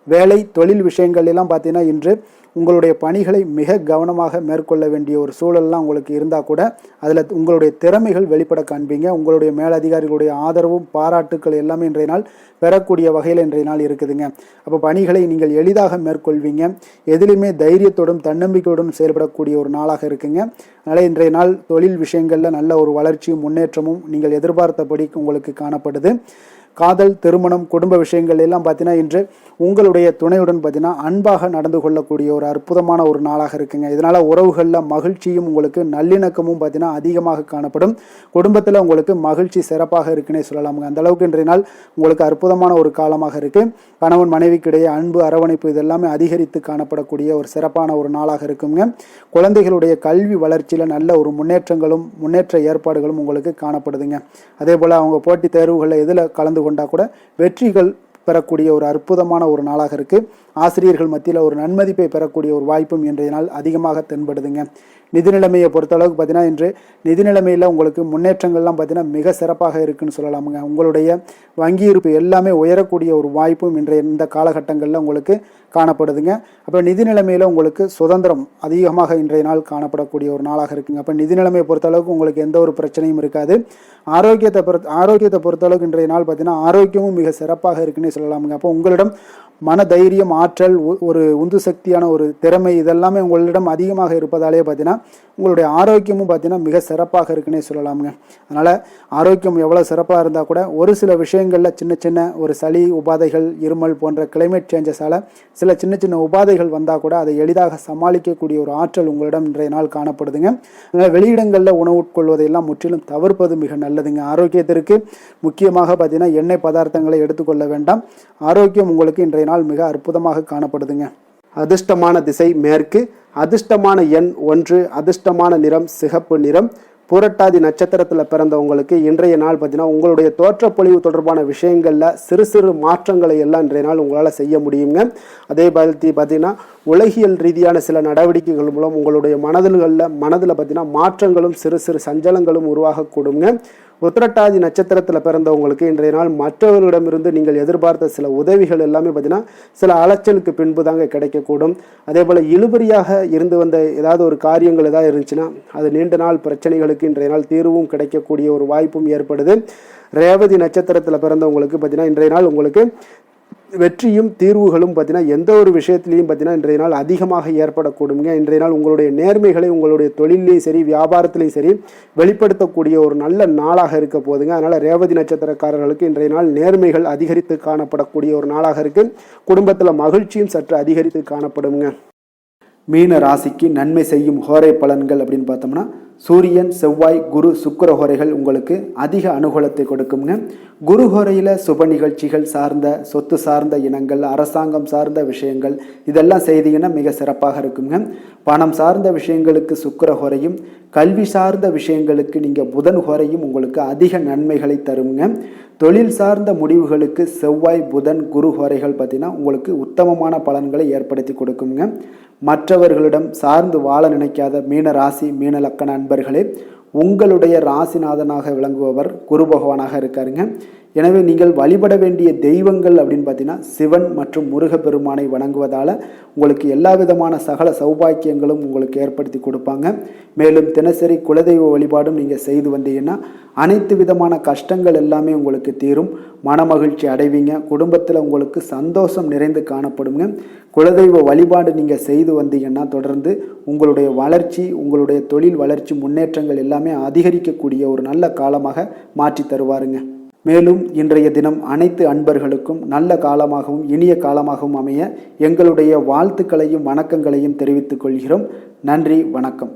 வேலை தொழில் விஷயங்கள் எல்லாம் பார்த்தீங்கன்னா இன்று உங்களுடைய பணிகளை மிக கவனமாக மேற்கொள்ள வேண்டிய ஒரு சூழல்லாம் உங்களுக்கு இருந்தால் கூட அதில் உங்களுடைய திறமைகள் வெளிப்பட காண்பீங்க. உங்களுடைய மேலதிகாரிகளுடைய ஆதரவும் பாராட்டுக்கள் எல்லாமே இன்றைய நாள் பெறக்கூடிய வகையில் இன்றைய நாள் இருக்குதுங்க. அப்போ பணிகளை நீங்கள் எளிதாக மேற்கொள்வீங்க. எதிலுமே தைரியத்தோடும் தன்னம்பிக்கையோடும் செயல்படக்கூடிய ஒரு நாளாக இருக்குங்க. அதனால் இன்றைய நாள் தொழில் விஷயங்களில் நல்ல ஒரு வளர்ச்சியும் முன்னேற்றமும் நீங்கள் எதிர்பார்த்தபடி உங்களுக்கு காணப்படுது. காதல், திருமணம், குடும்ப விஷயங்கள் எல்லாம் பார்த்தீங்கன்னா இன்று உங்களுடைய துணையுடன் பார்த்தீங்கன்னா அன்பாக நடந்து கொள்ளக்கூடிய ஒரு அற்புதமான ஒரு நாளாக இருக்குங்க. இதனால் உறவுகளில் மகிழ்ச்சியும் உங்களுக்கு நல்லிணக்கமும் பார்த்தீங்கன்னா அதிகமாக காணப்படும். குடும்பத்தில் உங்களுக்கு மகிழ்ச்சி சிறப்பாக இருக்குன்னே சொல்லலாமுங்க. அந்த அளவுக்கு இன்றைய நாள் உங்களுக்கு அற்புதமான ஒரு காலமாக இருக்குது. கணவன் மனைவிக்கிடையே அன்பு, அரவணைப்பு இதெல்லாமே அதிகரித்து காணப்படக்கூடிய ஒரு சிறப்பான ஒரு நாளாக இருக்குங்க. குழந்தைகளுடைய கல்வி வளர்ச்சியில் நல்ல ஒரு முன்னேற்ற ஏற்பாடுகளும் உங்களுக்கு காணப்படுதுங்க. அதே போல் அவங்க போட்டித் தேர்வுகளில் எதில் கலந்து கொண்டா கூட வெற்றிகள் பெறக்கூடிய ஒரு அற்புதமான ஒரு நாளாக இருக்குது. ஆசிரியர்கள் மத்தியில் ஒரு நன்மதிப்பை பெறக்கூடிய ஒரு வாய்ப்பும் இன்றைய நாள் அதிகமாக தென்படுதுங்க. நிதி நிலைமையை பொறுத்தளவுக்கு பார்த்தீங்கன்னா இன்று நிதி நிலைமையில் உங்களுக்கு முன்னேற்றங்கள்லாம் பார்த்தீங்கன்னா மிக சிறப்பாக இருக்குன்னு சொல்லலாமுங்க. உங்களுடைய வங்கி இருப்பு எல்லாமே உயரக்கூடிய ஒரு வாய்ப்பும் இந்த காலகட்டங்களில் உங்களுக்கு காணப்படுதுங்க. அப்போ நிதி நிலைமையில் உங்களுக்கு சுதந்திரம் அதிகமாக இன்றைய நாள் காணப்படக்கூடிய ஒரு நாளாக இருக்குங்க. அப்போ நிதி நிலைமையை பொறுத்தளவுக்கு உங்களுக்கு எந்த ஒரு பிரச்சனையும் இருக்காது. ஆரோக்கியத்தை பொறுத்தளவுக்கு இன்றைய நாள் பார்த்தீங்கன்னா ஆரோக்கியமும் மிக சிறப்பாக இருக்குன்னே சொல்லலாமுங்க. அப்போ உங்களிடம் மன தைரியம், ஆற்றல், ஒரு உந்து சக்தியான ஒரு திறமை இதெல்லாமே உங்களிடம் அதிகமாக இருப்பதாலே பார்த்தீங்கன்னா உங்களுடைய ஆரோக்கியமும் பார்த்தீங்கன்னா மிக சிறப்பாக இருக்குன்னே சொல்லலாமுங்க. அதனால் ஆரோக்கியம் எவ்வளோ சிறப்பாக இருந்தால் கூட ஒரு சில விஷயங்களில் சின்ன சின்ன ஒரு சளி உபாதைகள், இருமல் போன்ற கிளைமேட் சேஞ்சஸால் சில சின்ன சின்ன உபாதைகள் வந்தால் கூட அதை எளிதாக சமாளிக்கக்கூடிய ஒரு ஆற்றல் உங்களிடம் இன்றைய நாள் காணப்படுதுங்க. அதனால் வெளியிடங்களில் உணவு உட்கொள்வதையெல்லாம் முற்றிலும் தவிர்ப்பது மிக நல்லதுங்க. ஆரோக்கியத்திற்கு முக்கியமாக பார்த்தீங்கன்னா எண்ணெய் பதார்த்தங்களை எடுத்துக்கொள்ள வேண்டாம். ஆரோக்கியம் உங்களுக்கு இன்றைய நாள் மிக அற்புதமாக காணப்படுதுங்க. அதிர்ஷ்டமான திசை மேற்கு, அதிர்ஷ்டமான எண் 1, அதிர்ஷ்டமான நிறம் சிகப்பு நிறம். புரட்டாதி நட்சத்திரத்தில் பிறந்தவங்களுக்கு இன்றைய நாள் பார்த்தீங்கன்னா உங்களுடைய தோற்றப்பொழிவு தொடர்பான விஷயங்களில் சிறு சிறு மாற்றங்களை எல்லாம் இன்றைய நாள் உங்களால் செய்ய முடியுங்க. அதே மாதிரி பார்த்தீங்கன்னா உலகியல் ரீதியான சில நடவடிக்கைகள் மூலம் உங்களுடைய மனதில் பார்த்தீங்கன்னா மாற்றங்களும் சிறு சிறு சஞ்சலங்களும் உருவாகக்கூடுங்க. உத்திரட்டாதி நட்சத்திரத்தில் பிறந்தவங்களுக்கு இன்றைய நாள் மற்றவர்களிடமிருந்து நீங்கள் எதிர்பார்த்த சில உதவிகள் எல்லாமே பார்த்தீங்கன்னா சில அலைச்சலுக்கு பின்பு தாங்க கிடைக்கக்கூடும். அதே போல் இழுபறியாக இருந்து வந்த ஏதாவது ஒரு காரியங்கள் ஏதாவது இருந்துச்சுன்னா அது நீண்ட நாள் பிரச்சனைகளுக்கு இன்றைய நாள் தீர்வும் கிடைக்கக்கூடிய ஒரு வாய்ப்பும் ஏற்படுது. ரேவதி நட்சத்திரத்தில் பிறந்தவங்களுக்கு பார்த்தீங்கன்னா இன்றைய நாள் உங்களுக்கு வெற்றியும் தீர்வுகளும் பார்த்தீங்கன்னா எந்த ஒரு விஷயத்திலையும் பார்த்தீங்கன்னா இன்றைய நாள் அதிகமாக ஏற்படக்கூடுங்க. இன்றைய நாள் உங்களுடைய நேர்மைகளை உங்களுடைய தொழிலையும் சரி வியாபாரத்திலையும் சரி வெளிப்படுத்தக்கூடிய ஒரு நல்ல நாளாக இருக்க போதுங்க. அதனால் ரேவதி நட்சத்திரக்காரர்களுக்கு இன்றைய நாள் நேர்மைகள் அதிகரித்து காணப்படக்கூடிய ஒரு நாளாக இருக்குது. குடும்பத்தில் மகிழ்ச்சியும் சற்று அதிகரித்து காணப்படுங்க. மீன ராசிக்கு நன்மை செய்யும் ஹோரை பலன்கள் அப்படின்னு பார்த்தோம்னா சூரியன், செவ்வாய், குரு, சுக்கிர ஹோரைகள் உங்களுக்கு அதிக அனுகூலத்தை கொடுக்குங்க. குரு ஹோரையில் சுப நிகழ்ச்சிகள் சார்ந்த, சொத்து சார்ந்த இனங்கள், அரசாங்கம் சார்ந்த விஷயங்கள் இதெல்லாம் செய்தீங்கன்னா மிக சிறப்பாக இருக்குங்க. பணம் சார்ந்த விஷயங்களுக்கு சுக்கிர ஹோரையும், கல்வி சார்ந்த விஷயங்களுக்கு நீங்கள் புதன் ஹோரையும் உங்களுக்கு அதிக நன்மைகளை தருங்க. தொழில் சார்ந்த முடிவுகளுக்கு செவ்வாய், புதன், குரு ஹோரைகள் பார்த்தீங்கன்னா உங்களுக்கு உத்தமமான பலன்களை ஏற்படுத்தி கொடுக்குங்க. மற்றவர்களிடம் சார்ந்து வாழ நினைக்காத மீன ராசி, மீன லக்கண அன்பர்களே, உங்களுடைய ராசிநாதனாக விளங்குபவர் குரு பகவானாக இருக்காருங்க. எனவே நீங்கள் வழிபட வேண்டிய தெய்வங்கள் அப்படின்னு பார்த்தீங்கன்னா சிவன் மற்றும் முருகப்பெருமானை வணங்குவதால் உங்களுக்கு எல்லா விதமான சகல சௌபாக்கியங்களும் உங்களுக்கு ஏற்படுத்தி கொடுப்பாங்க. மேலும் தினசரி குலதெய்வ வழிபாடும் நீங்கள் செய்து வந்தீங்கன்னா அனைத்து விதமான கஷ்டங்கள் எல்லாமே உங்களுக்கு தீரும், மனமகிழ்ச்சி அடைவீங்க, குடும்பத்தில் உங்களுக்கு சந்தோஷம் நிறைந்து காணப்படுங்க. குலதெய்வ வழிபாடு நீங்கள் செய்து வந்தீங்கன்னா தொடர்ந்து உங்களுடைய வளர்ச்சி, உங்களுடைய தொழில் வளர்ச்சி, முன்னேற்றங்கள் எல்லாமே அதிகரிக்கக்கூடிய ஒரு நல்ல காலமாக மாற்றி தருவாருங்க. மேலும் இன்றைய தினம் அனைத்து அன்பர்களுக்கும் நல்ல காலமாகவும் இனிய காலமாகவும் அமைய எங்களுடைய வாழ்த்துக்களையும் வணக்கங்களையும் தெரிவித்துக் கொள்கிறோம். நன்றி, வணக்கம்.